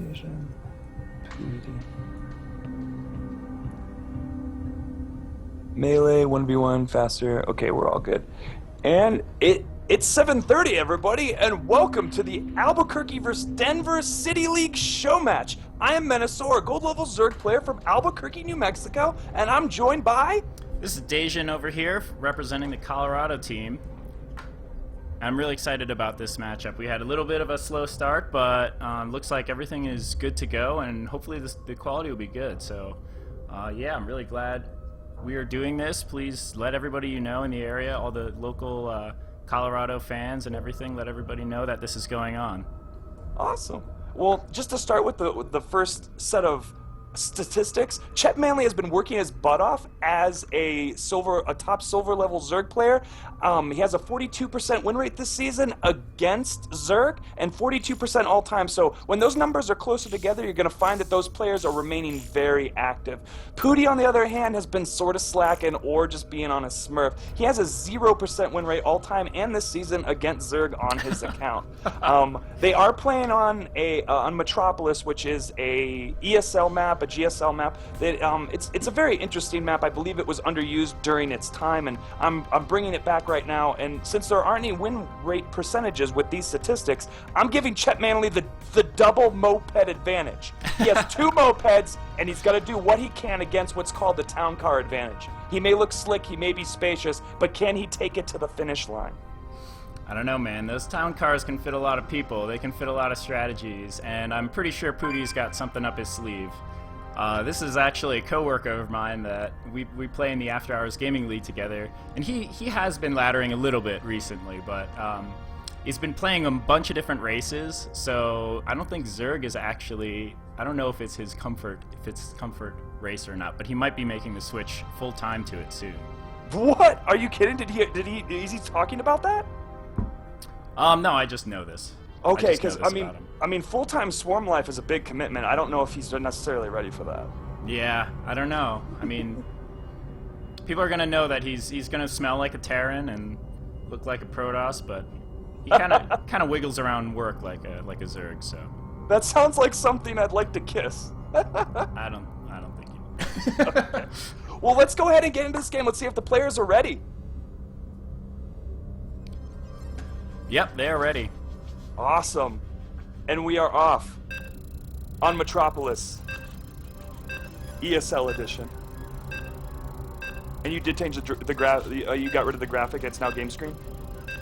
Asian. Pooty. Melee, 1v1, faster. Okay, we're all good. And it's 7:30, everybody, and welcome to the Albuquerque vs. Denver City League show match. I am Menasaur, a gold-level Zerg player from Albuquerque, New Mexico, and I'm joined by... This is Dejan over here, representing the Colorado team. I'm really excited about this matchup. We had a little bit of a slow start, but looks like everything is good to go, and hopefully the quality will be good. So, yeah, I'm really glad we are doing this. Please let everybody you know in the area, all the local Colorado fans and everything, let everybody know that this is going on. Awesome. Well, just to start with the first set of statistics, Chet Manley has been working his butt off as a top silver level Zerg player. He has a 42% win rate this season against Zerg and 42% all time. So when those numbers are closer together, you're going to find that those players are remaining very active. Pooty, on the other hand, has been sort of slacking or just being on a smurf. He has a 0% win rate all time and this season against Zerg on his account. They are playing on Metropolis, which is a ESL map, a GSL map. It's a very interesting map. I believe it was underused during its time, and I'm bringing it back right now. And since there aren't any win rate percentages with these statistics, I'm giving Chet Manley the double moped advantage. He has two mopeds, and he's got to do what he can against what's called the town car advantage. He may look slick, he may be spacious, but can he take it to the finish line? I don't know, man. Those town cars can fit a lot of people. They can fit a lot of strategies, and I'm pretty sure Pooty's got something up his sleeve. This is actually a coworker of mine that we play in the After Hours Gaming League together, and he has been laddering a little bit recently, but he's been playing a bunch of different races, so I don't think Zerg is actually, I don't know if it's his comfort race or not, but he might be making the switch full time to it soon. What? Are you kidding? Is he talking about that? No, I just know this. Okay, because I mean, full-time swarm life is a big commitment. I don't know if he's necessarily ready for that. Yeah, I don't know. I mean, people are gonna know that he's gonna smell like a Terran and look like a Protoss, but he kind of wiggles around work like a Zerg. So that sounds like something I'd like to kiss. I don't think you. Okay. Well, let's go ahead and get into this game. Let's see if the players are ready. Yep, they are ready. Awesome. And we are off on Metropolis ESL edition. And you did change the you got rid of the graphic. It's now game screen?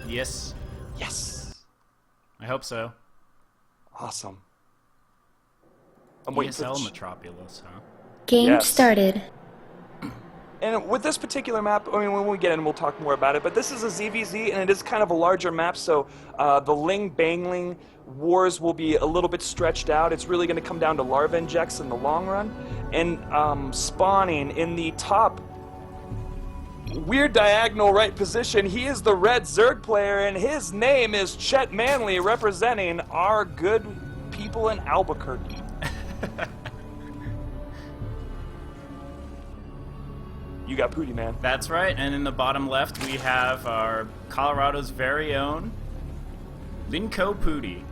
Yes. Yes. I hope so. Awesome. I'm waiting for ESL Metropolis, huh? Game started. And with this particular map, I mean, when we get in, we'll talk more about it, but this is a ZVZ, and it is kind of a larger map, so the Ling-Bangling wars will be a little bit stretched out. It's really going to come down to larva injects in the long run. And spawning in the top weird diagonal right position, he is the red Zerg player, and his name is Chet Manley, representing our good people in Albuquerque. You got Pooty, man. That's right, and in the bottom left we have our Colorado's very own Linko Pooty.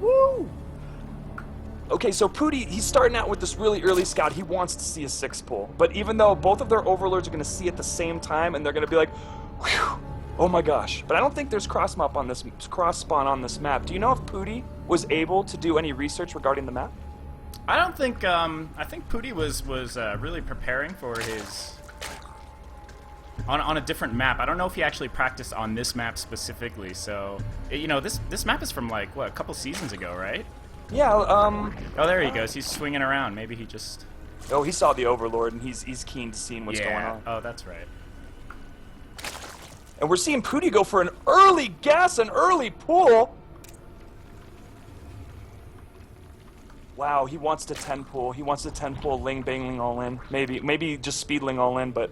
Woo! Okay, so Pooty, he's starting out with this really early scout. He wants to see a 6-pull, but even though both of their overlords are going to see at the same time, and they're going to be like, whew, oh my gosh. But I don't think there's cross-spawn on this map. Do you know if Pooty was able to do any research regarding the map? I don't think, I think Pooty was really preparing for his... On a different map. I don't know if he actually practiced on this map specifically, so... You know, this map is from, like, what, a couple seasons ago, right? Yeah, Oh, there he goes. He's swinging around. Maybe he just... Oh, he saw the Overlord, and he's keen to seeing what's going on. Oh, that's right. And we're seeing Pooty go for an early gas, an early pull. Wow, he wants to 10 pull. He wants to 10 pull Ling-Bangling all in. Maybe just Speedling all in, but...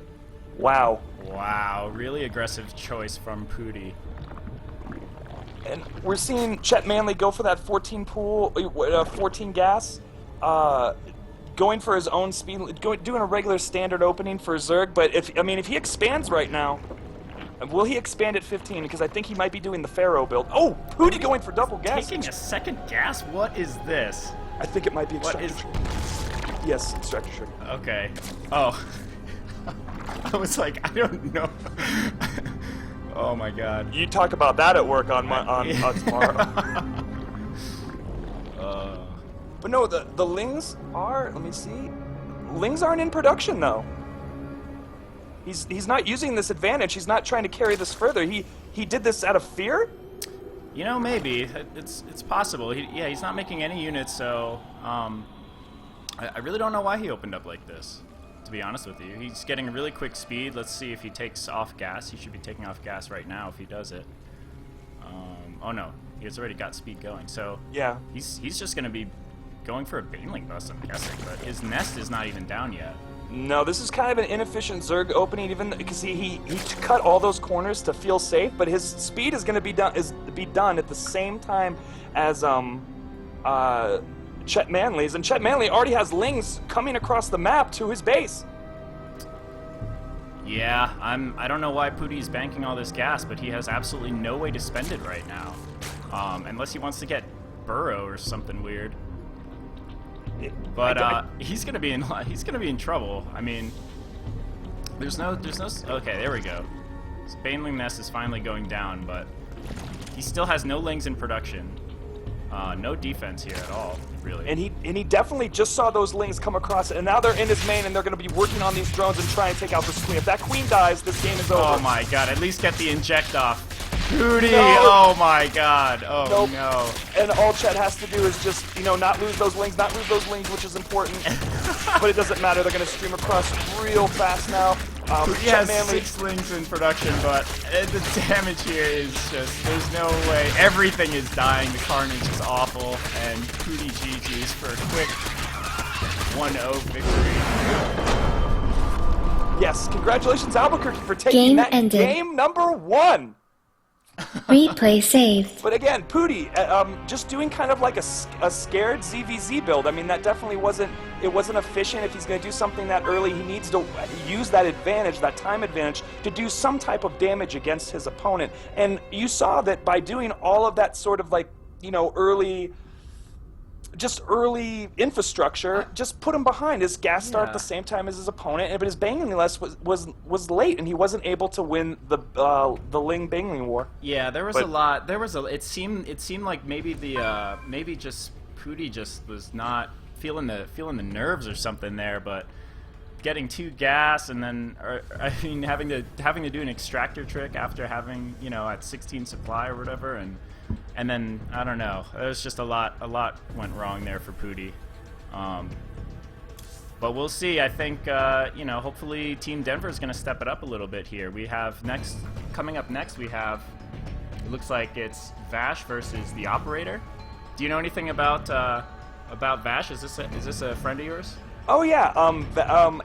Wow. Wow, really aggressive choice from Pooty. And we're seeing Chet Manley go for that 14 pool, 14 gas, going for his own speed, doing a regular standard opening for Zerg. But if he expands right now, Will he expand at 15? Because I think he might be doing the Pharaoh build. Oh, Pooty going for double gas. Taking a second gas? What is this? I think it might be What extractor is... trigger. Yes, extractor trigger. Okay. Oh. I was like, I don't know. Oh my god. You talk about that at work on tomorrow. But no, the Lings are, let me see. Lings aren't in production though. He's not using this advantage. He's not trying to carry this further. He did this out of fear? You know, maybe. It's possible. He's not making any units, so I really don't know why he opened up like this, to be honest with you. He's getting a really quick speed. Let's see if he takes off gas. He should be taking off gas right now if he does it. Oh no, he's already got speed going. So yeah, he's just going to be going for a Baneling bust, I'm guessing, but his nest is not even down yet. No, this is kind of an inefficient Zerg opening, even because he cut all those corners to feel safe, but his speed is going to be done at the same time as Chet Manley's, and Chet Manley already has Lings coming across the map to his base. Yeah, I don't know why Pooty's banking all this gas, but he has absolutely no way to spend it right now, unless he wants to get Burrow or something weird. But he's gonna be in trouble. I mean, there's no. Okay, there we go. So Baneling Nest is finally going down, but he still has no Lings in production. No defense here at all, really. And he definitely just saw those Lings come across it, and now they're in his main, and they're going to be working on these drones and try and take out this queen. If that queen dies, this game is over. Oh my god! At least get the inject off. Pooty! No. Oh my god! Oh Nope. no! And all Chet has to do is just, not lose those Lings, which is important. But it doesn't matter. They're going to stream across real fast now. He has 6 Lings in production, but the damage here is just, there's no way. Everything is dying. The carnage is awful, and Pooty GG's for a quick 1-0 victory. Yes, congratulations Albuquerque for taking that game number 1. Replay saved. But again, Pooty, just doing kind of like a scared ZVZ build. I mean, that definitely wasn't efficient. If he's going to do something that early, he needs to use that advantage, that time advantage, to do some type of damage against his opponent. And you saw that by doing all of that sort of like, early infrastructure, just put him behind his gas start at the same time as his opponent, but his Baneling Nest was late, and he wasn't able to win the Ling Baneling war. Yeah, there was a lot. It seemed like maybe maybe just Pooty just was not feeling the nerves or something there, but getting 2 gas and then having to do an extractor trick after having at 16 supply or whatever, and then I don't know. There's just a lot went wrong there for Pooty. But we'll see. I think hopefully Team Denver is going to step it up a little bit here. We have coming up next. We have, it looks like it's Vash versus the Operator. Do you know anything about Vash? Is this a friend of yours? Oh yeah,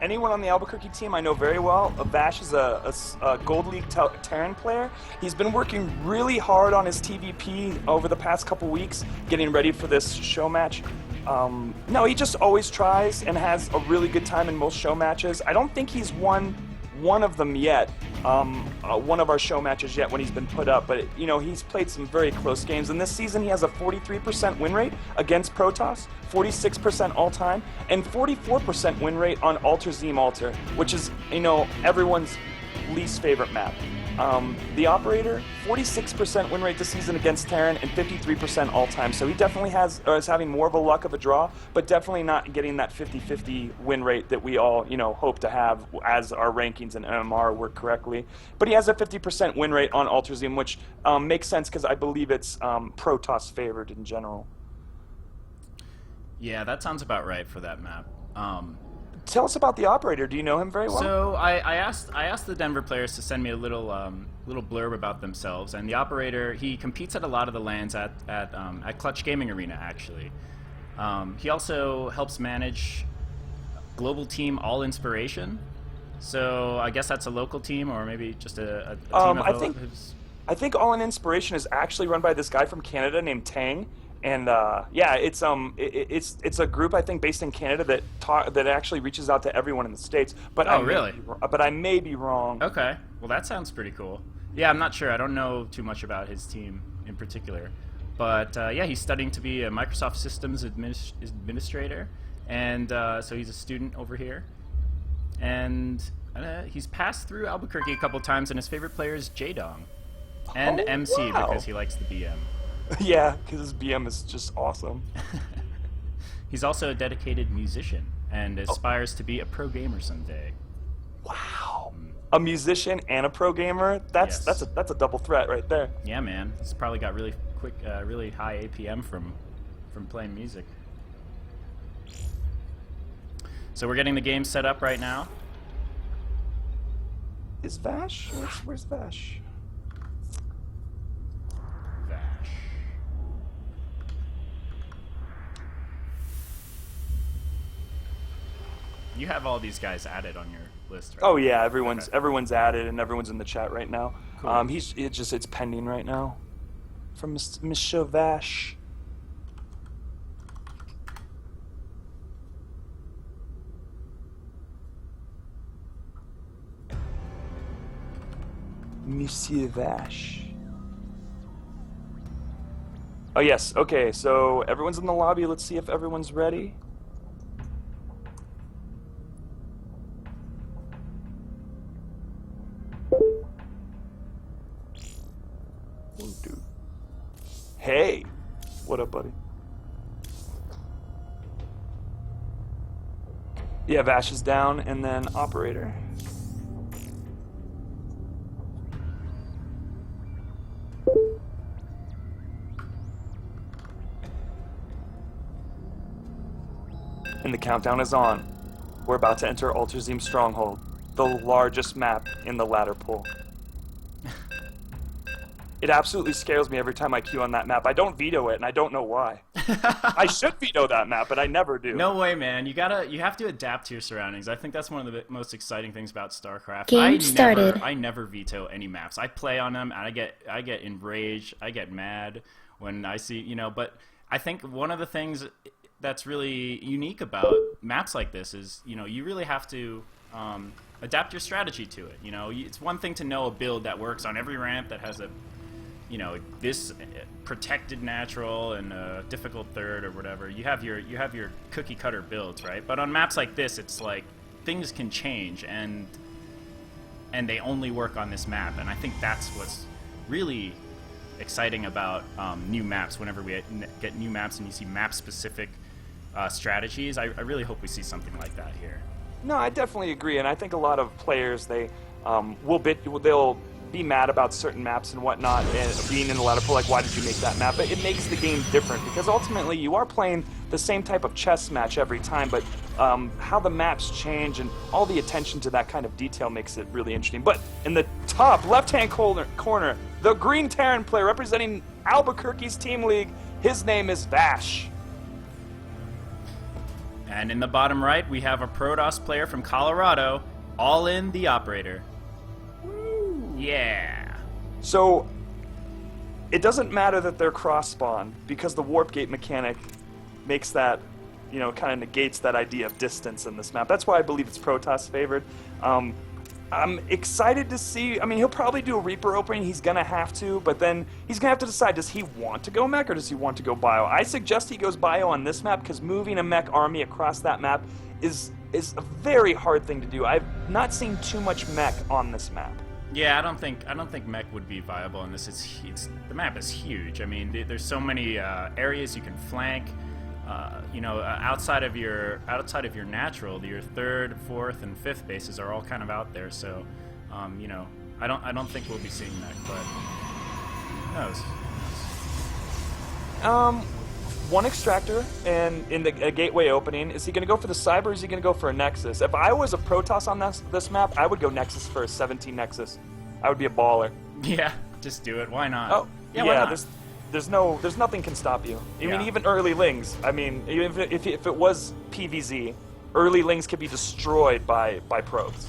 anyone on the Albuquerque team I know very well. Vash is a Gold League Terran player. He's been working really hard on his TVP over the past couple weeks, getting ready for this show match. No, he just always tries and has a really good time in most show matches. I don't think he's won one of them yet, one of our show matches yet when he's been put up, but he's played some very close games, and this season he has a 43% win rate against Protoss, 46% all-time, and 44% win rate on Alter Zim Alter, which is, everyone's least favorite map. The Operator, 46% win rate this season against Terran and 53% all-time. So he definitely is having more of a luck of a draw, but definitely not getting that 50-50 win rate that we all, hope to have as our rankings and MMR work correctly. But he has a 50% win rate on Alter Zim, which makes sense because I believe it's Protoss favored in general. Yeah, that sounds about right for that map. Tell us about the Operator. Do you know him very well? So I asked the Denver players to send me a little blurb about themselves, and the Operator, he competes at a lot of the lands at Clutch Gaming Arena actually. He also helps manage global team All Inspiration. So I guess that's a local team, or maybe just a team of I think All in Inspiration is actually run by this guy from Canada named Tang. And it's a group I think based in Canada that actually reaches out to everyone in the States. But really? But I may be wrong. Okay, well that sounds pretty cool. Yeah, I'm not sure. I don't know too much about his team in particular. But yeah, he's studying to be a Microsoft Systems Administrator. And so he's a student over here. And he's passed through Albuquerque a couple times, and his favorite player is J-Dong. And MC because he likes the BM. Yeah, because his BM is just awesome. He's also a dedicated musician and aspires to be a pro gamer someday. Wow. A musician and a pro gamer? That's a double threat right there. Yeah, man. He's probably got really quick, really high APM from playing music. So we're getting the game set up right now. Is Vash? Where's Vash? Vash. You have all these guys added on your list, right? Oh yeah, everyone's added and everyone's in the chat right now. Cool. It's pending right now from Mr. Vash. Monsieur Vash. Oh yes, okay, so everyone's in the lobby. Let's see if everyone's ready. Oh, dude. Hey! What up, buddy? Yeah, Vash is down, and then Operator. And the countdown is on. We're about to enter Alterzim Stronghold, the largest map in the ladder pool. It absolutely scares me every time I queue on that map. I don't veto it, and I don't know why. I should veto that map, but I never do. No way, man. You have to adapt to your surroundings. I think that's one of the most exciting things about StarCraft. Game started. I never veto any maps. I play on them, and I get enraged. I get mad when I see, but I think one of the things that's really unique about maps like this is, you really have to adapt your strategy to it. It's one thing to know a build that works on every ramp that has a this protected natural and a difficult third or whatever. You have your cookie cutter builds, right? But on maps like this, it's like things can change and they only work on this map. And I think that's what's really exciting about new maps. Whenever we get new maps and you see map specific strategies, I really hope we see something like that here. No, I definitely agree, and I think a lot of players they'll be mad about certain maps and whatnot, and being in the ladder pool, like, why did you make that map? But it makes the game different, because ultimately you are playing the same type of chess match every time, but how the maps change and all the attention to that kind of detail makes it really interesting. But in the top left-hand corner, the green Terran player representing Albuquerque's team league, his name is Vash. And in the bottom right, we have a Protoss player from Colorado, all in the Operator. Yeah. So, it doesn't matter that they're cross-spawn, because the warp gate mechanic makes that, kind of negates that idea of distance in this map. That's why I believe it's Protoss favored. I'm excited to see, he'll probably do a Reaper opening, he's gonna have to, but then he's gonna have to decide, does he want to go mech or does he want to go bio? I suggest he goes bio on this map, because moving a mech army across that map is a very hard thing to do. I've not seen too much mech on this map. Yeah, I don't think mech would be viable in this. The map is huge. There's so many areas you can flank. Outside of your natural, your third, fourth, and fifth bases are all kind of out there. So, I don't think we'll be seeing mech, but who knows? One extractor and in the gateway opening. Is he going to go for the Cyber or is he going to go for a Nexus? If I was a Protoss on this map, I would go Nexus first, 17 Nexus. I would be a baller. Yeah, just do it. Why not? Oh, yeah, why not? There's nothing can stop you. Even early Lings. Even if it was PVZ, early Lings could be destroyed by probes.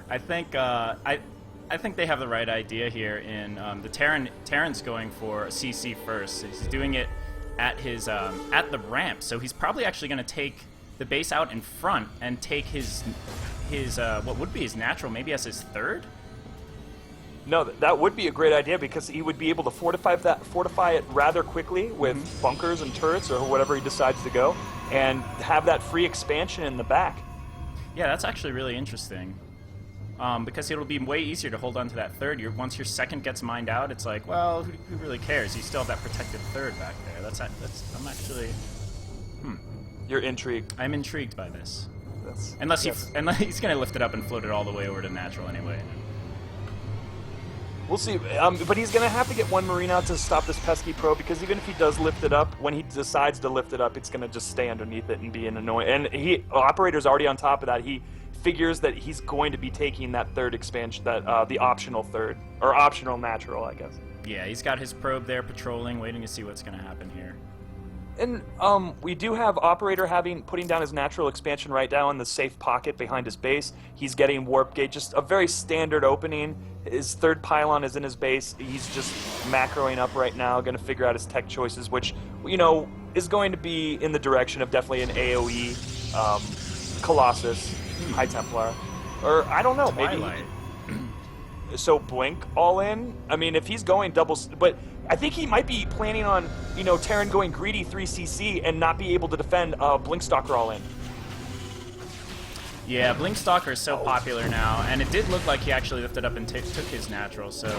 I think they have the right idea here. In the Terran's going for a CC first. He's doing it at his at the ramp, so he's probably actually going to take the base out in front and take his what would be his natural, maybe as his third. No, that would be a great idea because he would be able to fortify it rather quickly with bunkers and turrets or whatever he decides to go, and have that free expansion in the back. Yeah, that's actually really interesting. Because it'll be way easier to hold on to that third. Once your second gets mined out, it's like, well, who really cares? You still have that protected third back there. I'm actually, You're intrigued. I'm intrigued by this. That's, Unless yes. unless he's gonna lift it up and float it all the way over to natural anyway. We'll see, but he's going to have to get one Marine out to stop this pesky probe, because even if he does lift it up, when he decides to lift it up, it's going to just stay underneath it and be an annoying. And Operator's already on top of that. He figures that he's going to be taking that third expansion, the optional third, or optional natural, I guess. Yeah, he's got his probe there patrolling, waiting to see what's gonna happen here. And we do have Operator putting down his natural expansion right now in the safe pocket behind his base. He's getting warp gate, just a very standard opening. His third pylon is in his base. He's just macroing up right now, going to figure out his tech choices, which, you know, is going to be in the direction of definitely an AoE, Colossus, High Templar, or I don't know, Twilight. maybe. So Blink all in. I mean, if he's going doubles, but I think he might be planning on, you know, Terran going greedy 3cc and not be able to defend Blink Stalker all in. Yeah, Blink Stalker is so popular now, and it did look like he actually lifted up and took his natural, so...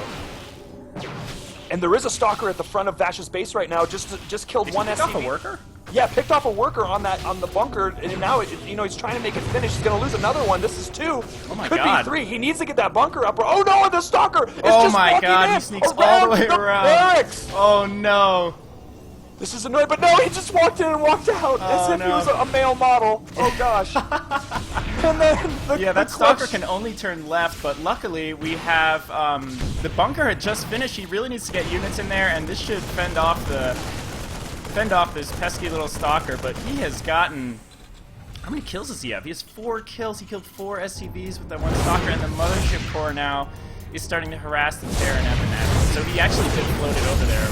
And there is a Stalker at the front of Vash's base right now, just killed Did one he pick off SCV. a worker? Yeah, picked off a worker on the bunker, and now, you know, he's trying to make it finish. He's going to lose another one. This is 2. Oh my Could God. be 3. He needs to get that bunker up. Oh no, and the Stalker is Oh just my walking God, in he sneaks all the way around. barracks. Oh no. This is annoying, but no, he just walked in and walked out as if he was a male model. Oh gosh. And then Yeah, that Stalker can only turn left, but luckily we have, the bunker had just finished. He really needs to get units in there, and this should fend off this pesky little Stalker, but he has gotten... How many kills does he have? He has 4 kills. He killed 4 SCVs with that one Stalker, and the Mothership Core now is starting to harass the Terran at the net. So he actually did float it over there,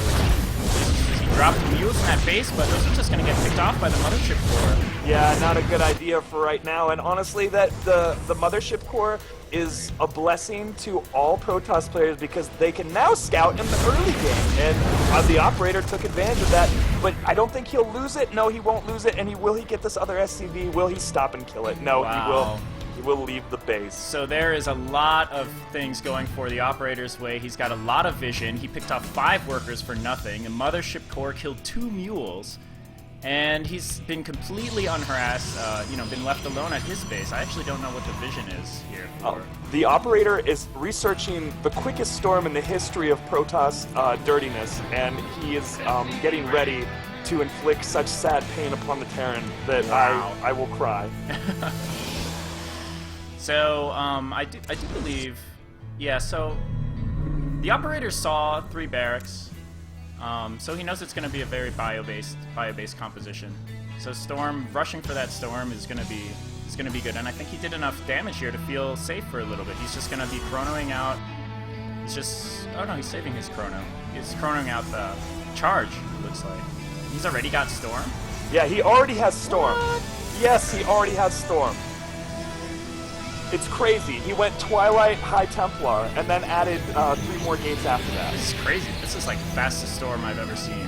he dropped the mules in that base, but those are just going to get picked off by the Mothership Core. Yeah, not a good idea for right now. And honestly, that the Mothership Core is a blessing to all Protoss players because they can now scout in the early game. And the Operator took advantage of that. But I don't think he'll lose it. No, he won't lose it. And will he get this other SCV? Will he stop and kill it? No, Wow. he will. He will leave the base. So there is a lot of things going for the Operator's way. He's got a lot of vision. He picked off 5 workers for nothing. The Mothership Core killed 2 mules. And he's been completely unharassed, you know, been left alone at his base. I actually don't know what the vision is here for. The Operator is researching the quickest storm in the history of Protoss dirtiness, and he is getting ready to inflict such sad pain upon the Terran that Wow. I will cry. So, I do believe, yeah, so the Operator saw 3 barracks. So he knows it's going to be a very bio-based composition. So Storm, rushing for that Storm is going to be good, and I think he did enough damage here to feel safe for a little bit. He's just going to be chronoing out. He's just, oh no, he's saving his chrono. He's chronoing out the charge. It looks like he's already got Storm. Yeah, he already has Storm. What? Yes, he already has Storm. It's crazy. He went Twilight, High Templar, and then added 3 more gates after that. This is crazy. This is like the fastest Storm I've ever seen.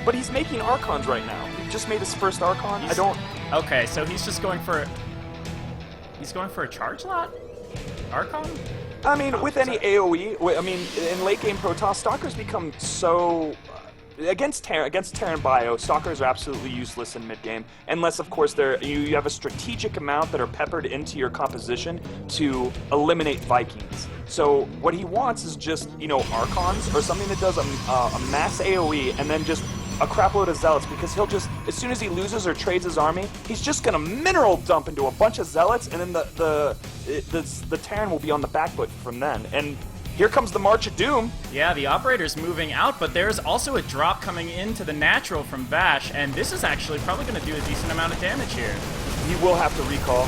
But he's making Archons right now. He just made his first Archon. Okay, so he's just going for... He's going for a charge lot? Archon? I mean, with any AoE, I mean, in late game Protoss, Stalkers become so... Against Terran Bio, Stalkers are absolutely useless in mid game, unless of course you have a strategic amount that are peppered into your composition to eliminate Vikings. So what he wants is just, you know, Archons or something that does a mass AoE and then just a crapload of Zealots, because he'll just, as soon as he loses or trades his army, he's just gonna mineral dump into a bunch of Zealots, and then the Terran will be on the back foot from then. And here comes the March of Doom. Yeah, the Operator's moving out, but there's also a drop coming into the natural from Vash, and this is actually probably going to do a decent amount of damage here. He will have to recall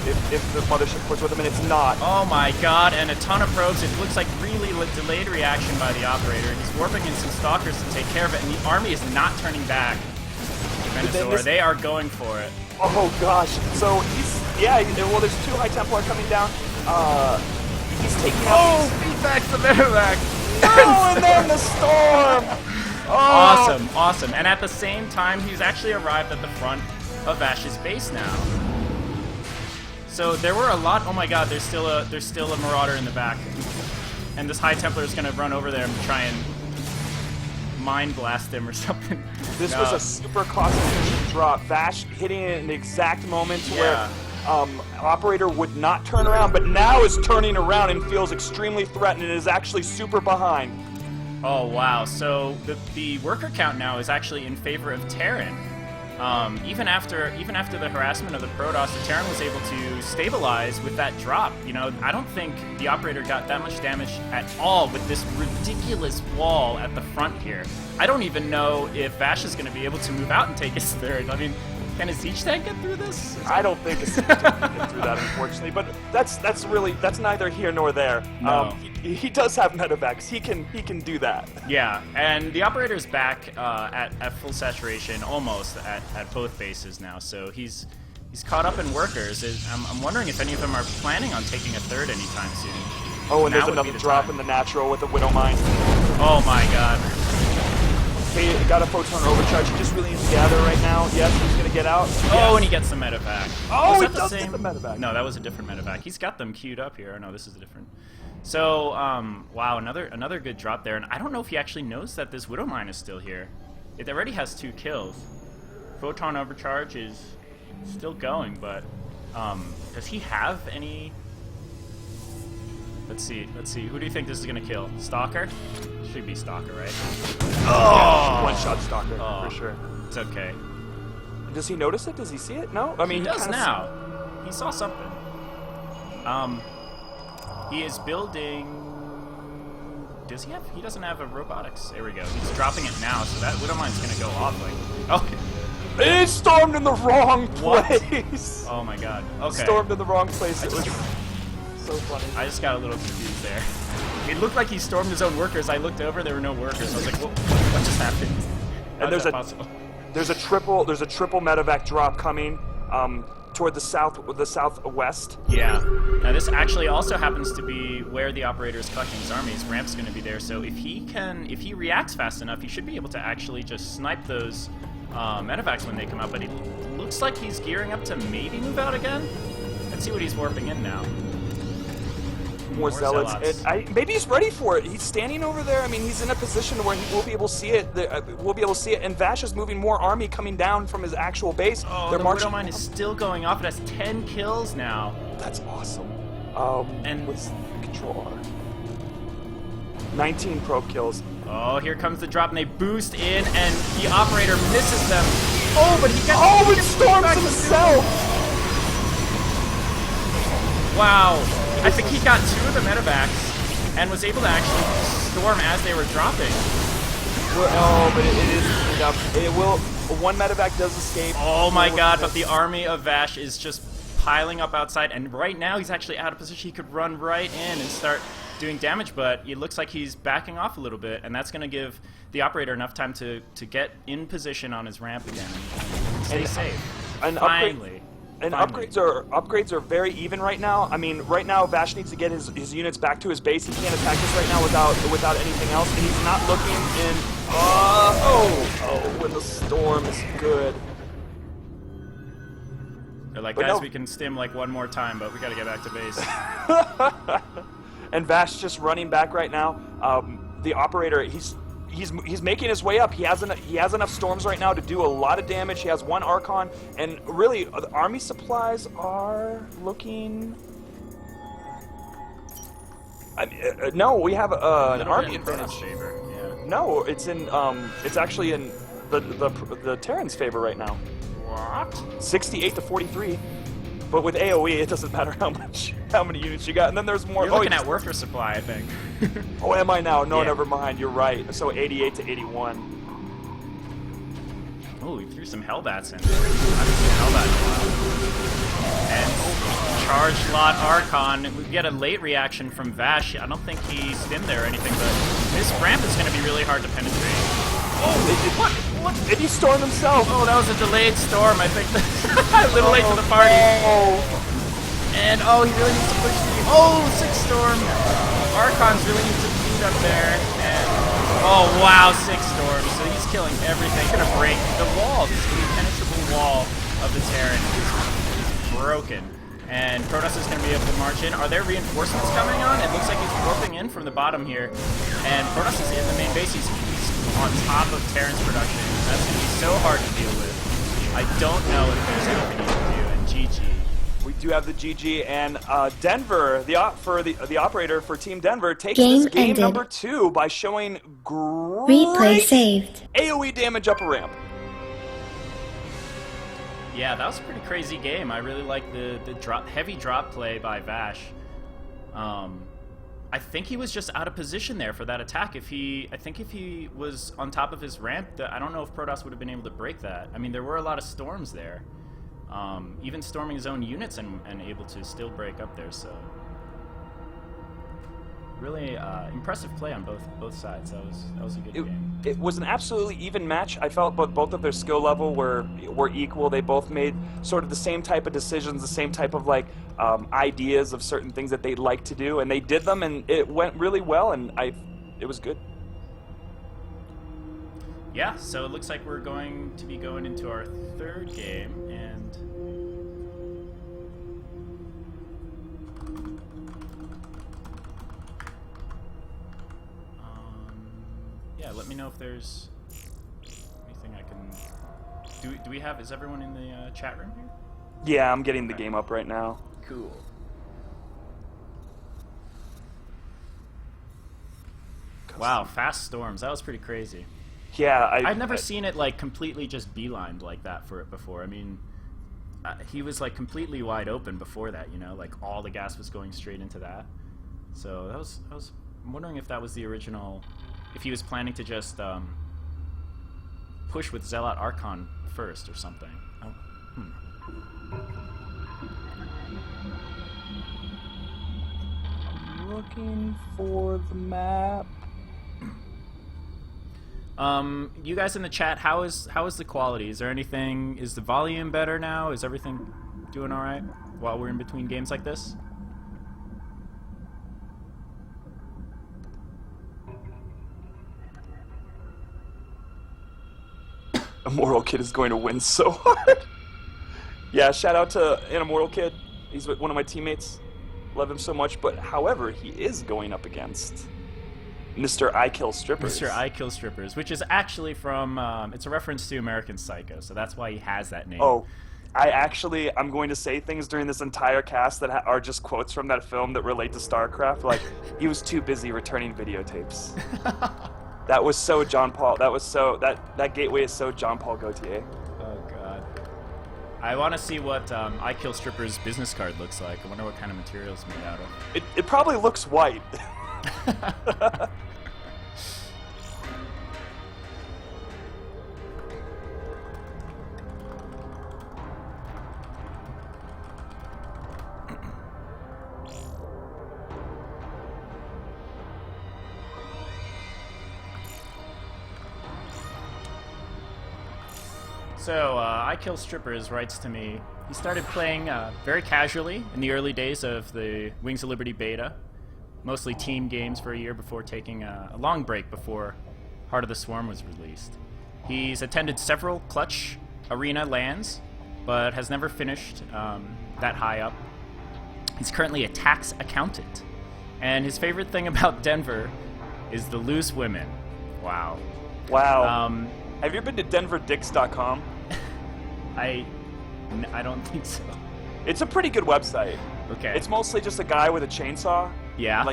if the Mothership Core's with him, and it's not. Oh my god, and a ton of probes. It looks like really delayed reaction by the Operator. He's warping in some Stalkers to take care of it, and the army is not turning back. Venusaur, they are going for it. Oh gosh. So well, there's 2 High Templar coming down. He's taking out Oh, these... feedback's the medevac. Oh, and then the storm! Oh. Awesome, awesome. And at the same time, he's actually arrived at the front of Vash's base now. So there were a lot. Oh my God, there's still a Marauder in the back, and this High Templar is gonna run over there and try and mind blast him or something. This was a super cost-efficient drop. Vash hitting it in the exact moment where Operator would not turn around, but now is turning around and feels extremely threatened and is actually super behind. Oh wow! So the worker count now is actually in favor of Terran. Even after the harassment of the Protoss, the Terran was able to stabilize with that drop. You know, I don't think the Operator got that much damage at all with this ridiculous wall at the front here. I don't even know if Vash is going to be able to move out and take his third. I mean, can a siege tank get through this? I don't think a siege tank can get through that, unfortunately. But that's neither here nor there. No. He does have medevacs. He can do that. Yeah, and the Operator's back at full saturation, almost at both bases now. So he's caught up in workers. I'm wondering if any of them are planning on taking a third anytime soon. Oh, and Now there's would be another the drop time. in the natural with a Widow Mine. Oh my God. Okay, got a photon overcharge. He just really needs to gather right now. Yes, he's gonna get out. Oh, Yes. and he gets the medevac. Oh, Was he that the does same? get the medevac. No, that was a different medevac. He's got them queued up here. No, this is a different. So, wow, another good drop there. And I don't know if he actually knows that this Widow Mine is still here. It already has 2 kills. Photon overcharge is still going, but does he have any? Let's see. Who do you think this is gonna kill? Stalker? Should be Stalker, right? Oh, one-shot Stalker Oh. for sure. It's okay. Does he notice it? Does he see it? No. I mean, He does kinda now. He saw something. He is building. Does he have? He doesn't have a robotics. There we go. He's dropping it now, so that Widow Mine's gonna go off. Like, oh, It stormed in the wrong What? place. oh my God. Okay. Stormed in the wrong place. It was so funny. I just got a little confused there. It looked like he stormed his own workers. I looked over, there were no workers. I was like, what just happened? How And is that possible? there's a triple medevac drop coming toward the southwest. Yeah. Now this actually also happens to be where the Operator is collecting his army. His ramp's going to be there, so if he reacts fast enough, he should be able to actually just snipe those medevacs when they come out. But it looks like he's gearing up to maybe move out again. Let's see what he's warping in now. More zealots. Maybe he's ready for it. He's standing over there. I mean, he's in a position where he will be able to see it. We'll be able to see it. And Vash is moving more army coming down from his actual base. Oh, They're the marching. Widow Mine is still going off. It has 10 kills now. That's awesome. And- what's Control R? 19 probe kills. Oh, here comes the drop, and they boost in, and the Operator misses them. Oh, but he gets... Oh, it storms himself! Wow. I think he got 2 of the medevacs and was able to actually storm as they were dropping. Oh, but it is cleaned up. It will. One medevac does escape. Oh my God, but the army of Vash is just piling up outside, and right now he's actually out of position. He could run right in and start doing damage, but it looks like he's backing off a little bit, and that's going to give the Operator enough time to get in position on his ramp again and stay safe. And Finally. Finally. upgrades are very even right now. I mean, right now Vash needs to get his units back to his base. He can't attack us right now without anything else, and he's not looking in. When the storm is good. They're like, But guys, no. we can stim like one more time, but we got to get back to base. And Vash just running back right now. The Operator, he's making his way up. He has enough storms right now to do a lot of damage. He has 1 Archon, and really, the army supplies are looking. No, we have an army advantage. Favor. Yeah. No, it's in. It's actually in the Terran's favor right now. What? 68 to 43. But with AOE, it doesn't matter how many units you got. And then there's more. You're looking at worker supply, I think. Oh, am I now? No, Yeah. never mind. You're right. So 88 to 81. Oh, he threw some Hellbats in there. I haven't seen Hellbat in a while. And charge lot Archon. We get a late reaction from Vash. I don't think he stimmed there or anything, but this ramp is going to be really hard to penetrate. Oh, what? Did he storm himself? Oh, that was a delayed storm, I think. A little late to the party. Oh. And oh, he really needs to push the... Oh, 6-storm! Archons really need to beat up there. And oh, wow, 6-storm. So he's killing everything. Gonna break the wall. This impenetrable wall of the Terran is broken. And Protoss is going to be able to march in. Are there reinforcements coming on? It looks like he's warping in from the bottom here. And Protoss is in the main base. He's on top of Terran's production. That's going to be so hard to deal with. I don't know if there's anything he can do. And GG. We do have the GG, and Denver, the operator for Team Denver, takes Game this game ended. number 2 by showing great Replay saved. AoE damage up a ramp. Yeah, that was a pretty crazy game. I really like the heavy drop play by Vash. I think he was just out of position there for that attack. I think if he was on top of his ramp, I don't know if Protoss would have been able to break that. I mean, there were a lot of storms there. Even storming his own units and able to still break up there, so... Really impressive play on both sides. That was a good game. It was an absolutely even match. I felt both of their skill level were equal. They both made sort of the same type of decisions, the same type of ideas of certain things that they'd like to do, and they did them, and it went really well, and it was good. Yeah, so it looks like we're going to be going into our third game, and yeah, let me know if there's anything I can... Do we have... Is everyone in the chat room here? Yeah, I'm getting the game up right now. Cool. Wow, fast storms. That was pretty crazy. Yeah, I've never seen it completely just beelined like that for it before. I mean, he was completely wide open before that, you know, all the gas was going straight into that. So that was I'm wondering if that was the original, if he was planning to just push with Zealot Archon first or something. Oh, I'm looking for the map. You guys in the chat, how is the quality? Is there anything? Is the volume better now? Is everything doing all right while we're in between games like this? Immortal Kid is going to win so hard. Yeah, shout out to an Immortal Kid. He's one of my teammates. Love him so much, but however, he is going up against Mr. I Kill Strippers. Mr. I Kill Strippers, which is actually from, it's a reference to American Psycho, so that's why he has that name. Oh, I'm going to say things during this entire cast that are just quotes from that film that relate to STARCRAFT. He was too busy returning videotapes. That was so John Paul. That was so, that gateway is so John Paul Gaultier. Oh, God. I want to see what I Kill Strippers' business card looks like. I wonder what kind of material it's made out of. It probably looks white. So, I Kill Strippers writes to me, he started playing very casually in the early days of the Wings of Liberty beta, mostly team games for a year before taking a long break before Heart of the Swarm was released. He's attended several Clutch Arena LANs, but has never finished that high up. He's currently a tax accountant, and his favorite thing about Denver is the loose women. Wow. Wow. Have you ever been to denverdicks.com? I don't think so. It's a pretty good website. Okay. It's mostly just a guy with a chainsaw. Yeah.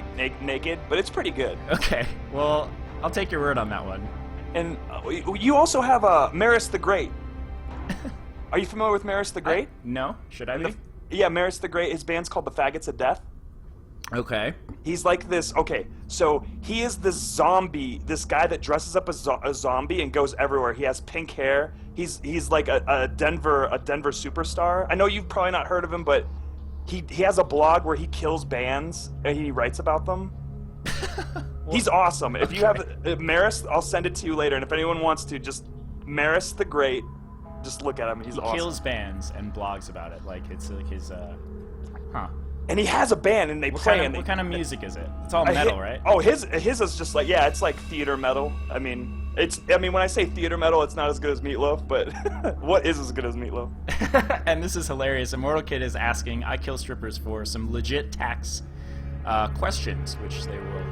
Naked, but it's pretty good. Okay. Well, I'll take your word on that one. And you also have Maris the Great. Are you familiar with Maris the Great? No. Should I be? Yeah, Maris the Great. His band's called the Faggots of Death. Okay. He's like this. Okay, so he is this zombie, this guy that dresses up as a zombie and goes everywhere. He has pink hair. He's like a Denver superstar. I know you've probably not heard of him, but he has a blog where he kills bands and he writes about them. He's awesome. If you have Maris, I'll send it to you later. And if anyone wants to, just Maris the Great, just look at him. He's awesome. He kills bands and blogs about it. Like it's like his Huh. And he has a band, and they play. What kind of music is it? It's all metal, right? Oh, his is just like, yeah, it's like theater metal. I mean, when I say theater metal, it's not as good as Meatloaf, but what is as good as Meatloaf? And this is hilarious. Immortal Kid is asking I Kill Strippers for some legit tax questions, which they will,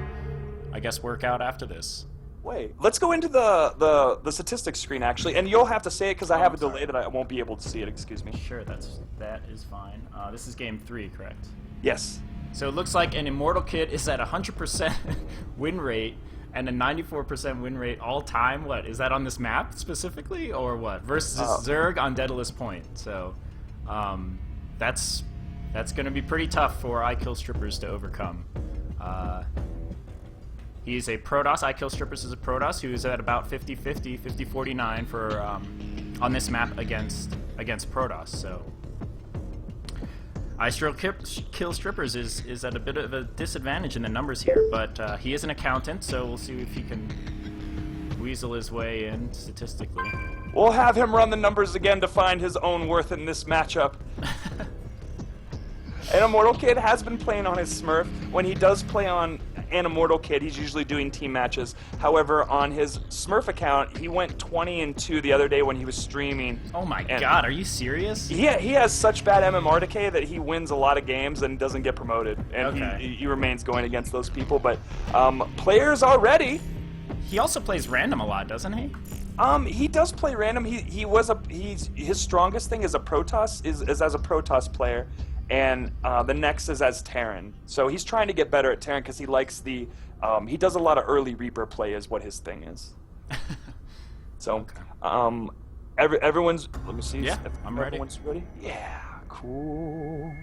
I guess, work out after this. Wait, let's go into the statistics screen, actually, and you'll have to say it because I have a delay that I won't be able to see it, excuse me. Sure, that is fine. This is game 3, correct? Yes. So it looks like an Immortal Kid is at 100% win rate and a 94% win rate all time. What, is that on this map specifically, or what? Versus Zerg on Daedalus Point. So that's going to be pretty tough for I Kill Strippers to overcome. He's a Protoss. I Kill Strippers is a Protoss who is at about 50-50, 50-49 for on this map against Protoss. So I Kill Strippers is at a bit of a disadvantage in the numbers here, but he is an accountant, so we'll see if he can weasel his way in statistically. We'll have him run the numbers again to find his own worth in this matchup. An Immortal Kid has been playing on his Smurf. When he does play on an Immortal Kid, he's usually doing team matches. However, on his Smurf account, he went 20-2 the other day when he was streaming. Oh my god, are you serious? He has such bad MMR decay that he wins a lot of games and doesn't get promoted. And he remains going against those people. But players are ready. He also plays random a lot, doesn't he? He does play random. His strongest thing is a Protoss, is as a Protoss player. And the next is as Terran. So he's trying to get better at Terran because he likes the... he does a lot of early Reaper play is what his thing is. So, everyone's... Let me see. Yeah, I'm ready. Everyone's ready? Yeah, cool.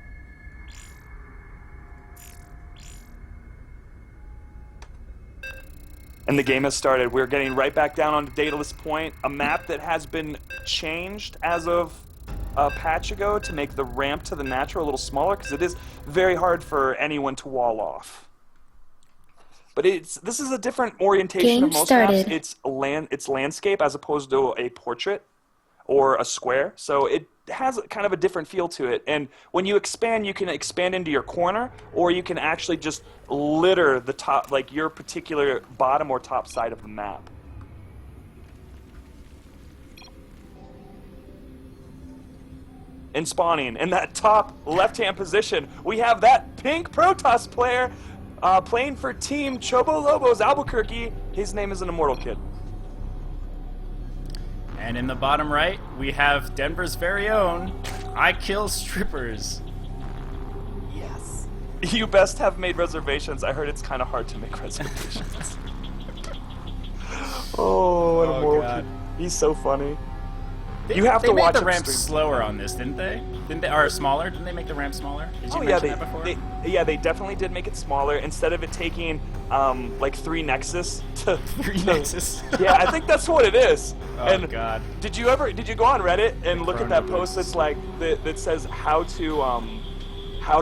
And the game has started. We're getting right back down onto Daedalus Point, a map that has been changed as of a patch ago to make the ramp to the natural a little smaller because it is very hard for anyone to wall off. But this is a different orientation Game of most started. maps. It's landscape as opposed to a portrait or a square. So it has kind of a different feel to it. And when you expand, you can expand into your corner, or you can actually just litter the top, like your particular bottom or top side of the map. In spawning, in that top left-hand position, we have that pink Protoss player playing for Team Chobo Lobos Albuquerque. His name is an Immortal Kid. And in the bottom right, we have Denver's very own I Kill Strippers. Yes. You best have made reservations. I heard it's kind of hard to make reservations. Oh, an Immortal Kid. He's so funny. You have to watch the him ramp stream. slower on this, didn't they? Or smaller? Didn't they make the ramp smaller? Did you mention that before? They definitely did make it smaller. Instead of it taking like 3 Nexus to 3 Nexus. Yeah, I think that's what it is. Oh god. Did you go on Reddit and look at that post that's like that says how to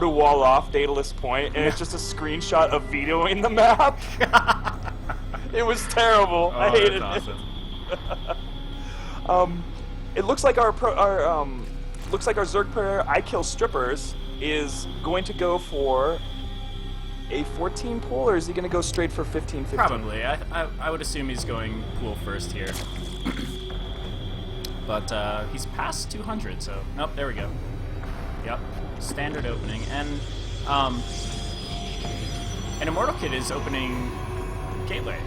wall off Daedalus Point, and it's just a screenshot of videoing the map? It was terrible. I hated it. Awesome. It looks like our Zerg player I Kill Strippers is going to go for a 14 pull, or is he going to go straight for 15-15? Probably. I would assume he's going pool first here. But he's past 200, so... Nope, there we go. Yep. Standard opening. And an Immortal Kid is opening Gateway.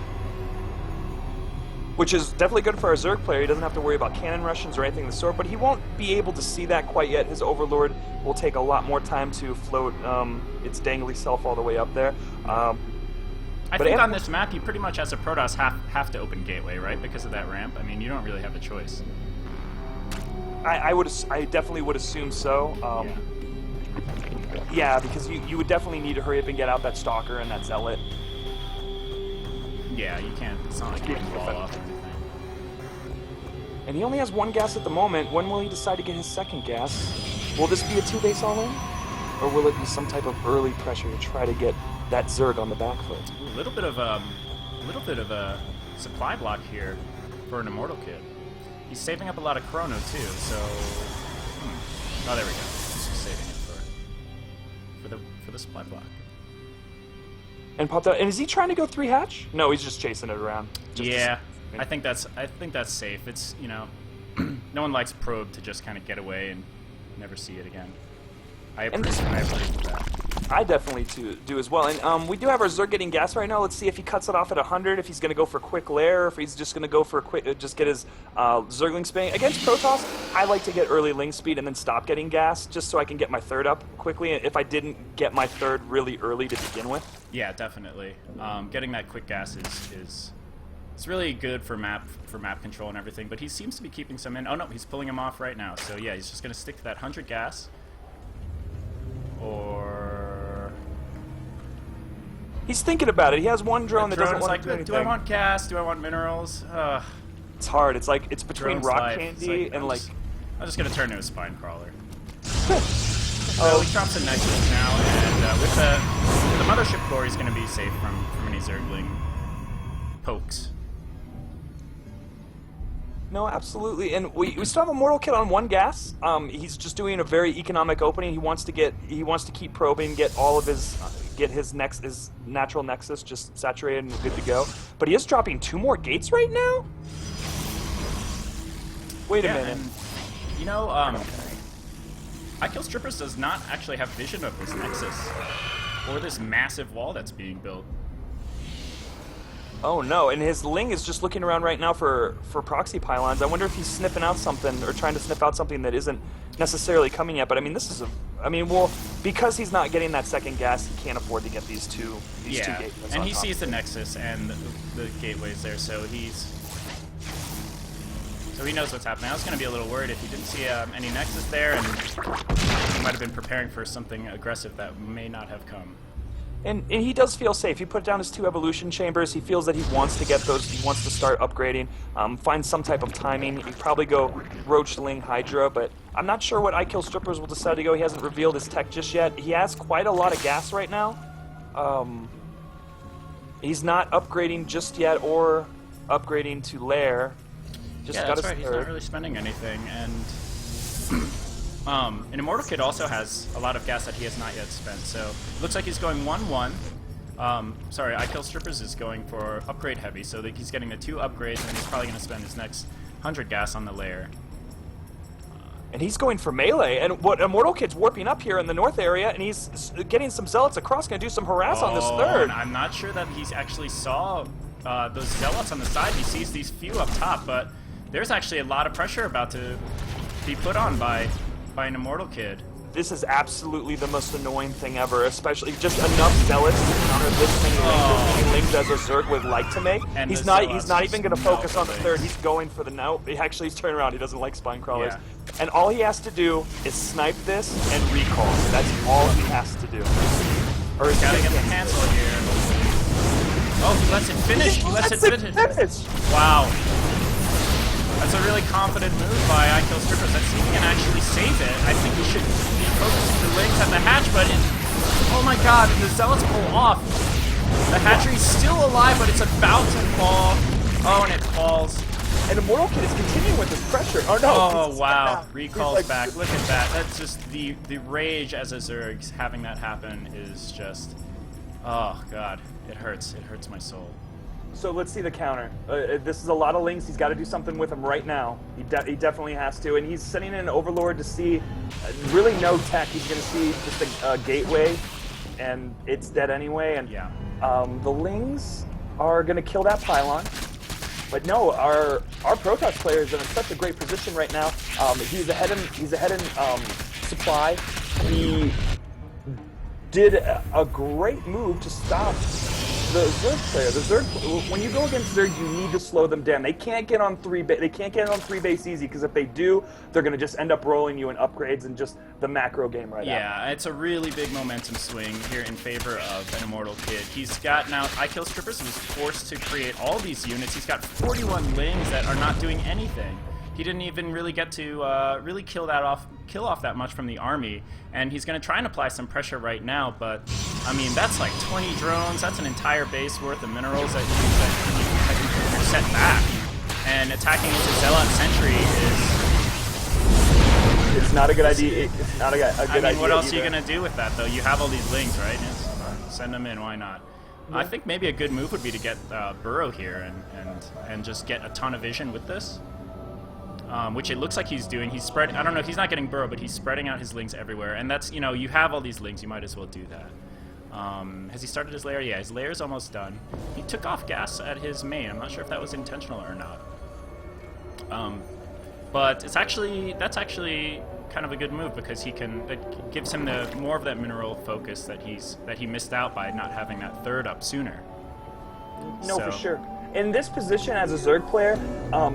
Which is definitely good for our Zerg player. He doesn't have to worry about cannon Russians or anything of the sort, but he won't be able to see that quite yet. His Overlord will take a lot more time to float its dangly self all the way up there. I think on this map, you pretty much, as a Protoss, have to open Gateway, right? Because of that ramp. I mean, you don't really have a choice. I definitely would assume so. Yeah, because you would definitely need to hurry up and get out that Stalker and that Zealot. Yeah, you can't. It's not like you can wall off everything. And he only has 1 gas at the moment. When will he decide to get his 2nd gas? Will this be a 2-base all-in? Or will it be some type of early pressure to try to get that Zerg on the back foot? A little bit of a supply block here for an Immortal Kid. He's saving up a lot of chrono too, so... Oh, there we go. He's just saving it for the supply block. And popped out. And is he trying to go 3 hatch? No, he's just chasing it around. Just Yeah, I think that's safe. It's, you know, no one likes probe to just kind of get away and never see it again. I approve of that. I definitely do as well. And we do have our Zerg getting gas right now. Let's see if he cuts it off at 100, if he's going to go for quick lair, or if he's just going to go for a quick, just get his Zergling speed. Against Protoss, I like to get early ling speed and then stop getting gas, just so I can get my third up quickly, if I didn't get my third really early to begin with. Yeah, definitely. Getting that quick gas is it's really good for map control and everything, but he seems to be keeping some in. Oh no, he's pulling him off right now. So yeah, he's just going to stick to that 100 gas. Or he's thinking about it. He has one drone that doesn't want to do anything. Do I want gas? Do I want minerals? It's hard. It's like it's between Drone's rock life. candy and like. I'm just gonna turn to a spine crawler. So he drops a nexus now, and with the mothership core, he's gonna be safe from any Zergling pokes. No, absolutely, and we still have a mortal kit on 1 gas. He's just doing a very economic opening. He wants to keep probing, get all of his his natural nexus just saturated and good to go. But he is dropping 2 more gates right now. Wait a minute. And, you know, iKillStrippers does not actually have vision of this nexus or this massive wall that's being built. Oh no, and his Ling is just looking around right now for proxy pylons. I wonder if he's sniffing out something, or trying to sniff out something that isn't necessarily coming yet. But I mean, this is well, because he's not getting that second gas, he can't afford to get these two gateways. And he sees the nexus and the gateways there, so he knows what's happening. I was going to be a little worried if he didn't see any nexus there, and he might have been preparing for something aggressive that may not have come. And he does feel safe. He put down his 2 evolution chambers. He feels that he wants to get those. He wants to start upgrading, find some type of timing. He'd probably go Roach, Ling, Hydra, but I'm not sure what iKillStrippers will decide to go. He hasn't revealed his tech just yet. He has quite a lot of gas right now. He's not upgrading just yet or upgrading to Lair. Just Yeah, got that's right. He's not really spending anything, and an Immortal Kid also has a lot of gas that he has not yet spent, so looks like he's going 1-1. Sorry, iKillStrippers is going for upgrade heavy, so that he's getting the 2 upgrades, and he's probably going to spend his next 100 gas on the lair. And he's going for melee, and what Immortal Kid's warping up here in the north area, and he's getting some zealots across, going to do some harass on this third. And I'm not sure that he's actually saw those zealots on the side. He sees these few up top, but there's actually a lot of pressure about to be put on by an Immortal Kid. This is absolutely the most annoying thing ever, especially just enough zealots to counter this many lings as a Zerg would like to make. And He's not even going to focus on the third. He's going for the no. Actually, he's turning around. He doesn't like spine crawlers. Yeah. And all he has to do is snipe this and recall. That's all he has to do. Or he's Gotta get the cancel here. Oh, he lets it finish. He lets it finish. Wow. That's a really confident move by iKillStrippers. Let's see if he can actually save it. I think he should be focusing the lings at the hatch, but oh my god, the zealots pull off. The hatchery's still alive, but it's about to fall. Oh, and it falls. And Immortal Kid is continuing with this pressure. Oh no! Oh wow, recalls back. Look at that. That's just the rage as a Zerg. Having that happen is just, oh god, it hurts. It hurts my soul. So let's see the counter. This is a lot of links. He's got to do something with them right now. He definitely has to. And he's sending in an Overlord to see really no tech. He's going to see just a gateway, and it's dead anyway. And yeah. The Lings are going to kill that pylon. But no, our Protoss player is in such a great position right now. He's ahead in supply. He did a great move to stop the Zerg player. The Zerg, when you go against Zerg, you need to slow them down. They can't get on 3 base. They can't get on 3 base easy, because if they do, they're going to just end up rolling you in upgrades and just the macro game right now. Yeah, it's a really big momentum swing here in favor of an Immortal Kid. He's got now iKillStrippers was forced to create all these units. He's got 41 lings that are not doing anything. He didn't even really get to really kill off that much from the army, and he's going to try and apply some pressure right now. But I mean, that's like 20 drones. That's an entire base worth of minerals that you set back. And attacking into Zealot Sentry is it's not not a good idea. It's not a good idea. I mean, what else are you either. gonna do with that though? You have all these lings, right? Yes. Send them in. Why not? Yeah. I think maybe a good move would be to get Burrow here and just get a ton of vision with this. Which it looks like he's doing. He's spread. I don't know if he's not getting Burrow, but he's spreading out his lings everywhere. And that's, you know, you have all these lings, you might as well do that. Has he started his lair? Yeah, his lair's almost done. He took off gas at his main. I'm not sure if that was intentional or not. But that's actually kind of a good move because it gives him more of that mineral focus that he missed out by not having that third up sooner. No, for sure. In this position as a Zerg player,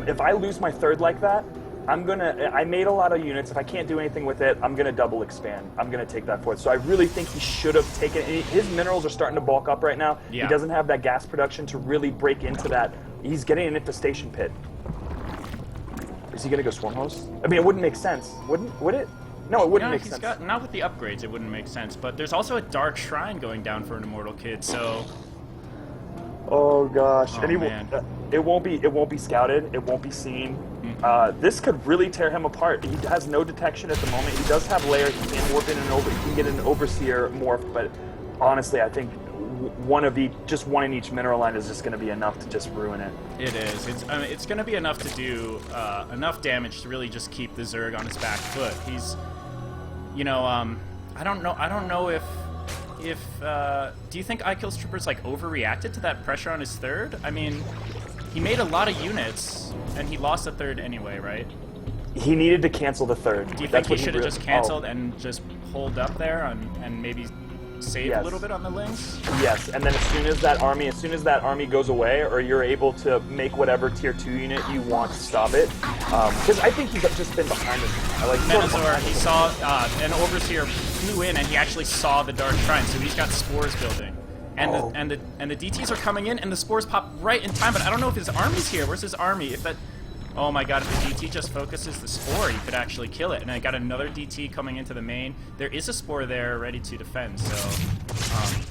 if I lose my third like that, I made a lot of units. If I can't do anything with it, I'm gonna double expand. I'm gonna take that forward. So I really think he should have taken. His minerals are starting to bulk up right now. Yeah. He doesn't have that gas production to really break into that. He's getting an infestation pit. Is he gonna go swarm host? I mean, it wouldn't make sense, would it? No, it wouldn't make sense. Not with the upgrades, it wouldn't make sense. But there's also a dark shrine going down for an immortal kid, so. Oh gosh, Oh, and man. It won't be scouted. It won't be seen. This could really tear him apart. He has no detection at the moment. He does have layers. He can warp in he can get an overseer morph, but honestly, I think one in each mineral line is just going to be enough to just ruin it. It is. It's going to be enough to do enough damage to really just keep the Zerg on his back foot. He's, you know, I don't know if do you think iKill's Troopers like overreacted to that pressure on his third? I mean, he made a lot of units and he lost a third anyway, right? He needed to cancel the third. Do you think he should have just canceled and just pulled up there and maybe save a little bit on the lings? Yes, and then as soon as that army goes away, or you're able to make whatever tier 2 unit you want to stop it, because I think he's just been behind us. Menazor, he saw an overseer flew in and he actually saw the dark shrine, so he's got spores building. And the DTs are coming in and the spores pop right in time, but I don't know if his army's here. Where's his army? Oh my god, if the DT just focuses the spore, he could actually kill it. And I got another DT coming into the main. There is a spore there ready to defend, so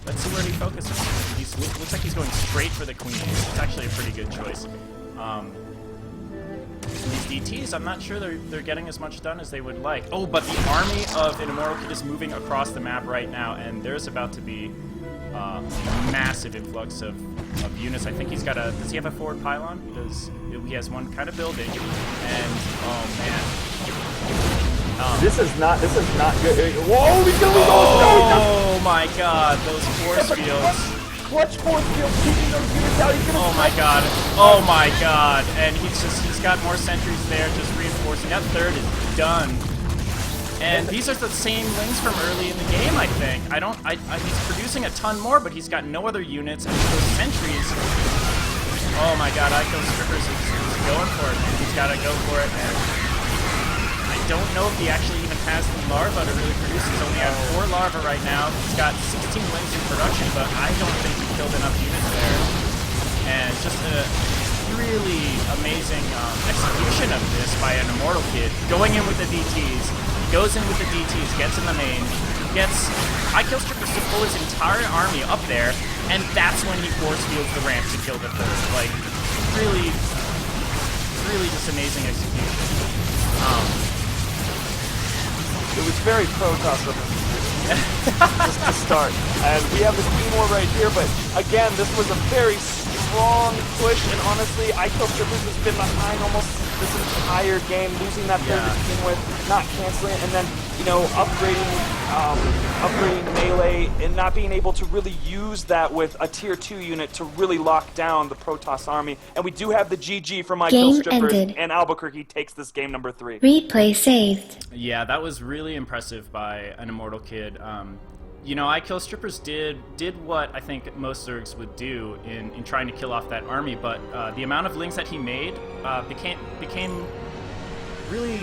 let's see where he focuses. He looks like he's going straight for the queen. It's actually a pretty good choice. These DTs, I'm not sure they're getting as much done as they would like. Oh, but the army of an Immortal Kid is moving across the map right now, and there's about to be a massive influx of units. I think he's got does he have a forward pylon? He has one kind of building, and oh man. This is not good. Whoa, he's gonna lose Oh my god, those force fields. Clutch force field keeping those units out. He's gonna Oh my god. And he's got more sentries there, just reinforcing. That third is done. And these are the same lings from early in the game, I think. He's producing a ton more, but he's got no other units, and those sentries. Oh my god, iKill's Strippers is going for it, man. He's gotta go for it, and I don't know if he actually even has the larva to really produce. He's only at 4 larvae right now. He's got 16 lings in production, but I don't think he killed enough units there. And just a really amazing execution of this by an Immortal Kid. Going in with the DTs, he goes in with the DTs, gets in the main, gets iKill's Strippers to pull his entire army up there, and that's when he force fields the ramp to kill the third. Like, really just amazing execution. It was very Protoss of him. Just to start. And we have the team war right here, but again, this was a very strong push, and honestly, iKill's Strippers has been behind almost this entire game, losing that third to begin with, not canceling it, and then, you know, upgrading melee and not being able to really use that with a tier 2 unit to really lock down the Protoss army. And we do have the GG from iKill's Strippers, and Albuquerque takes this game number 3. Replay saved. Yeah, that was really impressive by an Immortal Kid. You know, iKill's Strippers did what I think most Zergs would do in trying to kill off that army, but the amount of lings that he made became really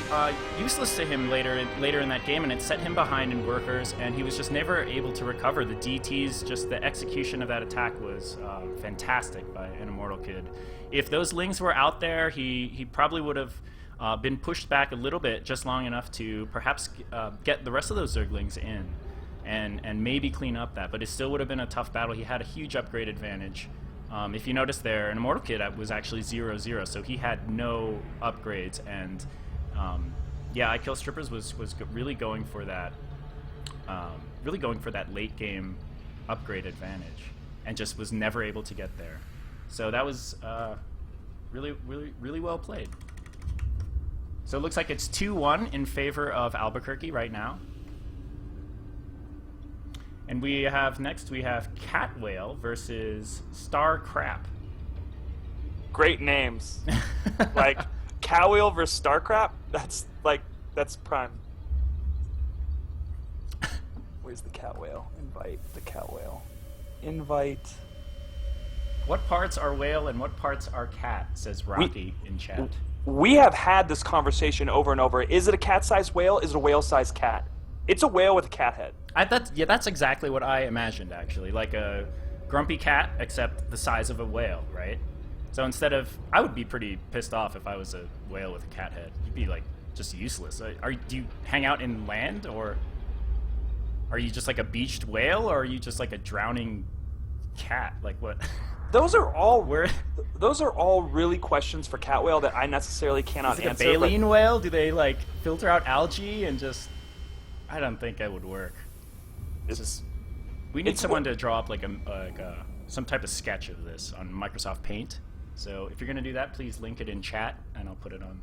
useless to him later in that game, and it set him behind in workers, and he was just never able to recover. The DTs, just the execution of that attack was fantastic by an Immortal Kid. If those lings were out there, he probably would have been pushed back a little bit, just long enough to perhaps get the rest of those Zerglings in. And maybe clean up that, but it still would have been a tough battle. He had a huge upgrade advantage. If you notice there, an Immortal Kid was actually 0-0, so he had no upgrades, and Yeah, I Kill Strippers was really going for that, late game upgrade advantage, and just was never able to get there. So that was really well played. So it looks like it's 2-1 in favor of Albuquerque right now. And we have Cat Whale versus STARCRAFT. Great names. Like Cat Whale versus STARCRAFT. That's prime. Where's the Cat Whale? Invite the Cat Whale. Invite. What parts are whale and what parts are cat? Says Rocky in chat. We have had this conversation over and over. Is it a cat-sized whale? Is it a whale-sized cat? It's a whale with a cat head. That's exactly what I imagined, actually. Like a grumpy cat, except the size of a whale, right? So instead of... I would be pretty pissed off if I was a whale with a cat head. You'd be, like, just useless. Do you hang out in land, or... Are you just like a beached whale, or are you just like a drowning cat? Like, what... Those are all really questions for Cat Whale that I necessarily cannot answer. A baleen whale? Do they like filter out algae and just? I don't think that would work. We need someone to draw up some type of sketch of this on Microsoft Paint. So if you're gonna do that, please link it in chat and I'll put it on.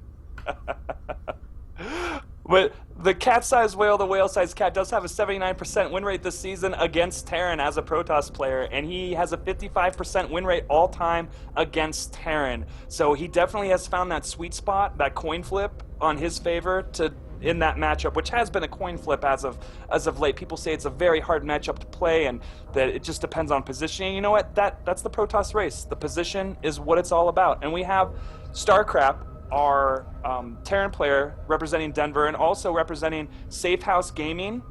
But the cat-sized whale, the whale-sized cat, does have a 79% win rate this season against Terran as a Protoss player, and he has a 55% win rate all-time against Terran. So he definitely has found that sweet spot, that coin flip on his favor in that matchup, which has been a coin flip as of late. People say it's a very hard matchup to play, and that it just depends on positioning. You know what? That's the Protoss race. The position is what it's all about. And we have STARCRAFT, our Terran player representing Denver and also representing Safe House Gaming.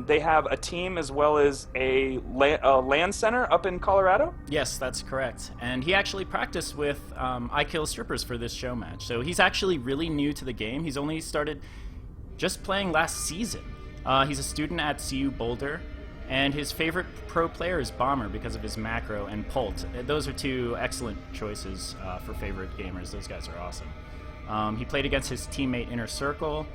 They have a team as well as a LAN center up in Colorado. Yes, that's correct. And he actually practiced with I Kill Strippers for this show match. So he's actually really new to the game. He's only started just playing last season. He's a student at CU Boulder, and his favorite pro player is Bomber because of his macro and Pult. Those are two excellent choices for favorite gamers. Those guys are awesome. He played against his teammate Inner Circle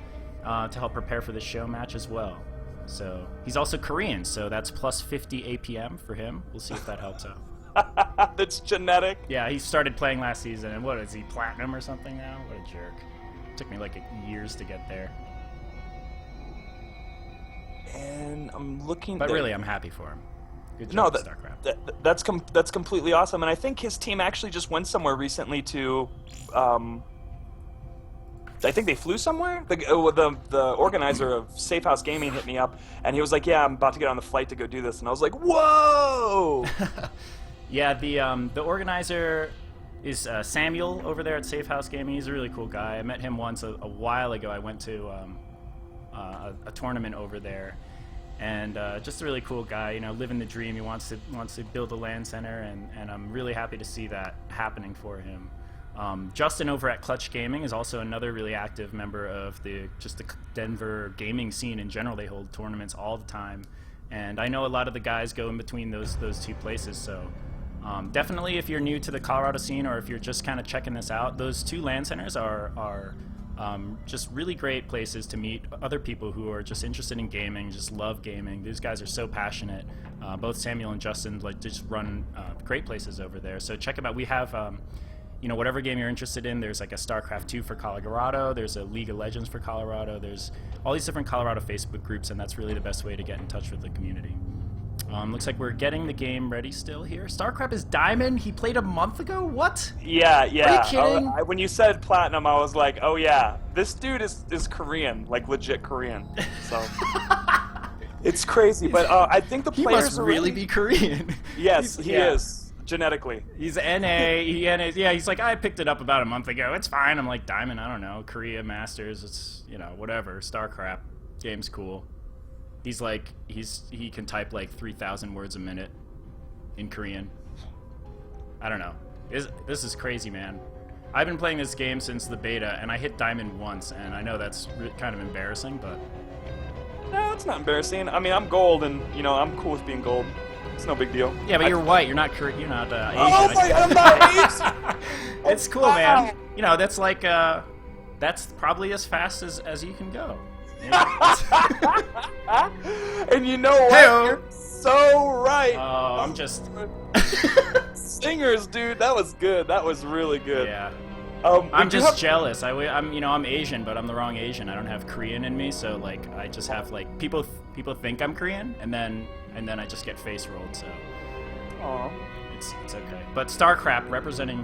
to help prepare for the show match as well. So he's also Korean, so that's plus 50 APM for him. We'll see if that helps out. That's genetic. Yeah, he started playing last season, and what is he, platinum or something now? What a jerk. Took me like years to get there. And I'm looking... But really, I'm happy for him. Good job, STARCRAFT. That's completely awesome, and I think his team actually just went somewhere recently to... I think they flew somewhere. The organizer of Safe House Gaming hit me up, and he was like, "Yeah, I'm about to get on the flight to go do this," and I was like, "Whoa!" Yeah, the organizer is Samuel over there at Safe House Gaming. He's a really cool guy. I met him once a while ago. I went to a tournament over there, and just a really cool guy. You know, living the dream. He wants to build a LAN center, and I'm really happy to see that happening for him. Justin over at Clutch Gaming is also another really active member of the Denver gaming scene in general. They hold tournaments all the time, and I know a lot of the guys go in between those two places. So definitely, if you're new to the Colorado scene or if you're just kind of checking this out, those two LAN centers are just really great places to meet other people who are just interested in gaming, just love gaming. These guys are so passionate. Both Samuel and Justin just run great places over there. So check them out. We have. Whatever game you're interested in, there's like a StarCraft 2 for Colorado, there's a League of Legends for Colorado, there's all these different Colorado Facebook groups, and that's really the best way to get in touch with the community. Looks like we're getting the game ready still here. StarCraft is Diamond? He played a month ago? What? Yeah. Are you kidding? When you said Platinum, I was like, oh yeah, this dude is Korean, like legit Korean. So it's crazy, but I think the players he must really be Korean. Yes, he is. Genetically. He's NA, he's like, I picked it up about a month ago. It's fine. I'm like, Diamond, I don't know. Korea Masters, it's, whatever. StarCraft, game's cool. He's like, he can type like 3,000 words a minute in Korean. I don't know. This is crazy, man. I've been playing this game since the beta, and I hit Diamond once, and I know that's kind of embarrassing, but... No, it's not embarrassing. I mean, I'm gold, and, I'm cool with being gold. It's no big deal. Yeah, but you're white. You're not Asian. Oh my God, I'm not Asian! It's cool, man. That's like That's probably as fast as you can go. And you know what? Hey-o. You're so right. Oh, I'm just... Singers, dude, that was good. That was really good. Yeah. We I'm do just have- jealous. I'm Asian, but I'm the wrong Asian. I don't have Korean in me, so like I just have like people think I'm Korean, and then I just get face rolled. So Aw. it's okay. But STARCRAFT representing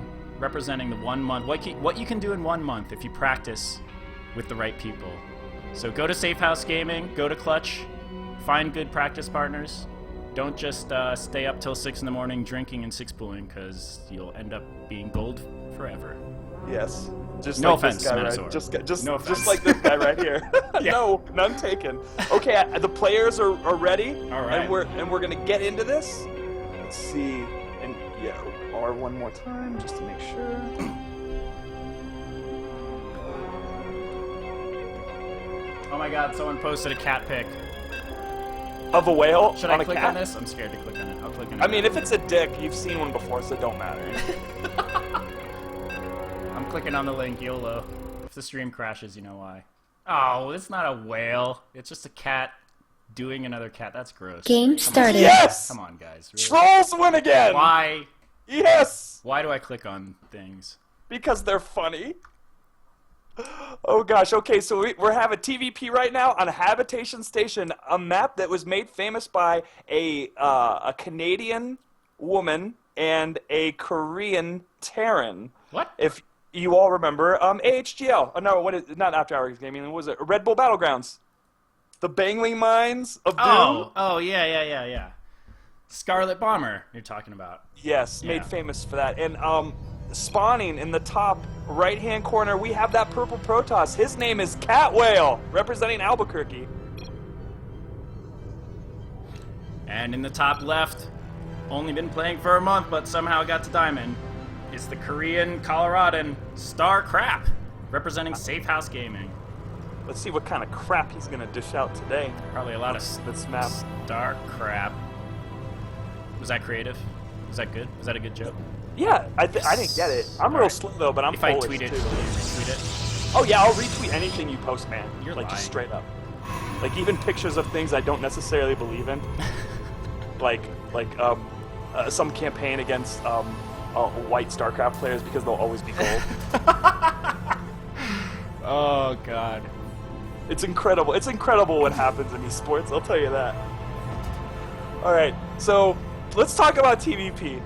the 1 month. What you can do in 1 month if you practice with the right people. So go to Safe House Gaming, go to Clutch, find good practice partners. Don't just stay up till 6 in the morning drinking and six pooling, because you'll end up being gold forever. Yes. Just No like offense, this guy, Minosaur. right? Just No just offense. like this guy right here. Yeah. No, none taken. Okay, the players are ready. All right. And we're gonna get into this. Let's see. And yeah, R one more time just to make sure. Oh my god, someone posted a cat pic. Of a whale. Should on I a click cat? on this? I'm scared to click on it. I'll click on it. I mean, if it's a dick, you've seen one before, so it don't matter. I'm clicking on the link, YOLO. If the stream crashes, you know why. Oh, it's not a whale. It's just a cat doing another cat. That's gross. Game started. Yes! Come on, guys. Really? Trolls win again! Why? Yes! Why do I click on things? Because they're funny. Oh gosh, okay, so we're having TVP right now on Habitation Station, a map that was made famous by a Canadian woman and a Korean Terran. What? If you all remember, AHGL. Oh no, what is not After Hours Gaming? What was it? Red Bull Battlegrounds. The Bangling Mines of Doom. Oh, yeah. Scarlet Bomber, you're talking about. Yes, Yeah. made famous for that. And spawning in the top right-hand corner, we have that purple Protoss. His name is Cat Whale, representing Albuquerque. And in the top left, only been playing for a month, but somehow got to Diamond, is the Korean Coloradan STARCRAFT, representing Safe House Gaming. Let's see what kind of crap he's gonna dish out today. Probably a lot of This map. STARCRAFT. Was that creative? Was that good? Was that a good joke? Yeah, I didn't get it. I'm real slow though, but I'm If I Polish tweet it, too. will you retweet it? Oh yeah, I'll retweet anything you post, man. You're like just lying. straight up. Like even pictures of things I don't necessarily believe in. like some campaign against white StarCraft players because they'll always be gold. Oh god. It's incredible. It's incredible what happens in esports, I'll tell you that. Alright, so let's talk about TVP.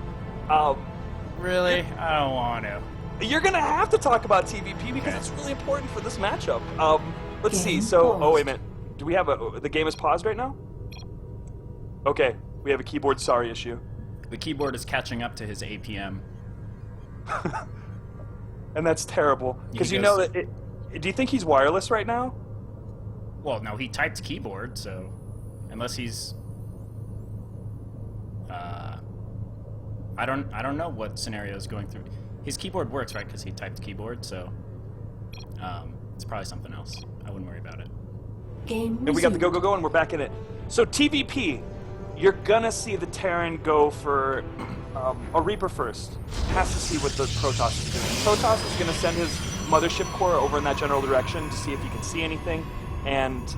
Really? I don't want to. You're gonna have to talk about TVP because it's really important for this matchup. Let's see, Game so, oh wait a paused. minute. Do we have the game is paused right now? Okay, we have a keyboard sorry issue. The keyboard is catching up to his APM. And that's terrible. Because He you know goes- that do you think he's wireless right now? Well, no, he typed keyboard, so unless he's I don't know what scenario is going through. His keyboard works, right? Because he typed keyboard, so it's probably something else. I wouldn't worry about it. Game And we got the go, and we're back in it. So TVP, you're gonna see the Terran go for a Reaper first. Has to see what the Protoss is doing. Protoss is gonna send his mothership core over in that general direction to see if he can see anything, and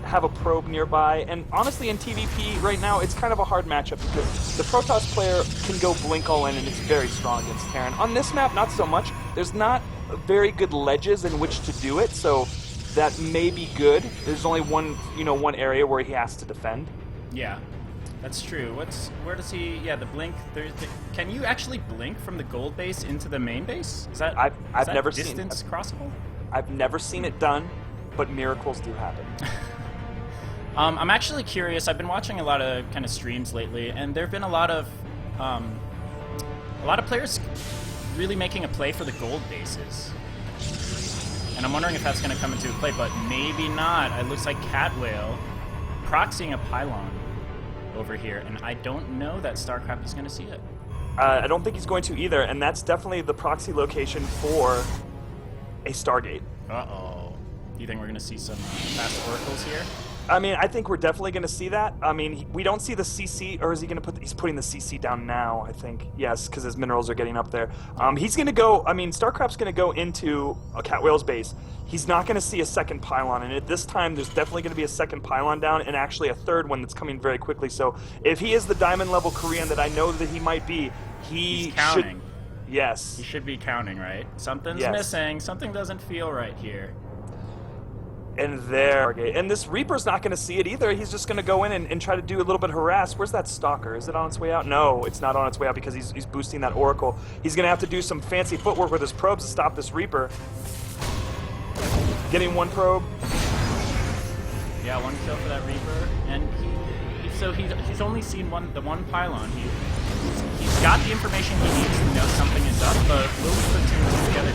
have a probe nearby. And honestly, in TVP right now, it's kind of a hard matchup because the Protoss player can go blink all in, and it's very strong against Terran. On this map, not so much. There's not very good ledges in which to do it, so that may be good. There's only one area where he has to defend. Yeah, that's true. Where does he? Yeah, the blink. Can you actually blink from the gold base into the main base? Is that I've is that never seen distance crossable? I've never seen it done, but miracles do happen. I'm actually curious. I've been watching a lot of kind of streams lately, and there've been a lot of players really making a play for the gold bases. And I'm wondering if that's going to come into play, but maybe not. It looks like Cat Whale proxying a pylon over here, and I don't know that STARCRAFT is going to see it. I don't think he's going to either, and that's definitely the proxy location for a Stargate. Uh-oh. Do you think we're going to see some fast oracles here? I mean, I think we're definitely going to see that. I mean, we don't see the CC, or is he going to put? He's putting the CC down now, I think. Yes, because his minerals are getting up there. He's going to go. I mean, StarCraft's going to go into a Cat Whale's base. He's not going to see a second pylon, and at this time, there's definitely going to be a second pylon down, and actually a third one that's coming very quickly. So, if he is the diamond level Korean that I know that he might be, he's counting. Yes. He should be counting, right? Something's missing. Something doesn't feel right here. And there, and this Reaper's not going to see it either. He's just going to go in and try to do a little bit of harass. Where's that Stalker? Is it on its way out? No, it's not on its way out because he's boosting that Oracle. He's going to have to do some fancy footwork with his probes to stop this Reaper. Getting one probe. Yeah, one kill for that Reaper, and he's only seen the one pylon. He's got the information he needs to know something is up, but will he put two and two together?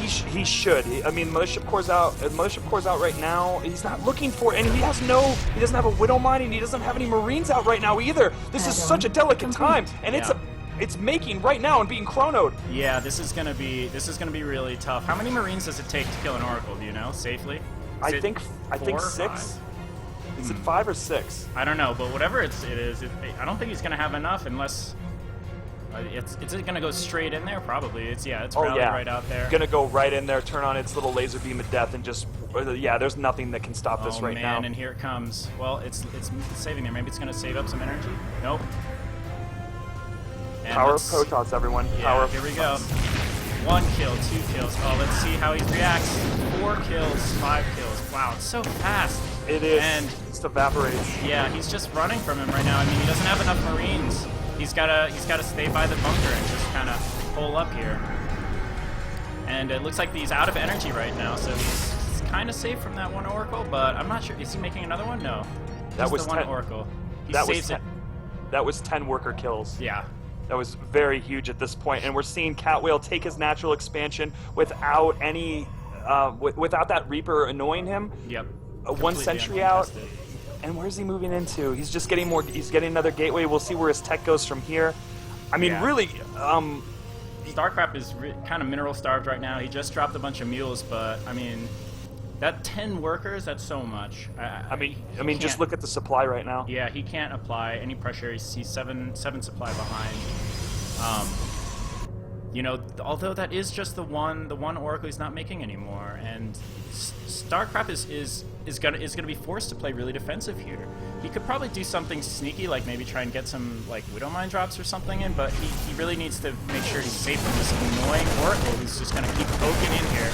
He should. I mean, Mothership Core's out. Mothership Core's out right now. He's not looking for it, and he doesn't have a Widow Mine, and he doesn't have any Marines out right now either. This is such a delicate time, and it's making right now and being chronoed. Yeah, this is gonna be really tough. How many Marines does it take to kill an Oracle? Do you know safely? I think 6. Is it 5 or 6? I don't know, but whatever it is, I don't think he's gonna have enough unless. It's gonna go straight in there, probably. It's rallied right out there. Gonna go right in there, turn on its little laser beam of death, and just there's nothing that can stop this right now. And here it comes. Well, it's saving there. Maybe it's gonna save up some energy. Nope. And Power of Protoss, everyone. Yeah, Power. Here we go. 1 kill, 2 kills. Oh, let's see how he reacts. 4 kills, 5 kills. Wow, it's so fast. It is. And it just evaporates. Yeah, he's just running from him right now. I mean, he doesn't have enough Marines. He's gotta stay by the bunker and just kind of hole up here. And it looks like he's out of energy right now, so he's kind of safe from that one Oracle. But I'm not sure. Is he making another one? No. That was the one Oracle. He that saves was it. That was 10 worker kills. Yeah. That was very huge at this point, and we're seeing Cat Whale take his natural expansion without any, without that Reaper annoying him. Yep. One sentry out. And where's he moving into? He's just getting more. He's getting another gateway. We'll see where his tech goes from here. I mean, really. StarCraft is kind of mineral starved right now. He just dropped a bunch of mules, but I mean, that 10 workers, that's so much. I mean, just look at the supply right now. Yeah, he can't apply any pressure. He's 7 supply behind. You know, although that is just the one Oracle he's not making anymore, and StarCraft is gonna be forced to play really defensive here. He could probably do something sneaky, like maybe try and get some like Widow Mine drops or something in, but he really needs to make sure he's safe from this annoying Oracle who's just gonna keep poking in here.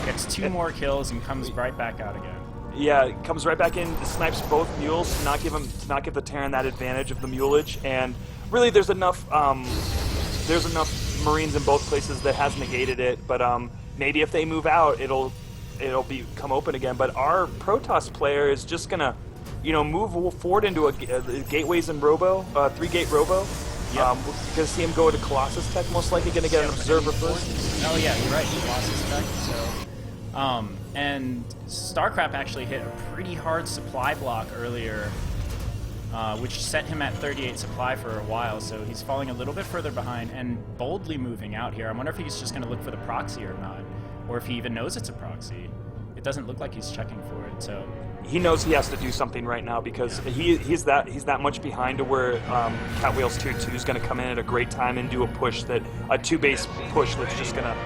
Gets 2 more kills and comes right back out again. Yeah, it comes right back in, snipes both mules to not give the Terran that advantage of the mulage, and really there's enough Marines in both places that has negated it, but maybe if they move out, it'll become open again. But our Protoss player is just gonna, move forward into a gateways and Robo, 3-gate Robo. Yep. We're gonna see him go into Colossus Tech, most likely gonna get an observer first. Oh yeah, you're right, Colossus Tech. So, and StarCraft actually hit a pretty hard supply block earlier. Which set him at 38 supply for a while, so he's falling a little bit further behind and boldly moving out here. I wonder if he's just going to look for the proxy or not, or if he even knows it's a proxy. It doesn't look like he's checking for it, so... He knows he has to do something right now because he's that much behind to where Cat Whale's Tier 2 is going to come in at a great time and do a 2-base push that's just going to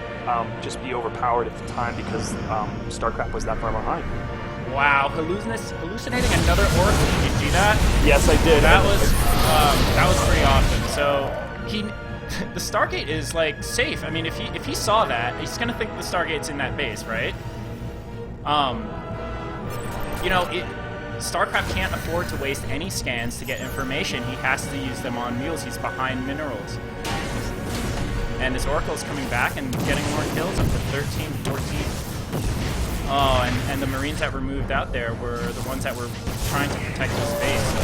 just be overpowered at the time because StarCraft was that far behind. Wow, hallucinating another Oracle. Did you see that? Yes, I did. That was pretty awesome. So the Stargate is like safe. I mean, if he saw that, he's gonna think the Stargate's in that base, right? StarCraft can't afford to waste any scans to get information. He has to use them on mules. He's behind minerals. And this Oracle is coming back and getting more kills up to 13, 14. Oh, and the Marines that were moved out there were the ones that were trying to protect this base, so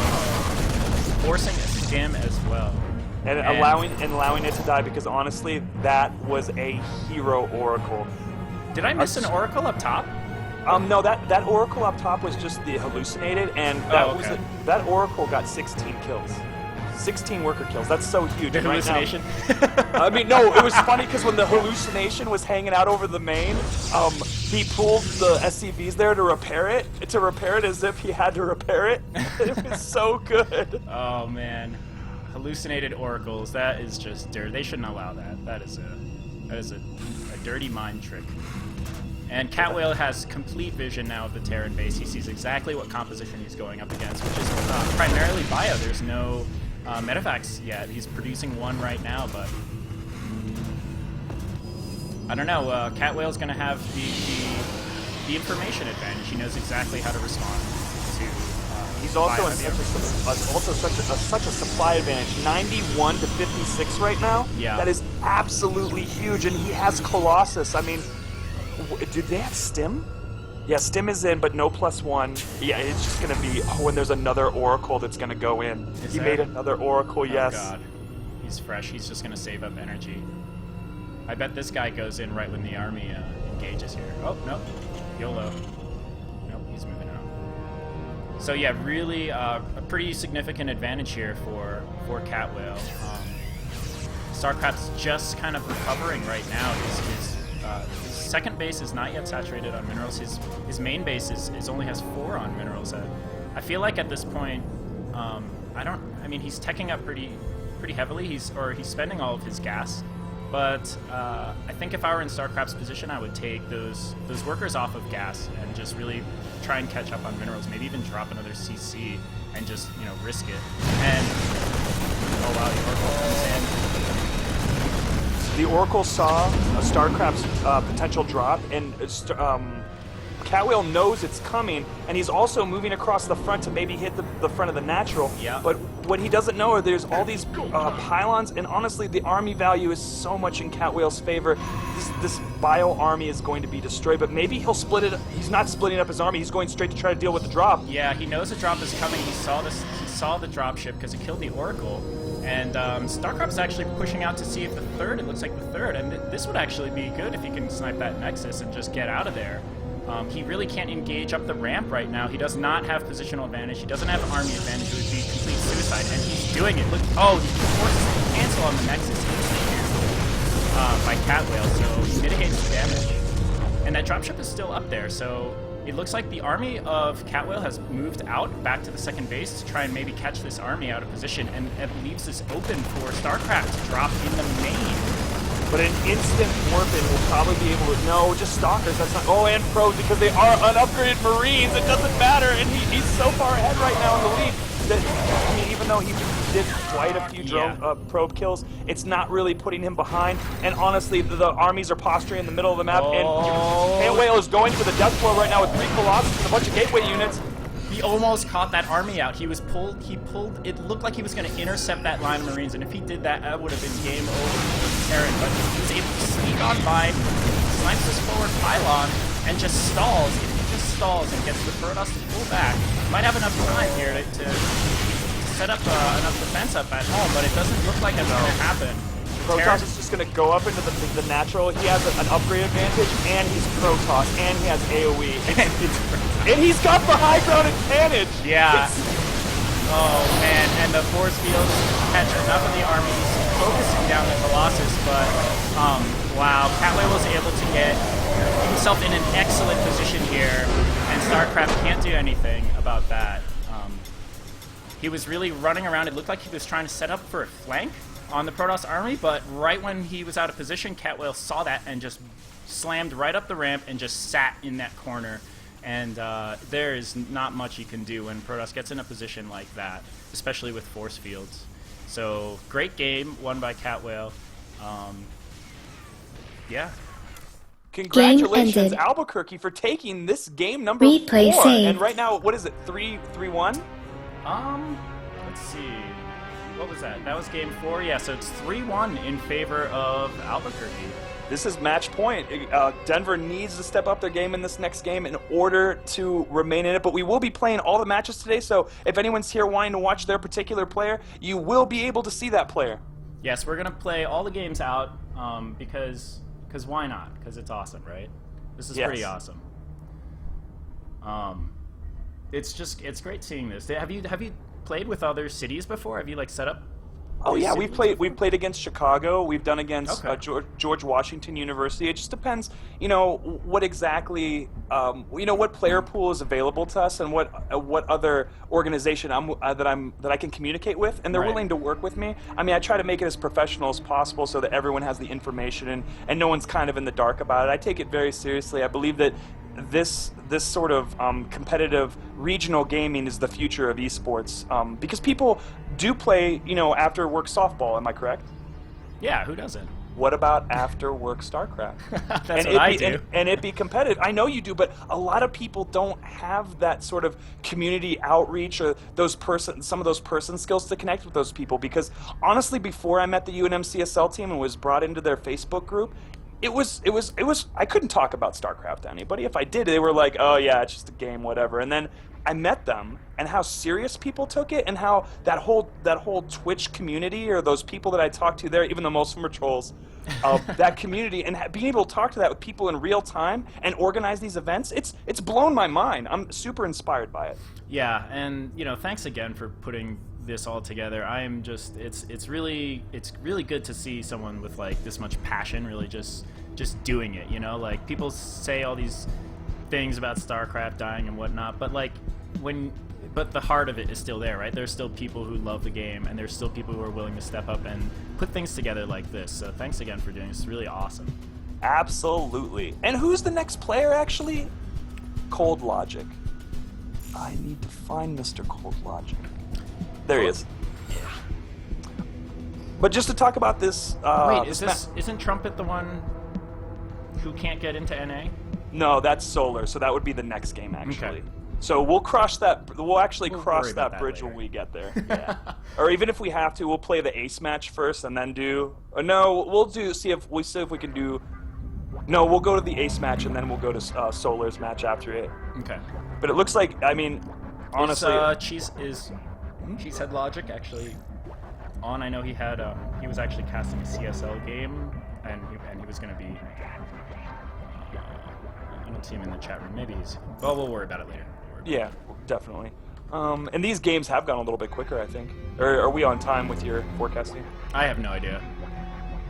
forcing a skim as well. And allowing it to die because honestly, that was a hero Oracle. Did I miss an Oracle up top? No, that Oracle up top was just the hallucinated, and that Oracle got 16 kills. 16 worker kills. That's so huge. The And right now- hallucination. I mean, no, it was funny because when the hallucination was hanging out over the main, he pulled the SCVs there to repair it as if he had to repair it. It was so good. Oh man, hallucinated oracles. That is just dirt. They shouldn't allow that. That is a dirty mind trick. And Catwhale has complete vision now of the Terran base. He sees exactly what composition he's going up against, which is primarily bio. There's no medevacs yet. He's producing one right now, but I don't know. Catwhale's going to have the information advantage. He knows exactly how to respond to. He's also in bio. such a supply advantage. 91 to 56 right now. Yeah. That is absolutely huge, and he has Colossus. I mean, do they have Stim? Yeah, Stim is in, but no +1. Yeah, it's just going to be when there's another Oracle that's going to go in. Is He there? made another Oracle, yes. Oh god. He's fresh. He's just going to save up energy. I bet this guy goes in right when the army engages here. Oh, no. YOLO. Nope, he's moving out. So yeah, really a pretty significant advantage here for Catwhale. StarCraft's just kind of recovering right now. His second base is not yet saturated on minerals. His main base is only has 4 on minerals. I feel like at this point, I mean, he's teching up pretty heavily. He's spending all of his gas. But I think if I were in StarCraft's position, I would take those workers off of gas and just really try and catch up on minerals. Maybe even drop another CC and just risk it. And oh wow, the Oracle comes in. The Oracle saw StarCraft's potential drop, and Catwhale knows it's coming, and he's also moving across the front to maybe hit the front of the natural. Yeah. But what he doesn't know are there's all these pylons, and honestly, the army value is so much in Catwhale's favor. This bio army is going to be destroyed, but maybe he'll split it. He's not splitting up his army. He's going straight to try to deal with the drop. Yeah, he knows the drop is coming. He saw this. He saw the drop ship because it killed the Oracle. And StarCraft's actually pushing out to see if the third. It looks like the third, and this would actually be good if he can snipe that Nexus and just get out of there. He really can't engage up the ramp right now. He does not have positional advantage. He doesn't have army advantage. It would be complete suicide, and he's doing it. Look, oh, he forces the cancel on the Nexus by Catwhale, so he mitigates the damage. And that dropship is still up there, so it looks like the army of Catwhale has moved out back to the second base to try and maybe catch this army out of position, and it leaves this open for StarCraft to drop in the main. But an instant warping will probably be able to... No, just Stalkers. That's not... Oh, and Pros, because they are unupgraded Marines. It doesn't matter, and he's so far ahead right now in the lead that, I mean, even though he did quite a few drone, probe kills, it's not really putting him behind. And honestly, the armies are posturing in the middle of the map, and Catwhale is going for the death blow right now with 3 Colossus and a bunch of gateway units. He almost caught that army out. He pulled, it looked like he was going to intercept that line of Marines, and if he did that, that would have been game over for Terran, but he was able to sneak on by, snipes his forward pylon, and just stalls. If he just stalls and gets the Protoss to pull back, he might have enough time here to set up enough defense up at home, but it doesn't look like it's going to happen. Protoss is just going to go up into the natural. He has an upgrade advantage, and he's Protoss, and he has AoE. And he's got the high ground advantage! Yeah. Oh, man, and the force fields catch enough of the army. He's focusing down the Colossus, but, wow, Catwhale was able to get himself in an excellent position here, and StarCraft can't do anything about that. He was really running around. It looked like he was trying to set up for a flank on the Protoss army, but right when he was out of position, Catwhale saw that and just slammed right up the ramp and just sat in that corner. And there is not much you can do when Protoss gets in a position like that, especially with force fields. So, great game, won by Catwhale. Yeah. Congratulations, Albuquerque, for taking this game number 4. Saved. And right now, what is it, 3-1? Let's see. What was that? That was game 4. Yeah, so it's 3-1 in favor of Albuquerque. This is match point. Denver needs to step up their game in this next game in order to remain in it. But we will be playing all the matches today, so if anyone's here wanting to watch their particular player, you will be able to see that player. Yes, we're going to play all the games out because why not? Because it's awesome, right? This is pretty awesome. It's great seeing this. Have you played with other cities before? Have you like set up Oh yeah, we've played against Chicago. We've done against Okay. George Washington University. It just depends, what exactly, what player pool is available to us, and what other organization that I can communicate with, and they're Right. willing to work with me. I mean, I try to make it as professional as possible so that everyone has the information and no one's kind of in the dark about it. I take it very seriously. I believe that this sort of competitive regional gaming is the future of esports, because people do play, after work softball. Am I correct? Yeah, who doesn't? What about after work StarCraft? That's what I do. And it be competitive. I know you do, but a lot of people don't have that sort of community outreach or some of those person skills to connect with those people. Because honestly, before I met the UNMCSL team and was brought into their Facebook group, it was I couldn't talk about StarCraft to anybody. If I did, they were like, "Oh yeah, it's just a game, whatever." And then I met them, and how serious people took it, and how that whole Twitch community, or those people that I talked to there, even though most of them are trolls, that community, and being able to talk to that with people in real time and organize these events, it's blown my mind. I'm super inspired by it. Yeah, and thanks again for putting this all together. I am just it's really good to see someone with like this much passion really just doing it. Like people say all these things about StarCraft dying and whatnot, but but the heart of it is still there, right? There's still people who love the game, and there's still people who are willing to step up and put things together like this. So thanks again for doing this. It's really awesome. Absolutely. And who's the next player, actually? Cold Logic. I need to find Mr. Cold Logic. There he is. But just to talk about this... Wait, isn't Trumpet the one who can't get into NA? No, that's Solar, so that would be the next game, actually. Okay. So we'll cross that... We'll actually cross worry about that that bridge later. when we get there. Yeah. Or even if we have to, we'll play the ace match first and then do... No, see if we can do... No, we'll go to the ace match and then we'll go to Solar's match after it. Okay. But it looks like, I mean, honestly... Is Cheesehead Logic actually on? I know he was actually casting a CSL game, and he was going to be... I don't see him in the chat room. Maybe he's... Well, we'll worry about it later. Yeah, definitely. And these games have gone a little bit quicker, I think. Or are we on time with your forecasting? I have no idea.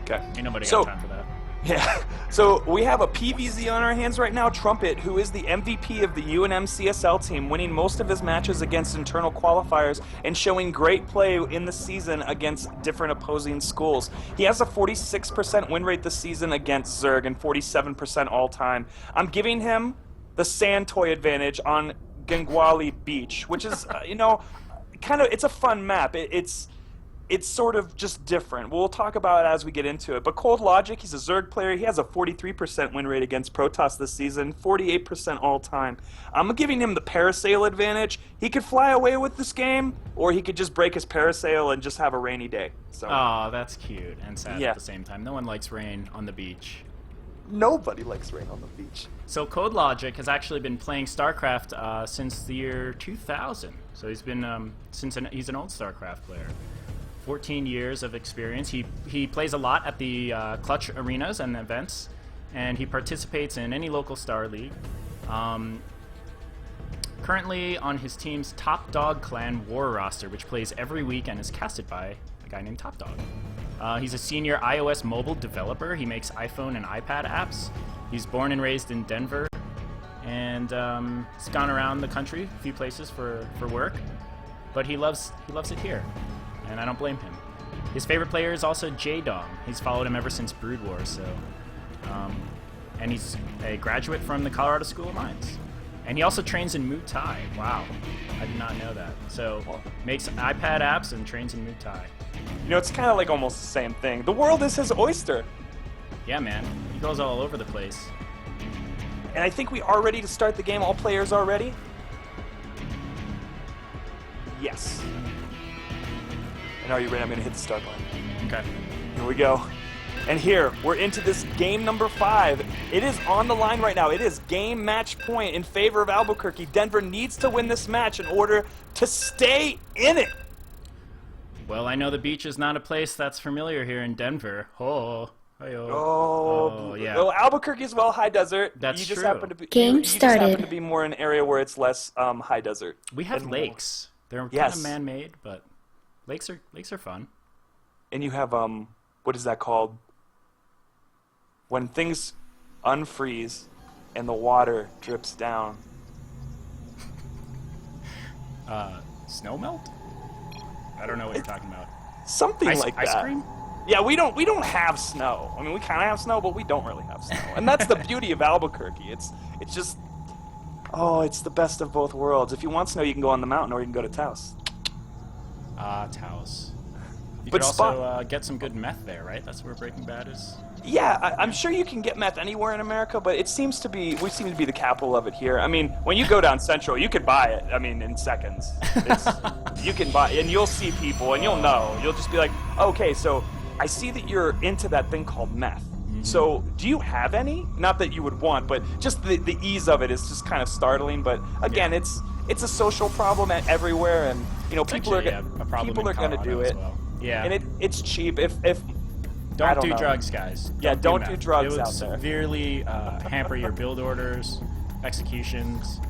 Okay. Ain't nobody got time for that. Yeah. So we have a PVZ on our hands right now, Trumpet, who is the MVP of the UNMCSL team, winning most of his matches against internal qualifiers and showing great play in the season against different opposing schools. He has a 46% win rate this season against Zerg and 47% all-time. I'm giving him the sand toy advantage on Gangwali Beach, which is, kind of, it's a fun map. It's sort of just different. We'll talk about it as we get into it. But Cold Logic, he's a Zerg player. He has a 43% win rate against Protoss this season, 48% all-time. I'm giving him the parasail advantage. He could fly away with this game, or he could just break his parasail and just have a rainy day. So. Oh, that's cute and sad at the same time. No one likes rain on the beach. Nobody likes rain on the beach. So Code Logic has actually been playing StarCraft since the year 2000. So he's been he's an old StarCraft player. 14 years of experience. He plays a lot at the Clutch arenas and events, and he participates in any local Star League. Currently on his team's Top Dog Clan War roster, which plays every week and is casted by a guy named Top Dog. He's a senior iOS mobile developer. He makes iPhone and iPad apps. He's born and raised in Denver, and he's gone around the country, a few places for work, but he loves it here, and I don't blame him. His favorite player is also J-Dong. He's followed him ever since Brood War, so... and he's a graduate from the Colorado School of Mines. And he also trains in Muay Thai. Wow, I did not know that. So, makes iPad apps and trains in Muay Thai. It's kind of like almost the same thing. The world is his oyster. Yeah, man. He goes all over the place. And I think we are ready to start the game. All players are ready? Yes. And are you ready? I'm going to hit the start button. Okay. Here we go. And here, we're into this game number 5. It is on the line right now. It is game match point in favor of Albuquerque. Denver needs to win this match in order to stay in it. Well, I know the beach is not a place that's familiar here in Denver. Oh, yeah. Well, Albuquerque is high desert. That's you just true. Happen to be, Game you just started. happen to be more in an area where it's less high desert. We have And lakes. They're kind Yes. of man-made, but lakes are fun. and you have what is that called? When things unfreeze and the water drips down. Snow melt? I don't know what you're talking about. Something like that. Ice cream? Yeah, we don't have snow. I mean, we kind of have snow, but we don't really have snow. And that's the beauty of Albuquerque. It's just, oh, it's the best of both worlds. If you want snow, you can go on the mountain, or you can go to Taos. Taos. You But could also get some good meth there, right? That's where Breaking Bad is. Yeah, I'm sure you can get meth anywhere in America, but we seem to be the capital of it here. I mean, when you go down Central, you could buy it. I mean, in seconds. You can buy it, and you'll see people, and you'll know. You'll just be like, okay, so I see that you're into that thing called meth. So do you have any? Not that you would want, but just the ease of it is just kind of startling. But again, it's a social problem everywhere, and people are going to do it. Well. Yeah, and it's cheap. If don't do drugs, guys. Yeah, don't do drugs out there. It would severely hamper your build orders, executions.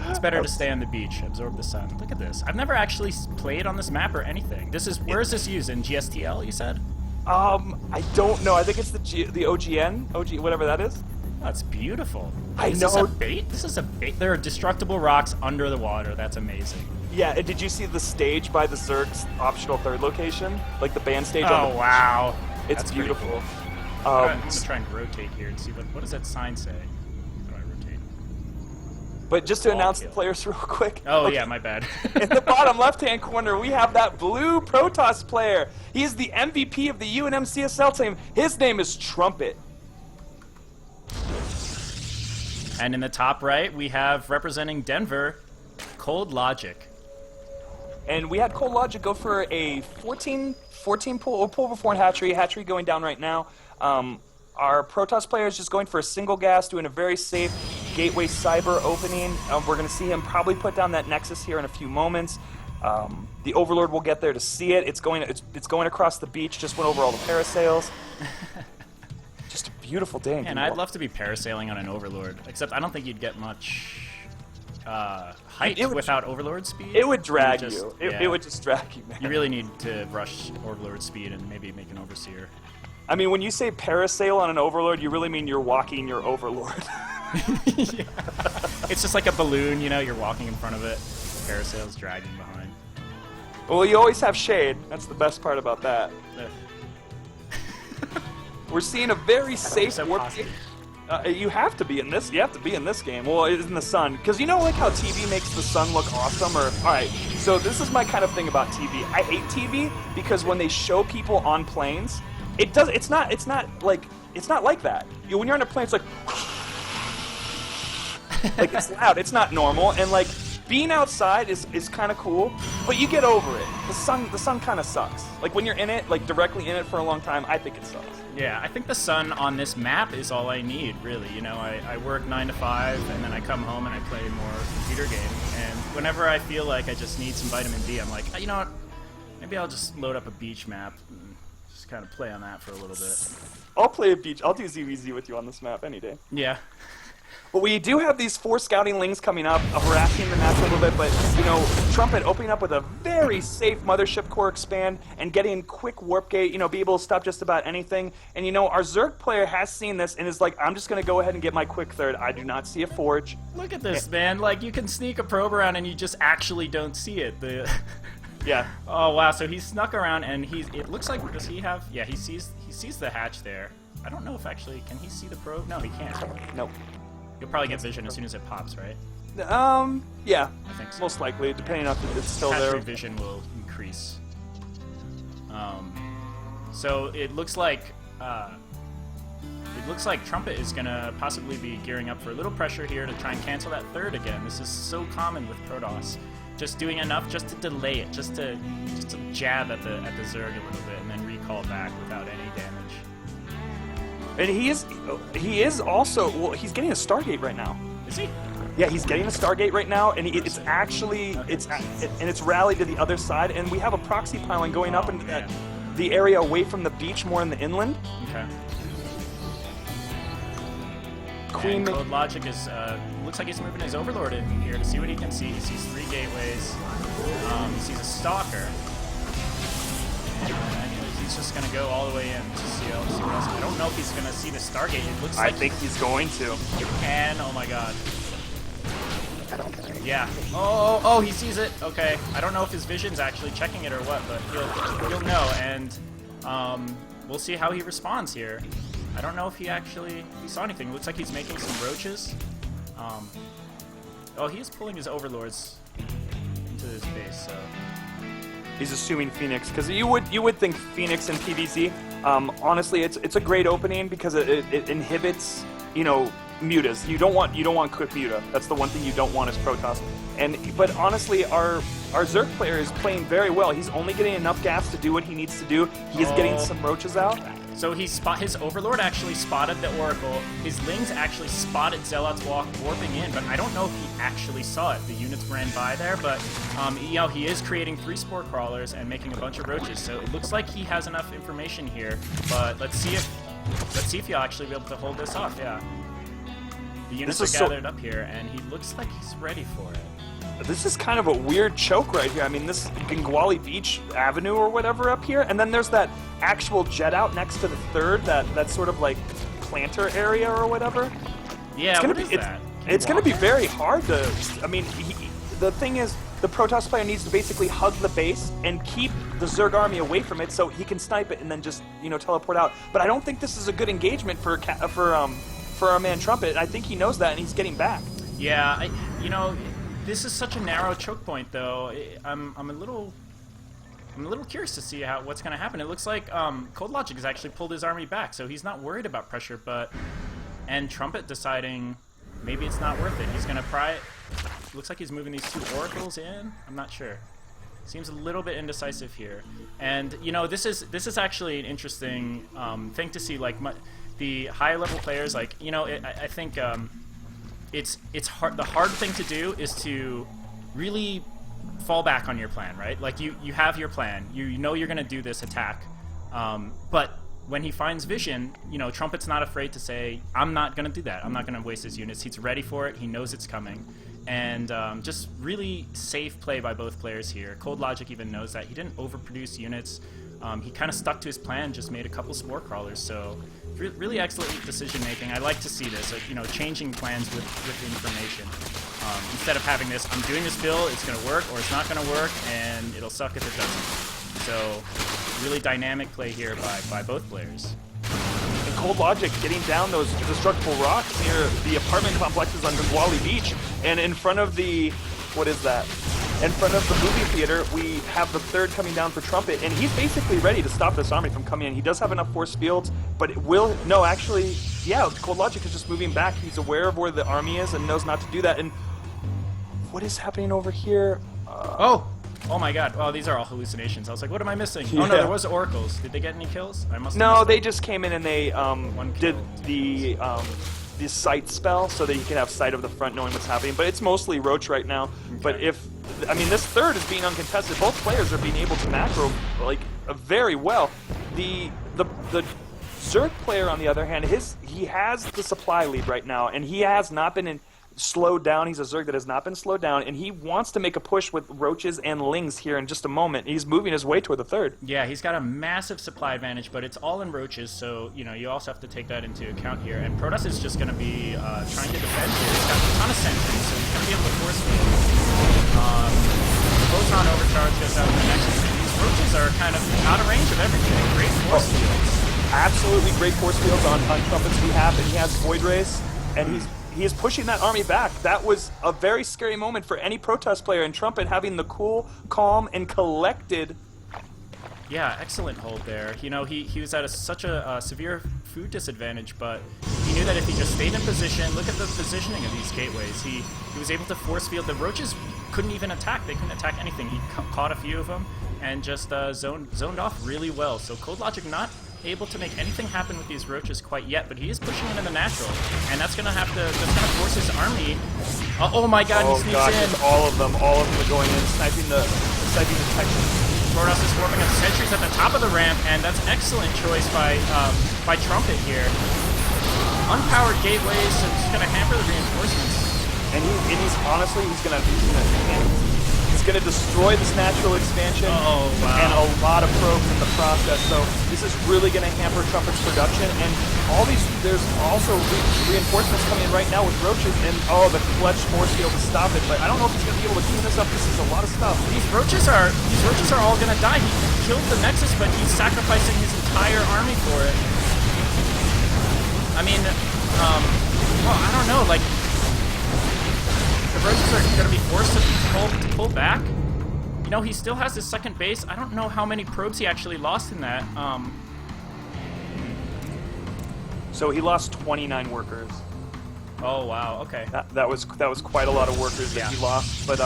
It's better to stay on the beach, absorb the sun. Look at this. I've never actually played on this map or anything. Where is this used? In GSTL, you said? I don't know. I think it's the OGN, whatever that is. That's beautiful. Is this a bait? This is a bait. There are destructible rocks under the water. That's amazing. Yeah, and did you see the stage by the Zerg's optional third location? Like the band stage on the wow. It's That's beautiful. Cool. I'm going to try and rotate here and see what does that sign say? How do I rotate? But just to announce the players real quick. Oh, okay. Yeah, my bad. In the bottom left-hand corner, we have that blue Protoss player. He is the MVP of the UNM CSL team. His name is Trumpet. And in the top right, we have representing Denver, Cold Logic. And we had Cold Logic go for a 14 pull before hatchery going down right now. Our Protoss player is just going for a single gas, doing a very safe Gateway Cyber opening. We're going to see him probably put down that Nexus here in a few moments. The Overlord will get there to see it. It's going across the beach, just went over all the parasails. Just a beautiful day. And I'd love to be parasailing on an Overlord, except I don't think you'd get much height without Overlord speed. It would drag you. It would just drag you, man. You really need to rush Overlord speed and maybe make an Overseer. I mean, when you say parasail on an Overlord, you really mean you're walking your Overlord. Yeah. It's just like a balloon, you're walking in front of it. Parasail's dragging behind. Well, you always have shade. That's the best part about that. We're seeing a very safe warp game. You have to be in this. You have to be in this game. Well, it's in the sun, because like how TV makes the sun look awesome. All right. So this is my kind of thing about TV. I hate TV because when they show people on planes, it's not like that. When you're on a plane, it's like it's loud. It's not normal, and like being outside is kind of cool, but you get over it. The sun kind of sucks. Like when you're in it, like directly in it for a long time, I think it sucks. Yeah, I think the sun on this map is all I need, really. I work 9 to 5, and then I come home and I play more computer game. And whenever I feel like I just need some vitamin D, I'm like, you know what? Maybe I'll just load up a beach map and just kind of play on that for a little bit. I'll play a beach. I'll do ZVZ with you on this map any day. Yeah. But we do have these 4 scouting lings coming up, harassing the match a little bit, but, Trumpet opening up with a very safe Mothership Core expand and getting quick warp gate, be able to stop just about anything. And, our Zerg player has seen this and is like, I'm just going to go ahead and get my quick third. I do not see a forge. Look at this, man. Like, you can sneak a probe around and you just actually don't see it. Yeah. Oh, wow. So he snuck around and it looks like, does he have, yeah, he sees the hatch there. I don't know if actually, can he see the probe? No, he can't. Nope. You'll probably get vision as soon as it pops, right? Yeah. I think so. Most likely, depending on if it's still Hatchery there. Vision will increase. So it looks like Trumpet is gonna possibly be gearing up for a little pressure here to try and cancel that third again. This is so common with Protoss. Just doing enough just to delay it, just to jab at the Zerg a little bit and then recall back without any damage. And he is also, well, he's getting a Stargate right now. Is he? Yeah, he's getting a Stargate right now, and it's actually, it's rallied to the other side, and we have a proxy piling going up into the area away from the beach, more in the inland. Okay. Queen Code Logic is, looks like he's moving his Overlord in here to see what he can see. He sees 3 gateways. He sees a Stalker. And he's just gonna go all the way in to see what else. I don't know if he's gonna see the Stargate. It looks like I think he's going to. And oh my god. Yeah. Oh, he sees it. Okay. I don't know if his vision's actually checking it or what, but he'll know, and we'll see how he responds here. I don't know if he saw anything. It looks like he's making some roaches. Oh, he's pulling his overlords into his base. So He's assuming Phoenix, because you would think Phoenix and PvZ. Honestly, it's a great opening because it inhibits, you know, mutas. You don't want quick muta. That's the one thing you don't want as Protoss. But honestly, our Zerg player is playing very well. He's only getting enough gas to do what he needs to do. He is getting some roaches out. So his Overlord actually spotted the Oracle. His Lings actually spotted Zealot's warping in, but I don't know if he actually saw it. The units ran by there, but you know, he is creating 3 Spore Crawlers and making a bunch of roaches. So it looks like he has enough information here. But let's see if he'll actually be able to hold this off. Yeah, the units are gathered up here, and he looks like he's ready for it. This is kind of a weird choke right here. I mean, this Gingwali Beach Avenue or whatever up here, and then there's that actual jet out next to the third, that sort of like planter area or whatever. Yeah, it's gonna be very hard to. I mean, the thing is, the Protoss player needs to basically hug the base and keep the Zerg army away from it so he can snipe it and then just, you know, teleport out. But I don't think this is a good engagement for our man Trumpet. I think he knows that and he's getting back. Yeah, you know. This is such a narrow choke point, though. I'm a little curious to see what's going to happen. It looks like Cold Logic has actually pulled his army back, so he's not worried about pressure. And Trumpet deciding maybe it's not worth it. He's going to pry it. Looks like he's moving these 2 oracles in. I'm not sure. Seems a little bit indecisive here. And you know, this is actually an interesting thing to see. Like the higher level players, like, you know, I think. It's hard. The hard thing to do is to really fall back on your plan, right? Like you have your plan. You know you're gonna do this attack, but when he finds vision, you know, Trumpet's not afraid to say, "I'm not gonna do that. I'm not gonna waste his units." He's ready for it. He knows it's coming, and just really safe play by both players here. Cold Logic even knows that he didn't overproduce units. He kind of stuck to his plan, just made a couple Spore Crawlers. So really excellent decision making. I like to see this, you know, changing plans with information. Instead of having this, I'm doing this build, it's going to work, or it's not going to work, and it'll suck if it doesn't. So really dynamic play here by both players. And Cold Logic getting down those destructible rocks near the apartment complexes on Gingwali Beach, and in front of the, what is that? In front of the movie theater, we have the third coming down for Trumpet, and he's basically ready to stop this army from coming in. He does have enough force fields, but yeah, Cold Logic is just moving back. He's aware of where the army is and knows not to do that. And what is happening over here? Oh my god. Oh, these are all hallucinations. I was like, what am I missing? Yeah. Oh no, there was oracles. Did they get any kills? I must have No, they just came in and they did the sight spell so that you can have sight of the front knowing what's happening. But it's mostly Roach right now. Okay. But I mean, this third is being uncontested. Both players are being able to macro like very well. The Zerg player, on the other hand, he has the supply lead right now, and he has not been slowed down. He's a Zerg that has not been slowed down, and he wants to make a push with Roaches and Lings here in just a moment. He's moving his way toward the third. Yeah, he's got a massive supply advantage, but it's all in Roaches, so you know you also have to take that into account here. And Protoss is just going to be trying to defend here. He's got a ton of sentries, so he's going to be able to force field. Photon overcharge goes out in the next one. These Roaches are kind of out of range of everything. Great force fields. Absolutely great force fields on Trumpet's behalf, and he has Void Rays, and he is pushing that army back. That was a very scary moment for any Protoss player, and Trumpet having the cool, calm, and collected. Yeah, excellent hold there. You know, he was at such a severe food disadvantage, but he knew that if he just stayed in position, look at the positioning of these gateways. He was able to force field. The Roaches couldn't even attack. They couldn't attack anything. He caught a few of them and just zoned off really well. So Cold Logic not able to make anything happen with these Roaches quite yet, but he is pushing into the natural, and that's gonna force his army. Oh my god, he sneaks in. All of them are going in, sniping the detection. Protoss is forming up sentries at the top of the ramp, and that's excellent choice by Trumpet here. Unpowered gateways, so it's gonna hamper the reinforcements. And he's going to destroy this natural expansion and a lot of probes in the process. So this is really going to hamper Trumpet's production. And there's also reinforcements coming in right now with roaches and the clutch force field to stop it. But I don't know if he's going to be able to clean this up. This is a lot of stuff. These roaches are all going to die. He killed the Nexus, but he's sacrificing his entire army for it. I mean, well, I don't know, like, the roaches are going to be forced to pull back. You know, he still has his second base. I don't know how many probes he actually lost in that. So he lost 29 workers. Oh wow, okay. That was quite a lot of workers that he lost. But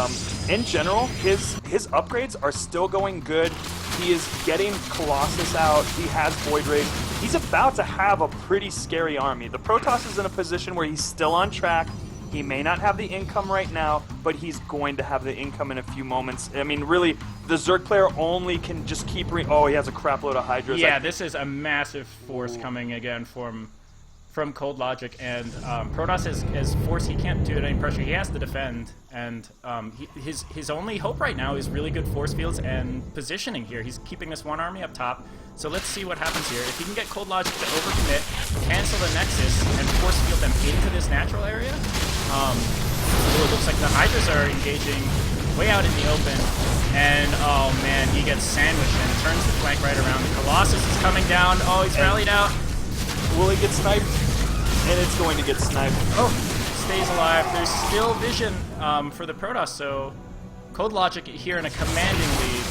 in general, his upgrades are still going good. He is getting Colossus out. He has Void Rage. He's about to have a pretty scary army. The Protoss is in a position where he's still on track. He may not have the income right now, but he's going to have the income in a few moments. I mean, really, the Zerg player only can just keep... Oh, he has a crap load of Hydras. Yeah, this is a massive force coming again from Cold Logic, and Protoss is force. He can't do it any pressure. He has to defend, and his only hope right now is really good force fields and positioning here. He's keeping this one army up top, so let's see what happens here. If he can get Cold Logic to overcommit, cancel the Nexus, and force field them into this natural area, it looks like the Hydras are engaging way out in the open, and oh man, he gets sandwiched and turns the flank right around. The Colossus is coming down. Oh, he's rallied out. Will he get sniped? And it's going to get sniped. Oh, stays alive. There's still vision for the Protoss, so Cold Logic here in a commanding lead,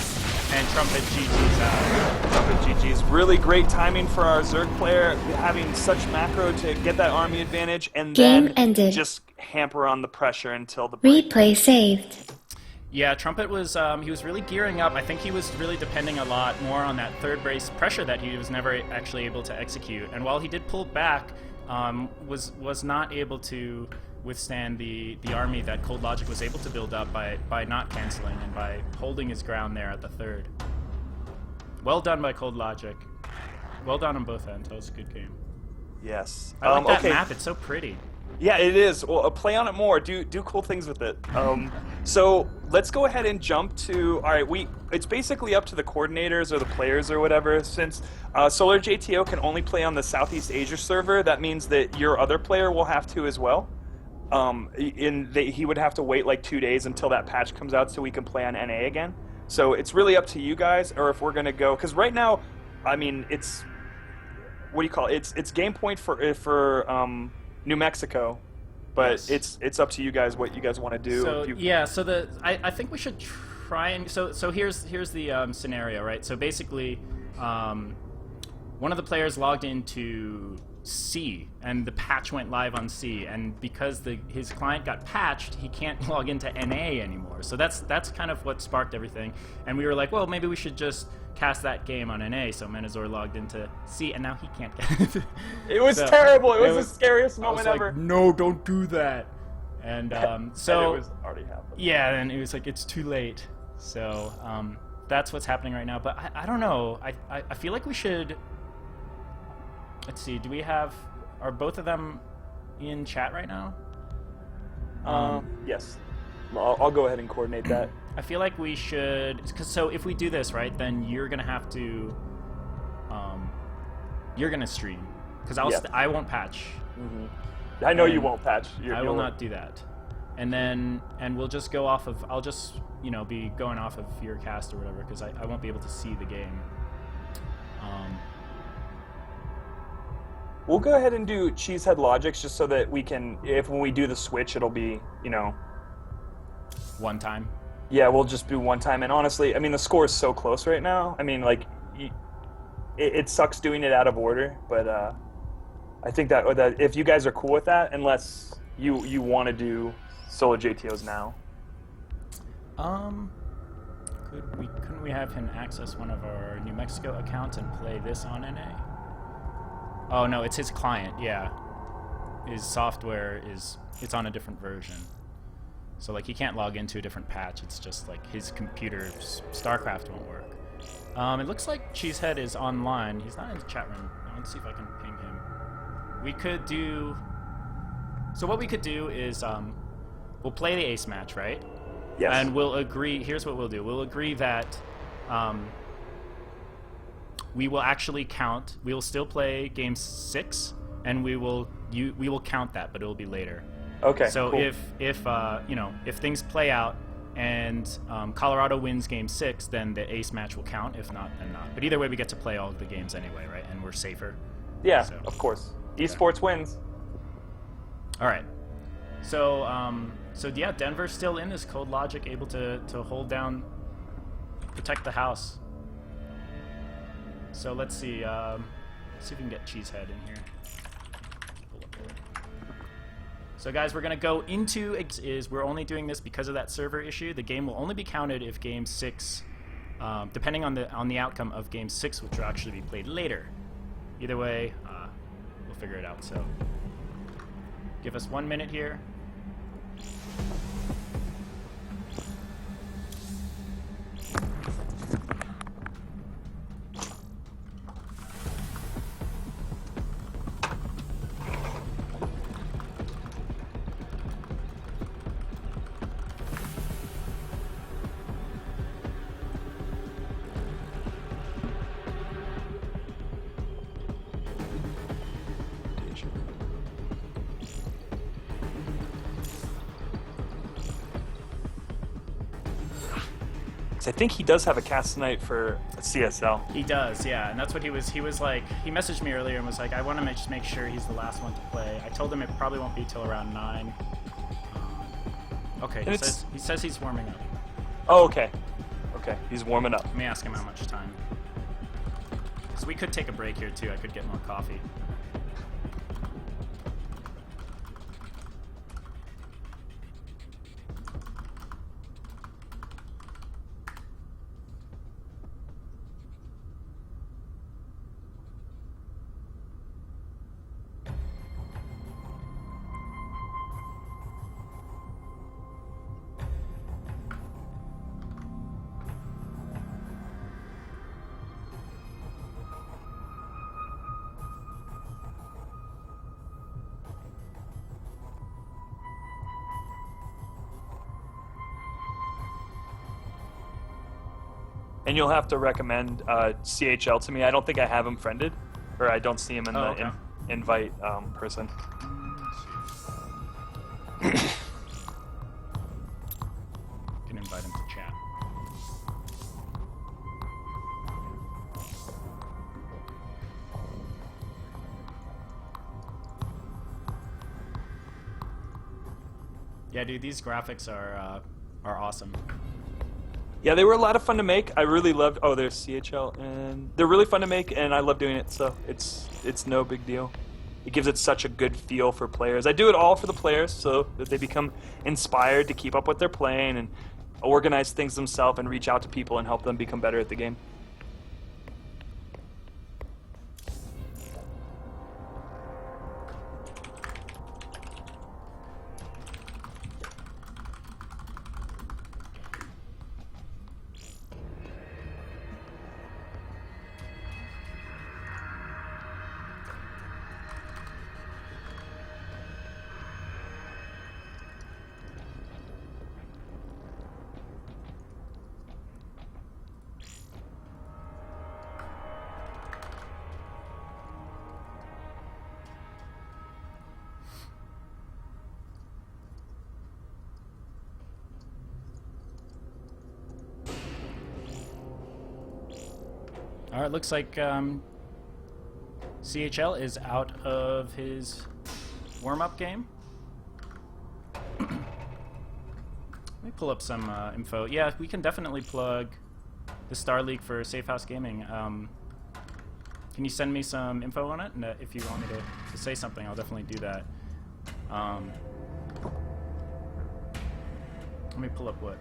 and Trumpet GG's out. Trumpet GG's. Really great timing for our Zerg player, having such macro to get that army advantage, and then just hamper on the pressure until the break. Replay saved. Yeah, Trumpet was he was really gearing up. I think he was really depending a lot more on that third brace pressure that he was never actually able to execute. And while he did pull back, was not able to withstand the army that Cold Logic was able to build up by not canceling and by holding his ground there at the third. Well done by Cold Logic. Well done on both ends. That was a good game. Yes. I like that map. It's so pretty. Yeah, it is. Well, play on it more. Do cool things with it. So let's go ahead and jump to. All right, it's basically up to the coordinators or the players or whatever. Since Solar JTO can only play on the Southeast Asia server, that means that your other player will have to as well. He would have to wait like 2 days until that patch comes out so we can play on NA again. So it's really up to you guys, or if we're gonna go. Because right now, I mean, it's what do you call it? It's game point for New Mexico, but yes. it's up to you guys what you guys want to do. So I think we should try and so here's the scenario, right? So basically, one of the players logged into C, and the patch went live on C, and because his client got patched, he can't log into NA anymore. So that's kind of what sparked everything, and we were like, well, maybe we should just cast that game on NA. So Menazor logged into C, and now he can't get it. It was terrible. It was the scariest moment ever. Like, no, don't do that. And so and it was already happened. Yeah, and it was like it's too late. So that's what's happening right now. But I don't know. I feel like we should. Let's see. Are both of them in chat right now? Yes. I'll go ahead and coordinate that. I feel like we should, so if we do this, right, then you're gonna have to, you're gonna stream, because I won't patch. Mm-hmm. I know you won't patch. I will not do that, and we'll just go off of, I'll just, be going off of your cast or whatever, because I won't be able to see the game. We'll go ahead and do Cheesehead Logics just so that we can, when we do the switch, it'll be, one time. Yeah, we'll just do one time. And honestly, I mean, the score is so close right now. I mean, like, it sucks doing it out of order, but I think that if you guys are cool with that, unless you want to do solo JTOs now. Couldn't we have him access one of our New Mexico accounts and play this on NA? Oh no, it's his client. Yeah, his software it's on a different version. So like he can't log into a different patch. It's just like his computer's STARCRAFT won't work. It looks like Cheesehead is online. He's not in the chat room. Let's see if I can ping him. We could do. So what we could do is we'll play the ace match, right? Yes. And we'll agree. Here's what we'll do. We'll agree that we will actually count. We will still play game 6, and we will count that, but it will be later. Okay. So cool. if things play out and Colorado wins game 6, then the ace match will count. If not, then not. But either way, we get to play all of the games anyway, right? And we're safer. Yeah, So. of course. Esports wins. All right. So yeah, Denver's still in this Cold Logic, able to hold down, protect the house. So let's see. See if we can get Cheesehead in here. So guys, we're gonna go into we're only doing this because of that server issue. The game will only be counted if game 6, depending on the outcome of game 6, which will actually be played later. Either way, we'll figure it out. So give us 1 minute here. I think he does have a cast tonight for CSL. He does, yeah, and that's what he was like. He messaged me earlier and was like, I want to just make sure he's the last one to play. I told him it probably won't be till around 9. Okay, he says he's warming up. Oh, okay. Okay, he's warming up. Let me ask him how much time. So we could take a break here too. I could get more coffee. And you'll have to recommend CHL to me. I don't think I have him friended, or I don't see him in the invite person. You can invite him to chat. Yeah, dude, these graphics are awesome. Yeah, they were a lot of fun to make. I really loved. Oh, there's CHL, and they're really fun to make, and I love doing it. So it's no big deal. It gives it such a good feel for players. I do it all for the players, so that they become inspired to keep up what they're playing and organize things themselves and reach out to people and help them become better at the game. All right, looks like CHL is out of his warm-up game. Let me pull up some info. Yeah, we can definitely plug the Star League for Safe House Gaming. Can you send me some info on it? And if you want me to say something, I'll definitely do that. Let me pull up what.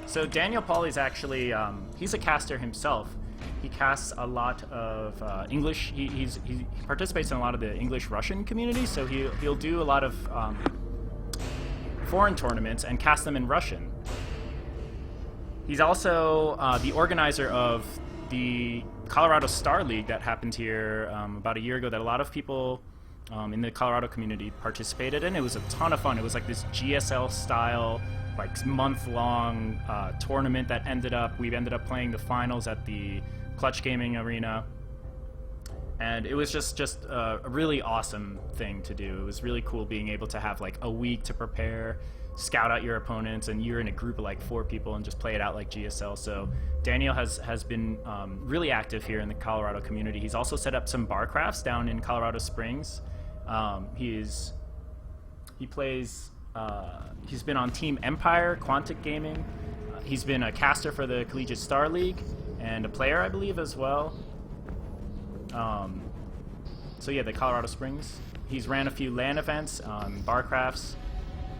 So Daniel Pauly's actually, he's a caster himself. He casts a lot of English. He participates in a lot of the English-Russian community, so he'll do a lot of foreign tournaments and cast them in Russian. He's also the organizer of the Colorado Star League that happened here about a year ago that a lot of people in the Colorado community participated in. It was a ton of fun. It was like this GSL style, like month-long tournament that we ended up playing the finals at the Clutch Gaming Arena. And it was just a really awesome thing to do. It was really cool being able to have like a week to prepare, scout out your opponents, and you're in a group of like 4 people and just play it out like GSL. So Daniel has been really active here in the Colorado community. He's also set up some bar crafts down in Colorado Springs. He's been on Team Empire, Quantic Gaming. He's been a caster for the Collegiate Star League and a player, I believe, as well. So yeah, the Colorado Springs. He's ran a few LAN events, bar crafts,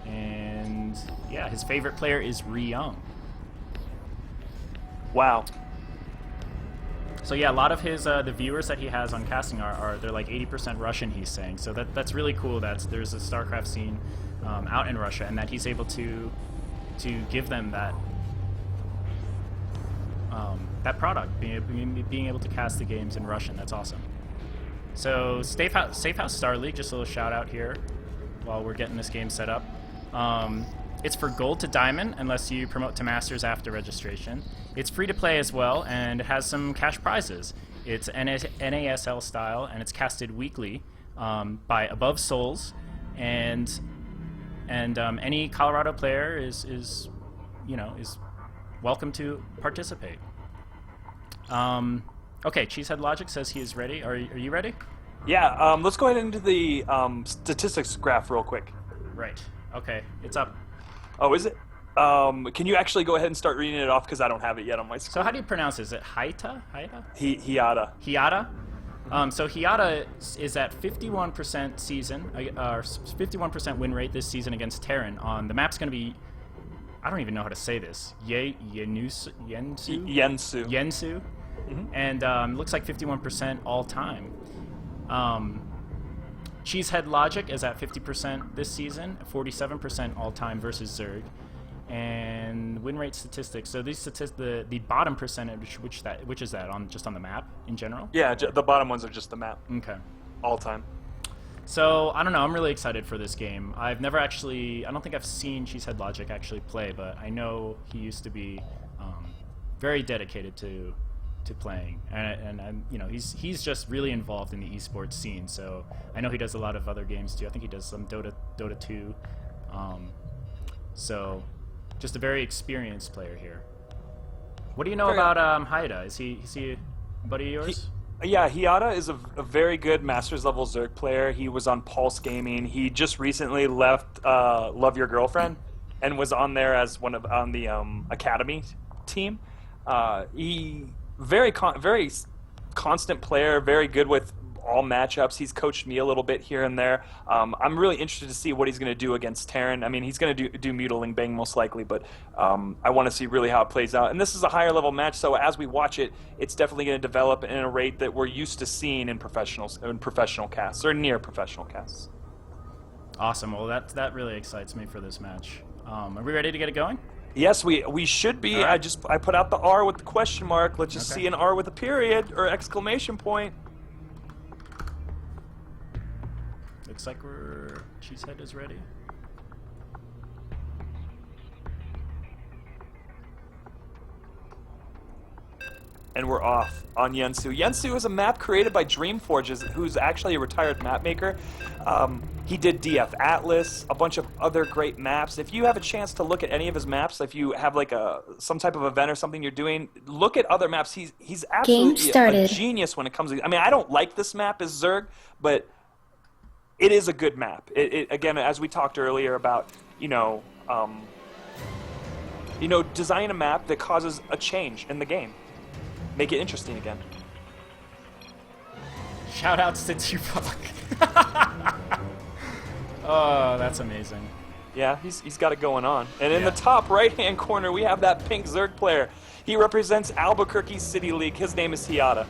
and yeah, his favorite player is Young. Wow. So yeah, a lot of his the viewers that he has on casting they're like 80% Russian, he's saying. So that's really cool. There's a StarCraft scene out in Russia, and that he's able to give them that product, being able to cast the games in Russian. That's awesome. So Safe House Star League, just a little shout out here while we're getting this game set up. It's for gold to diamond unless you promote to masters after registration. It's free to play as well, and it has some cash prizes. It's NASL style, and it's casted weekly by Above Souls, and any Colorado player is welcome to participate. Okay, Cheesehead Logic says he is ready. Are you ready? Yeah, let's go ahead into the statistics graph real quick. Right. Okay, it's up. Oh, is it? Can you actually go ahead and start reading it off, because I don't have it yet on my screen. So how do you pronounce it? Is it Haita? Hiata. Hiata? So Hiata is at 51% season, 51% win rate this season against Terran. The map's going to be, I don't even know how to say this, Yensu? Mm-hmm. And looks like 51% all time. Cheesehead Logic is at 50% this season, 47% all time versus Zerg. And win rate statistics. So these the bottom percentage, which is that on just on the map in general? Yeah, the bottom ones are just the map. Okay. All time. So I don't know. I'm really excited for this game. I don't think I've seen Cheesehead Logic actually play, but I know he used to be very dedicated to playing, and I'm, he's just really involved in the esports scene. So I know he does a lot of other games too. I think he does some Dota 2. So just a very experienced player here. What do you know about Haida? Is he a buddy of yours? Yeah, Hiata is a very good Masters level Zerg player. He was on Pulse Gaming. He just recently left Love Your Girlfriend and was on there as on the Academy team. He very constant player, very good with all matchups. He's coached me a little bit here and there. I'm really interested to see what he's going to do against Terran. I mean, he's going to do Mutiling Bang most likely, but I want to see really how it plays out. And this is a higher level match, so as we watch it, it's definitely going to develop in a rate that we're used to seeing in professional casts or near professional casts. Awesome. Well, that really excites me for this match. Are we ready to get it going? Yes, we should be. Right. I put out the R with the question mark. Let's just see an R with a period or exclamation point. Looks like Cheesehead is ready. And we're off on Yensu. Yensu is a map created by Dreamforge, who's actually a retired map maker. He did DF Atlas, a bunch of other great maps. If you have a chance to look at any of his maps, if you have like some type of event or something you're doing, look at other maps. He's absolutely a genius when it comes to. I mean, I don't like this map as Zerg, but it is a good map. Again, as we talked earlier about, design a map that causes a change in the game. Make it interesting again. Shoutouts to Tupac. Oh, that's amazing. Yeah, he's got it going on. And in the top right-hand corner, we have that pink Zerg player. He represents Albuquerque City League. His name is Hiata.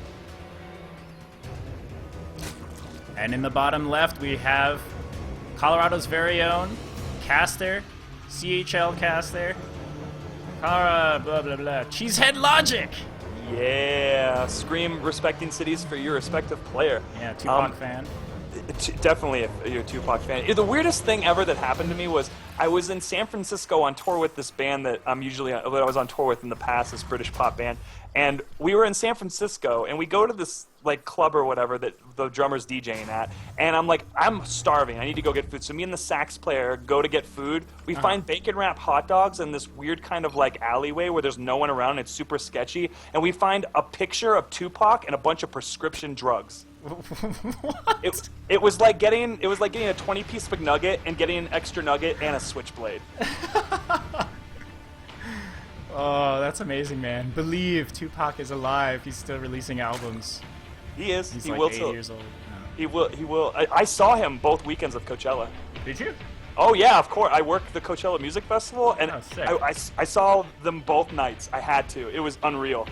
And in the bottom left, we have Colorado's very own caster, CHL caster, blah, blah, blah, Cheesehead Logic. Yeah, scream respecting cities for your respective player. Yeah, Tupac fan. Definitely a Tupac fan. The weirdest thing ever that happened to me was I was in San Francisco on tour with this band that I was on tour with in the past, this British pop band, and we were in San Francisco and we go to this like club or whatever that the drummer's DJing at, and I'm like, I'm starving, I need to go get food. So me and the sax player go to get food. We find bacon wrap hot dogs in this weird kind of like alleyway where there's no one around and it's super sketchy, and we find a picture of Tupac and a bunch of prescription drugs. What? It was like getting a 20-piece McNugget and getting an extra nugget and a switchblade. Oh, that's amazing, man. Believe Tupac is alive. He's still releasing albums. He is. He's He like will 80 still. years old. He will. I saw him both weekends of Coachella. Did you? Oh yeah, of course. I worked the Coachella Music Festival, and Oh, sick. I saw them both nights. I had to. It was unreal.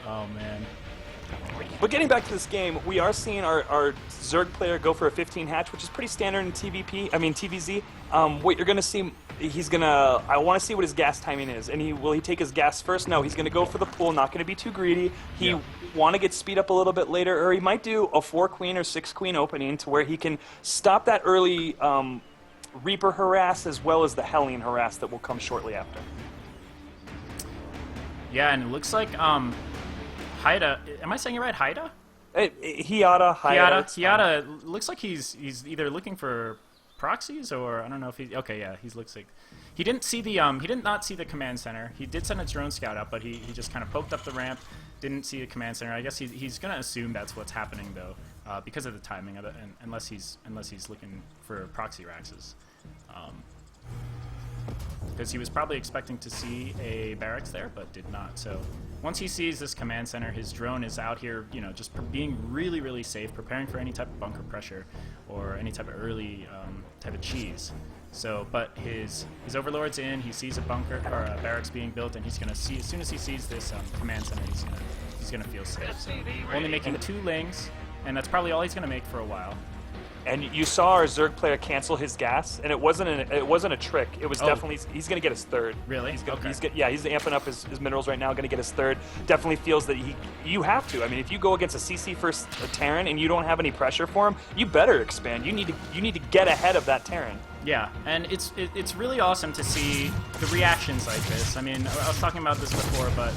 Oh, man. But getting back to this game, we are seeing our Zerg player go for a 15 hatch, which is pretty standard in TVZ. What you're gonna see, I want to see what his gas timing is, and will he take his gas first? No, he's gonna go for the pool. Not gonna be too greedy. He want to get speed up a little bit later, or he might do a 4-queen or 6-queen opening to where he can stop that early Reaper harass as well as the Hellion harass that will come shortly after. Yeah, and it looks like Haida. Am I saying it right? Haida? Hiata. Looks like he's either looking for proxies or I don't know if he. Okay, yeah, he looks like he didn't see the he did not see the command center. He did send a drone scout up, but he just kind of poked up the ramp. Didn't see the command center. I guess he's gonna assume that's what's happening though, because of the timing of it, and unless he's looking for proxy raxes. Because he was probably expecting to see a barracks there, but did not. So once he sees this command center, his drone is out here, you know, just being really, really safe, preparing for any type of bunker pressure or any type of early type of cheese. So, but his overlord's in. He sees a bunker or a barracks being built, and he's gonna see as soon as he sees this command center, he's gonna feel safe. So only making 2 lings, and that's probably all he's gonna make for a while. And you saw our Zerg player cancel his gas, and it wasn't a trick. It was definitely he's going to get his third. Really? He's Okay. He's amping up his minerals right now. Going to get his third. Definitely feels that you have to. I mean, if you go against a CC first Terran and you don't have any pressure for him, you better expand. You need to get ahead of that Terran. Yeah, and it's really awesome to see the reactions like this. I mean, I was talking about this before, but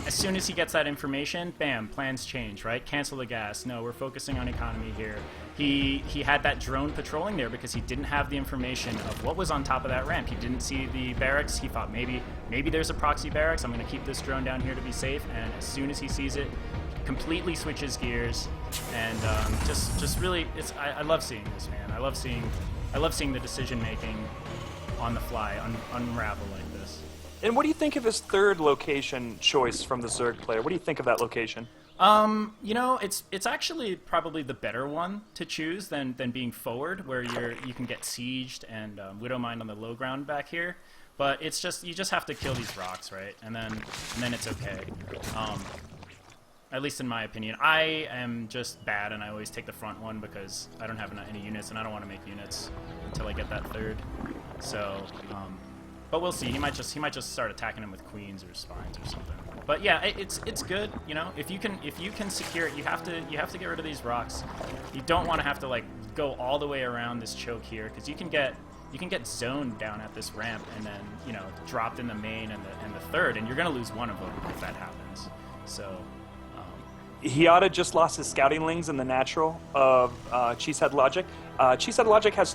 as soon as he gets that information, bam, plans change, right? Cancel the gas. No, we're focusing on economy here. He had that drone patrolling there because he didn't have the information of what was on top of that ramp. He didn't see the barracks. He thought maybe there's a proxy barracks. I'm going to keep this drone down here to be safe. And as soon as he sees it, completely switches gears, and just really, I love seeing this, man. I love seeing the decision making on the fly unravel like this. And what do you think of his third location choice from the Zerg player? What do you think of that location? You know, it's actually probably the better one to choose than being forward, where you can get sieged and Widowmine on the low ground back here. But it's just you just have to kill these rocks, right? And then it's okay. At least in my opinion, I am just bad, and I always take the front one because I don't have any units, and I don't want to make units until I get that third. So, but we'll see. He might just start attacking him with queens or spines or something. But yeah, it's good. You know, if you can secure it, you have to get rid of these rocks. You don't want to have to like go all the way around this choke here, because you can get zoned down at this ramp and then, you know, dropped in the main and the third, and you're gonna lose one of them if that happens. So. Hiata just lost his scouting lings in the natural of Cheesehead Logic. Cheesehead Logic has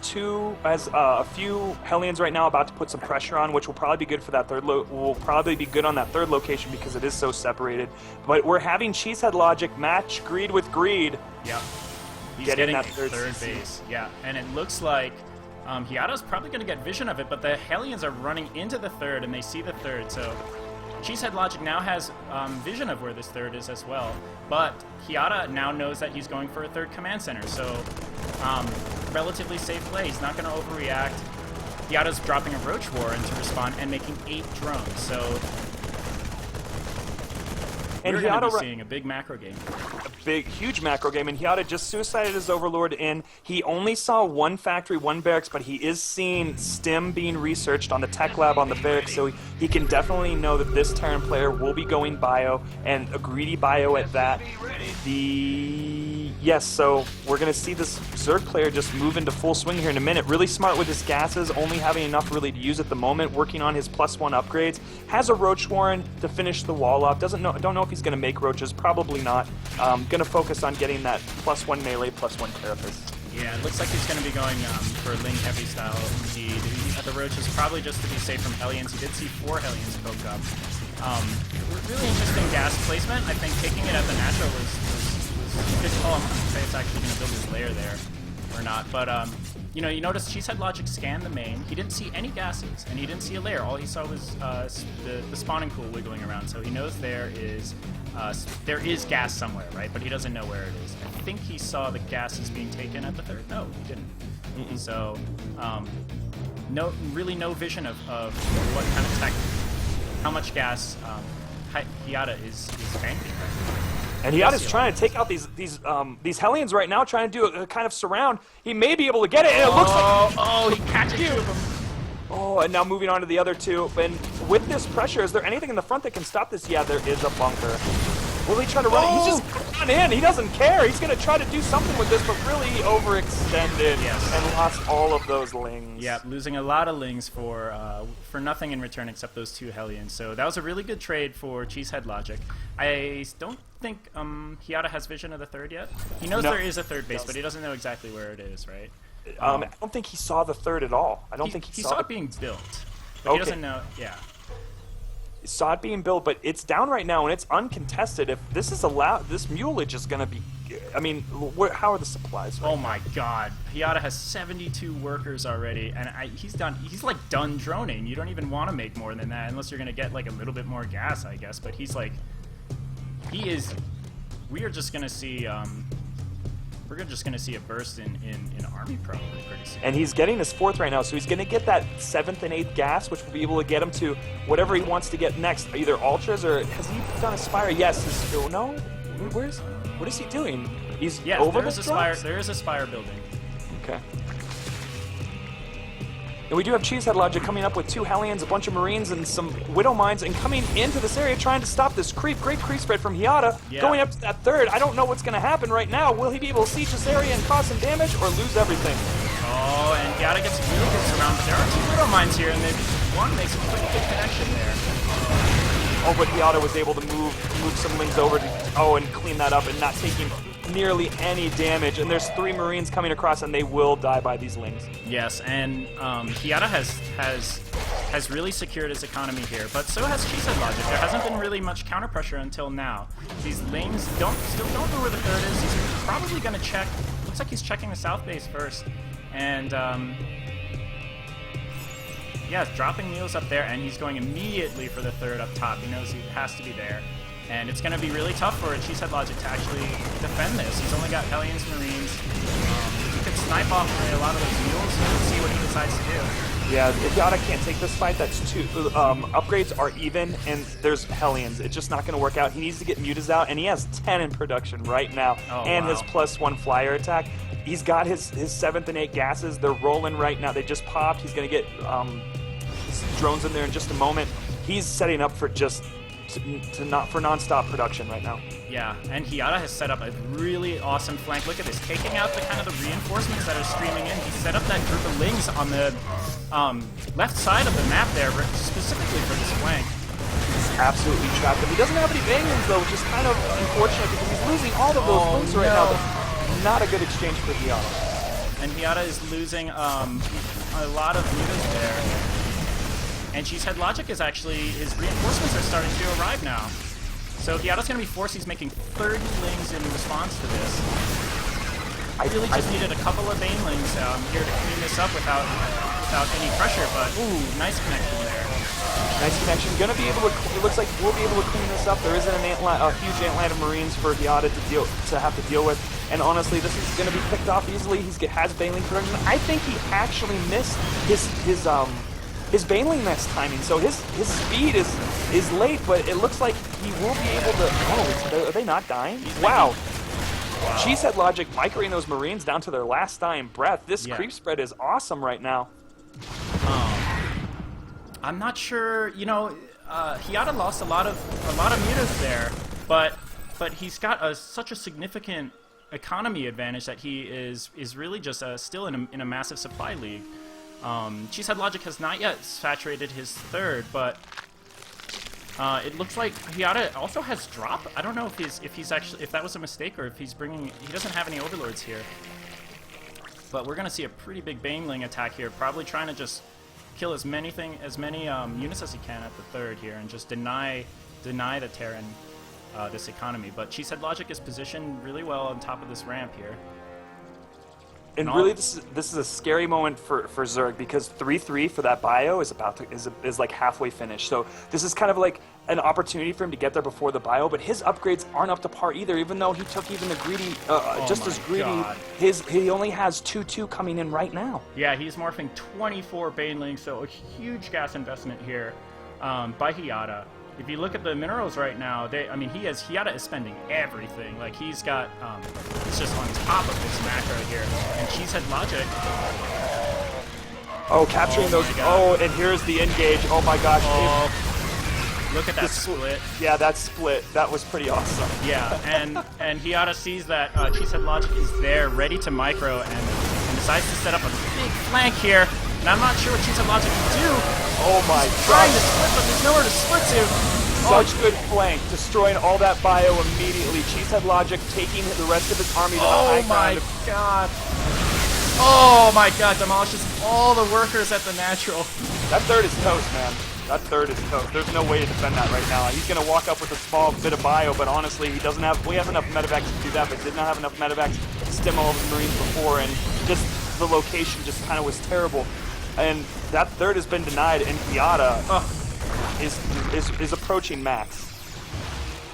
a few Hellions right now about to put some pressure on, which will probably be good for that third. Will probably be good on that third location because it is so separated. But we're having Cheesehead Logic match greed with greed. Yeah, he's getting that third base. Yeah, and it looks like Hiata's probably going to get vision of it, but the Hellions are running into the third, and they see the third, so. Cheesehead Logic now has vision of where this third is as well, but Hiata now knows that he's going for a third command center, so relatively safe play. He's not going to overreact. Hiata's dropping a Roach Warren to respond and making 8 drones, so we're going to be seeing a big macro game. Huge macro game, and Hiata just suicided his Overlord in. He only saw 1 factory, 1 barracks, but he is seeing STEM being researched on the tech lab on the barracks, so he can definitely know that this Terran player will be going bio, and a greedy bio at that. The Yes, so we're going to see this Zerg player just move into full swing here in a minute. Really smart with his gases, only having enough really to use at the moment, working on his +1 upgrades. Has a Roach Warren to finish the wall off. Don't know if he's going to make Roaches, probably not. Going to focus on getting that +1 melee, +1 carapace. Yeah, it looks like he's going to be going for Ling heavy style indeed. The Roaches probably just to be safe from Hellions. He did see 4 Hellions poke up. Really interesting gas placement. I think taking it at the natural was good call. I'm not sure if it's actually going to build his lair there or not, but you know, you notice Cheesehead Logic scanned the main. He didn't see any gases, and he didn't see a lair. All he saw was the spawning pool wiggling around. So he knows there is gas somewhere, right? But he doesn't know where it is. I think he saw the gases being taken at the third. No, he didn't. So really no vision of what kind of tech, how much gas Hiata is banking right now. And Hiata's trying to take out these Hellions right now, trying to do a kind of surround. He may be able to get it, and it looks like... Oh, he catches 2 of them. Oh, and now moving on to the other 2. And with this pressure, is there anything in the front that can stop this? Yeah, there is a bunker. Will he try to run it? He's just gone in. He doesn't care. He's going to try to do something with this, but really overextended and lost all of those Lings. Yeah, losing a lot of Lings for nothing in return except those 2 Hellions. So that was a really good trade for Cheesehead Logic. I don't think Hiata has vision of the third yet. He knows there is a third base, but he doesn't know exactly where it is, right? I don't think he saw the third at all. I don't think he saw it being built, but he doesn't know. Yeah. Saw it being built, but it's down right now and it's uncontested. If this is allowed, this mulage is going to be. I mean, how are the supplies? Right oh my God, Hiata has 72 workers already, and he's done. He's like done droning. You don't even want to make more than that unless you're going to get like a little bit more gas, I guess. But he's like, he is. We are just going to see. We're just going to see a burst in Army probably pretty soon. And he's getting his 4th right now, so he's going to get that 7th and 8th gas, which will be able to get him to whatever he wants to get next, either Ultras or has he done a Spire? Yes. No. What is he doing? He's over the Spire. There is a Spire building. Okay. And we do have Cheesehead Logic coming up with 2 Hellions, a bunch of Marines, and some Widow Mines, and coming into this area trying to stop this creep. Great creep spread from Hiata. Yeah. Going up to that 3rd. I don't know what's going to happen right now. Will he be able to siege this area and cause some damage, or lose everything? Oh, and Hiata gets really good surround, but there are 2 Widow Mines here, and one makes a pretty good connection there. Oh, but Hiata was able to move some Lings over to, and clean that up and not taking nearly any damage. And there's 3 Marines coming across, and they will die by these Lings. Yes, and Hiata has really secured his economy here, but so has Cheesehead Logic. There hasn't been really much counter pressure until now. These Lings still don't know where the 3rd is. He's probably going to check. Looks like he's checking the south base first, and yeah, dropping Meals up there, and he's going immediately for the 3rd up top. He knows he has to be there. And it's going to be really tough for Cheesehead Logic to actually defend this. He's only got Hellions, Marines. He could snipe off a lot of those Mules and see what he decides to do. Yeah, if Hiata can't take this fight, that's 2. Upgrades are even, and there's Hellions. It's just not going to work out. He needs to get Mutas out, and he has 10 in production right now. And his +1 flyer attack. He's got his 7th and 8th gases. They're rolling right now. They just popped. He's going to get drones in there in just a moment. He's setting up for just for non-stop production right now. Yeah, and Hiata has set up a really awesome flank. Look at this, taking out the kind of the reinforcements that are streaming in. He set up that group of Lings on the left side of the map there, specifically for this flank. Absolutely trapped him. He doesn't have any Banglings though, which is kind of unfortunate because he's losing all of those Lings right now. Not a good exchange for Hiata. And Hiata is losing a lot of mutas there. And Cheesehead Logic is actually, his reinforcements are starting to arrive now. So Hiata's going to be forced, he's making 30 Lings in response to this. I really just needed a couple of Banelings here to clean this up without any pressure, but ooh, nice connection there. Nice connection. Gonna be able to, it looks like we'll be able to clean this up. There isn't a huge ant of Marines for Hiata to have to deal with. And honestly, this is going to be picked off easily. He has Baneling production. I think he actually missed his Baneling next timing, so his speed is late, but it looks like he will be able to. Oh, are they not dying? Wow. Cheesehead Logic microing those Marines down to their last dying breath. This creep spread is awesome right now. I'm not sure. You know, Hiata lost a lot of mutas there, but he's got such a significant economy advantage that he is really just still in a massive supply league. Cheesehead Logic has not yet saturated his third, but it looks like Hiata also has drop. I don't know if that was a mistake or if he doesn't have any overlords here. But we're gonna see a pretty big Baneling attack here, probably trying to just kill as many units as he can at the third here and just deny the Terran this economy. But Cheesehead Logic is positioned really well on top of this ramp here. And really, this is a scary moment for Zerg, because 3-3 for that bio is like halfway finished. So this is kind of like an opportunity for him to get there before the bio, but his upgrades aren't up to par either. Even though he took even the greedy, just as greedy, God. he only has 2-2 coming in right now. Yeah, he's morphing 24 Banelings, so a huge gas investment here by Hiata. If you look at the minerals right now, Hiata is spending everything. Like, he's got, he's just on top of this macro here. And Cheesehead Logic. Oh, capturing those. Oh, and here's the engage. Oh my gosh. Oh, look at that split. Yeah, that split. That was pretty awesome. Yeah, and Hiata sees that Cheesehead Logic is there, ready to micro, and decides to set up a big flank here. And I'm not sure what Cheesehead Logic can do. Oh my Trying god. to split, but there's nowhere to split to. Such good flank, destroying all that bio immediately. Cheesehead Logic taking the rest of his army to the high ground. God. Oh my god, demolishes all the workers at the natural. That third is toast, man. That third is toast. There's no way to defend that right now. He's gonna walk up with a small bit of bio, but honestly, we have enough medevacs to do that, but did not have enough medevacs to stem all of the Marines before, and just the location just kind of was terrible. And that third has been denied, and Hiata is approaching max.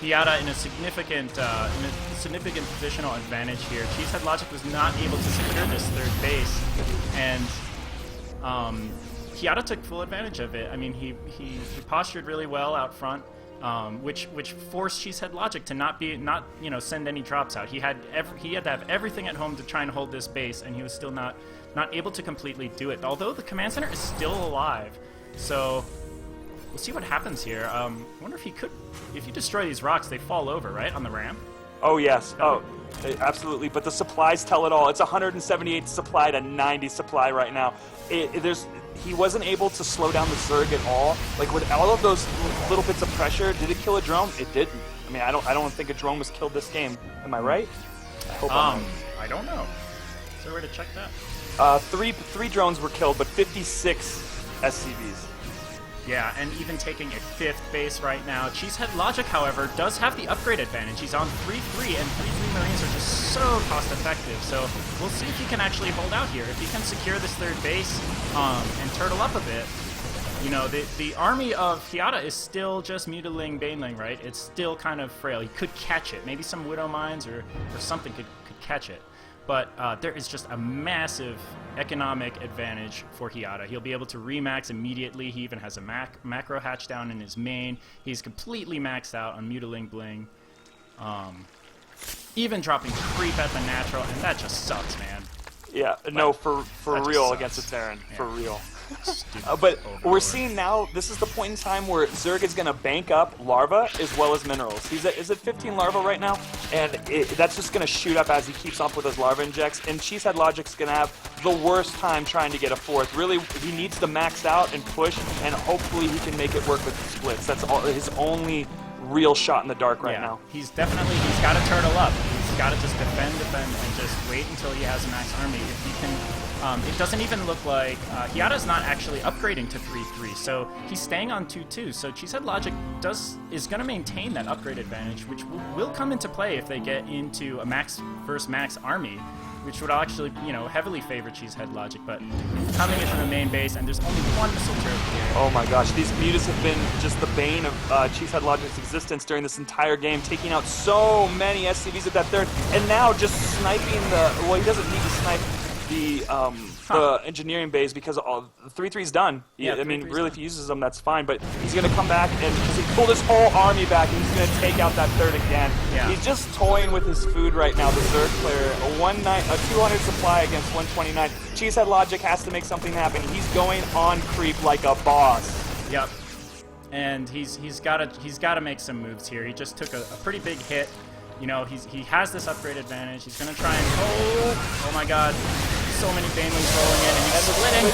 Hiata in a significant positional advantage here. Cheesehead Logic was not able to secure this third base, and Hiata took full advantage of it. I mean, he postured really well out front, which forced Cheesehead Logic to not send any drops out. He had to have everything at home to try and hold this base, and he was still not able to completely do it. Although the command center is still alive, so we'll see what happens here. I wonder if you destroy these rocks, they fall over, right, on the ramp? Oh, yes. Oh, absolutely. But the supplies tell it all. It's 178 supply to 90 supply right now. He wasn't able to slow down the Zerg at all. Like, with all of those little bits of pressure, did it kill a drone? It didn't. I mean, I don't think a drone was killed this game. Am I right? I hope I'm right. I don't know. Is there a way to check that? Three drones were killed, but 56 SCVs. Yeah, and even taking a fifth base right now. Cheesehead Logic, however, does have the upgrade advantage. He's on 3-3, and 3-3 Marines are just so cost-effective. So we'll see if he can actually hold out here. If he can secure this third base and turtle up a bit, you know, the army of Hiata is still just mutilating Baneling, right? It's still kind of frail. He could catch it. Maybe some Widow Mines or something could catch it. But there is just a massive economic advantage for Hiata. He'll be able to remax immediately. He even has a macro hatch down in his main. He's completely maxed out on Mutiling Bling. Even dropping creep at the natural, and that just sucks, man. Yeah, no, for real against a Terran, for real. But we're seeing now, this is the point in time where Zerg is going to bank up larva as well as minerals. Is it 15 larva right now? And that's just going to shoot up as he keeps up with his larva injects. And Cheesehead Logic's going to have the worst time trying to get a fourth. Really, he needs to max out and push, and hopefully he can make it work with the splits. That's his only real shot in the dark right now. He's got to turtle up. He's got to just defend, and just wait until he has a max army. If he can, it doesn't even look like Hiata's not actually upgrading to 3-3, so he's staying on 2-2. So Cheesehead Logic is going to maintain that upgrade advantage, which will come into play if they get into a max versus max army, which would actually, heavily favor Cheesehead Logic. But coming in from the main base, and there's only one missile turret here. Oh my gosh, these mutas have been just the bane of Cheesehead Logic's existence during this entire game, taking out so many SCVs at that third, and now just sniping well, he doesn't need to snipe the engineering bays because the 3-3's done. Yeah, I mean, really, if he uses them, that's fine, but he's going to come back and he pulled his whole army back, and he's going to take out that third again. Yeah. He's just toying with his food right now, the Zerg player. A 200 supply against 129. Cheesehead Logic has to make something happen. He's going on creep like a boss. Yep. And he's got to make some moves here. He just took a pretty big hit. you know, he has this upgrade advantage. He's gonna try and oh my God, so many Banelings rolling in, and he's splitting.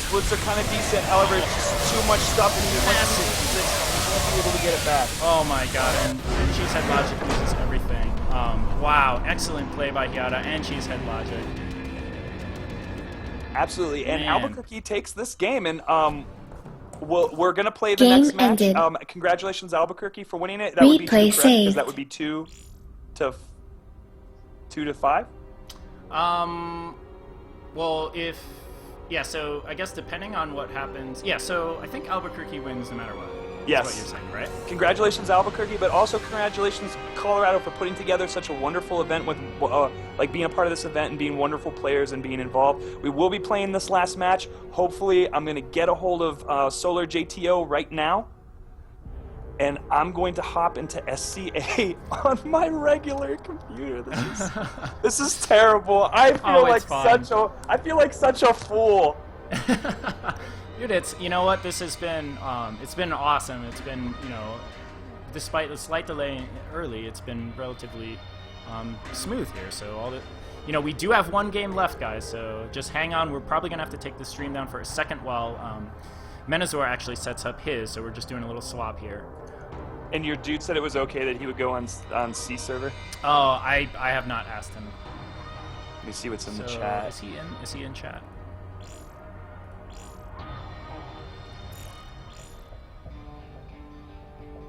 Splits are kind of decent. However, it's just too much stuff, and he won't be able to get it back. Oh my God, and Cheesehead Logic loses everything. Wow, excellent play by Hiata and Cheesehead Logic. Absolutely, and Man. Albuquerque takes this game, and we're gonna play the Game next match. ended. Congratulations, Albuquerque, for winning it. That would be 2, Replay correct? Because saved. that would be 2 to 5. Well, yeah, so I guess depending on what happens, yeah, so I think Albuquerque wins no matter what. Yes. That's what you're saying, right? Congratulations, Albuquerque, but also congratulations, Colorado, for putting together such a wonderful event with, like, being a part of this event and being wonderful players and being involved. We will be playing this last match. Hopefully, I'm going to get a hold of Solar JTO right now, and I'm going to hop into SCA on my regular computer. This is terrible. I feel like such a fool. Dude, you know what? This has been it's been awesome. It's been, you know, despite the slight delay early, it's been relatively smooth here. So you know, we do have one game left, guys. So just hang on. We're probably gonna have to take the stream down for a second while Menazor actually sets up his. So we're just doing a little swap here. And your dude said it was okay that he would go on C server? Oh, I have not asked him. Let me see what's in the So, chat. Is he in chat?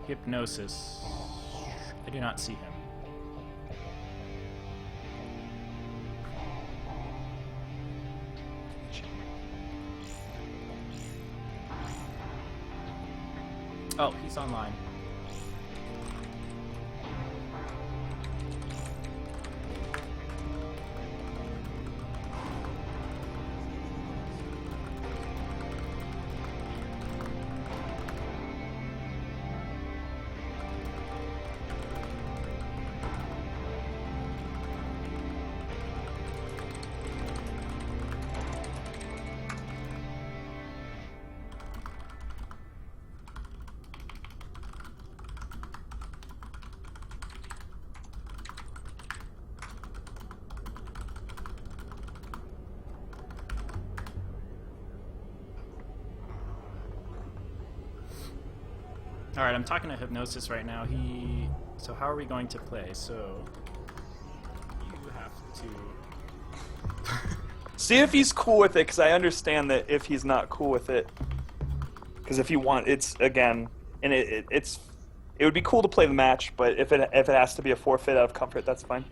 Hypnosis. I do not see him. Oh, he's online. All right, I'm talking to Hypnosis right now. So how are we going to play? So you have to See if he's cool with it, because I understand that if he's not cool with it, because if you want, it's again, and it would be cool to play the match, but if it has to be a forfeit out of comfort, that's fine.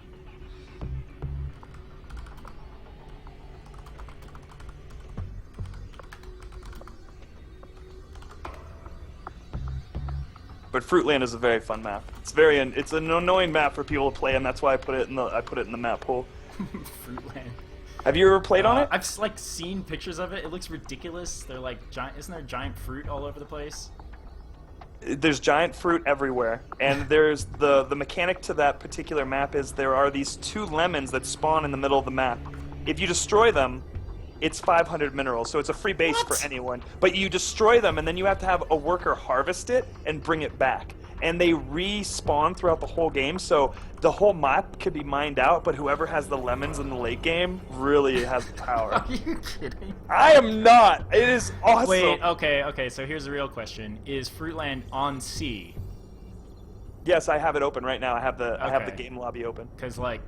But Fruitland is a very fun map. It's an annoying map for people to play, and that's why I put it in the map pool. Fruitland. Have you ever played on it? I've like seen pictures of it. It looks ridiculous. They're like giant. Isn't there giant fruit all over the place? There's giant fruit everywhere, and there's the mechanic to that particular map is there are these 2 lemons that spawn in the middle of the map. If you destroy them, it's 500 minerals, so it's a free base for anyone. But you destroy them, and then you have to have a worker harvest it and bring it back. And they respawn throughout the whole game, so the whole map could be mined out, but whoever has the lemons in the late game really has the power. Are you kidding? I am not! It is awesome! Wait, okay, so here's the real question. Is Fruitland on C? Yes, I have it open right now. I have the game lobby open. Because, like,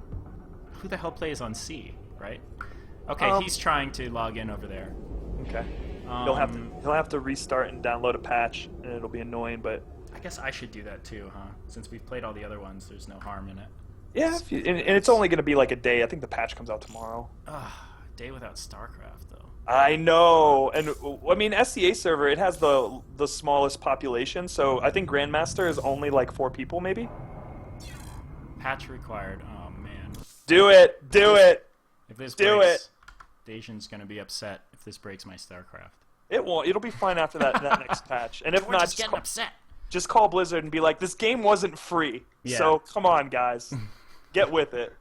who the hell plays on C, right? Okay, he's trying to log in over there. Okay. He'll have to restart and download a patch, and it'll be annoying, but I guess I should do that too, huh? Since we've played all the other ones, there's no harm in it. yeah, and it's only going to be like a day. I think the patch comes out tomorrow. Day without StarCraft, though. I know, and I mean SCA server. It has the smallest population, so I think Grandmaster is only like 4 people, maybe. Patch required. Oh man. Do it! If this Do breaks, it! Dacian's gonna be upset if this breaks my StarCraft. It won't. It'll be fine after that next patch. And if We're not, just getting upset. Just call Blizzard and be like, this game wasn't free. Yeah. So come on, guys, get with it.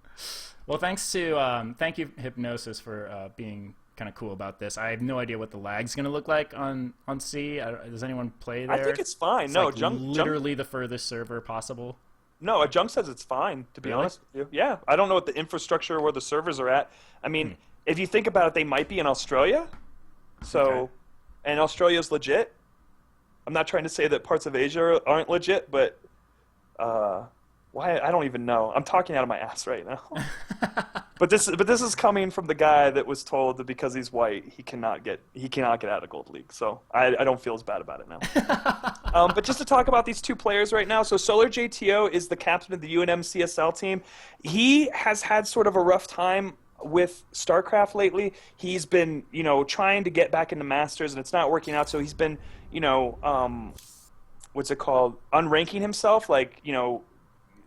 Well, thank you, Hypnosis, for being kind of cool about this. I have no idea what the lag's gonna look like on C. Does anyone play there? I think it's fine. It's no, like literally the furthest server possible. No, Junk says it's fine, to be Really? honest with you. Yeah, I don't know what the infrastructure where the servers are at. I mean, if you think about it, they might be in Australia. So, Okay. and Australia's legit. I'm not trying to say that parts of Asia aren't legit, but why? I don't even know. I'm talking out of my ass right now. But this is coming from the guy that was told that because he's white, he cannot get out of Gold League. So I don't feel as bad about it now. But just to talk about these two players right now, so Solar JTO is the captain of the UNM CSL team. He has had sort of a rough time with StarCraft lately. He's been, trying to get back into Masters, and it's not working out. So he's been, what's it called? Unranking himself, like,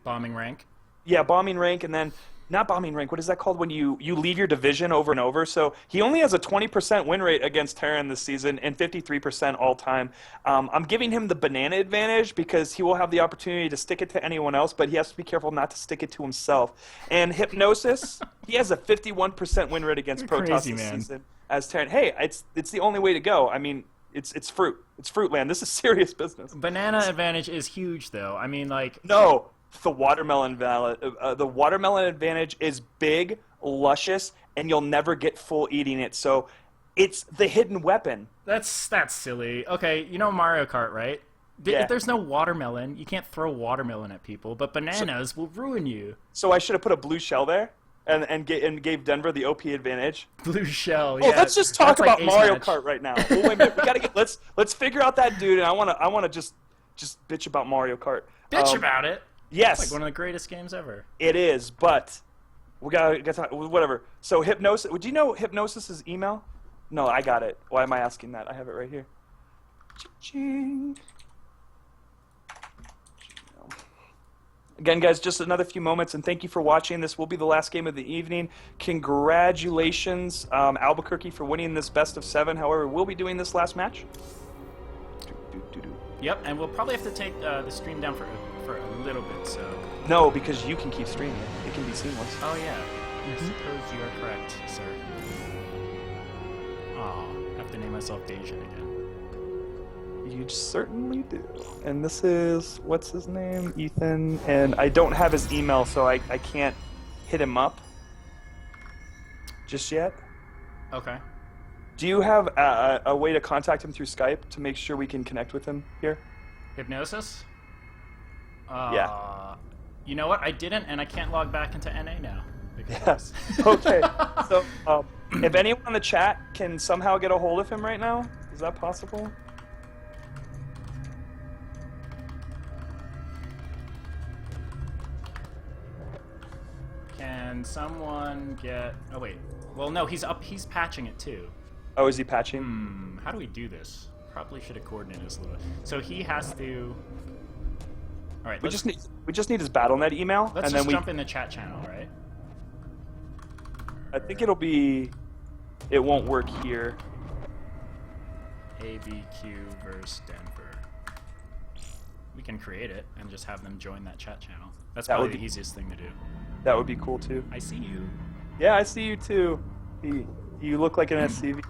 Bombing rank. yeah, bombing rank, and then not bombing rank. What is that called when you leave your division over and over? So he only has a 20% win rate against Terran this season and 53% all time. I'm giving him the banana advantage because he will have the opportunity to stick it to anyone else, but he has to be careful not to stick it to himself. And Hypnosis, he has a 51% win rate against You're Protoss crazy, this man. season as Terran. Hey, it's the only way to go. I mean, it's fruit. It's fruit land. This is serious business. Banana advantage is huge, though. I mean, like, No, the watermelon advantage is big, luscious, and you'll never get full eating it. So it's the hidden weapon. that's silly. Okay, you know Mario Kart, right? Yeah. If there's no watermelon, you can't throw watermelon at people, but bananas will ruin you. So I should have put a blue shell there and gave Denver the OP advantage. Blue shell. Oh, Yeah, let's just talk that's like about Ace Mario Match. Kart right now. Oh, wait a minute. We gotta get let's figure out that dude, and I wanna just bitch about Mario Kart. Bitch about it. Yes. It's like one of the greatest games ever. It is, but we gotta talk, whatever. So Hypnosis, do you know Hypnosis's email? No, I got it. Why am I asking that? I have it right here. Cha-ching. Again, guys, just another few moments, and thank you for watching. This will be the last game of the evening. Congratulations, Albuquerque, for winning this best of 7. However, we'll be doing this last match. Yep, and we'll probably have to take the stream down for a little bit, so... No, because you can keep streaming. It can be seamless. Oh, yeah. I suppose you are correct, sir. Aw, I have to name myself Dejan again. You certainly do. And this is, what's his name? Ethan. And I don't have his email, so I can't hit him up just yet. Okay. Do you have a way to contact him through Skype to make sure we can connect with him here? Hypnosis? Yeah. You know what? I didn't, and I can't log back into NA now. Because Okay. So, if anyone in the chat can somehow get a hold of him right now, is that possible? Can someone get... Oh, wait. Well, no, he's patching it, too. Oh, is he patching? How do we do this? Probably should have coordinated this a little bit. So he has to... All right, We just need his BattleNet email, let's and just then jump in the chat channel, right? I think it won't work here. ABQ versus Denver. We can create it and just have them join that chat channel. That's That would probably the be- easiest thing to do. That would be cool too. I see you. Yeah, I see you too. You look like an SCV.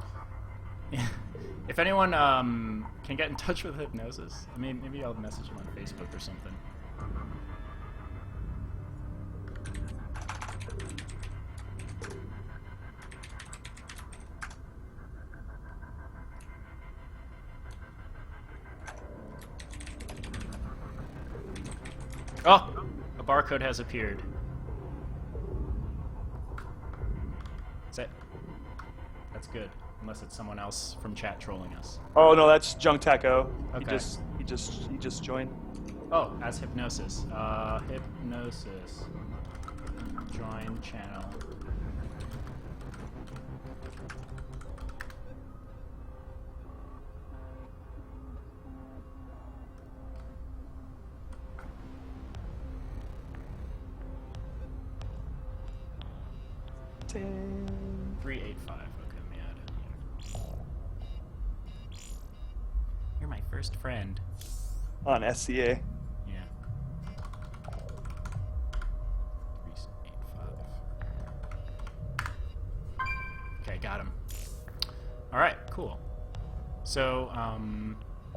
If anyone can get in touch with Hypnosis, I mean, maybe I'll message him on Facebook or something. Oh! A barcode has appeared. Is that... That's good. Unless it's someone else from chat trolling us. Oh no, that's Junk Taco. Okay. He just joined. Oh, as Hypnosis. Hypnosis. Join channel. Ding. 385. Okay, let me add it. You're my first friend. On SCA. Yeah. 385. Okay, got him. All right, cool. So,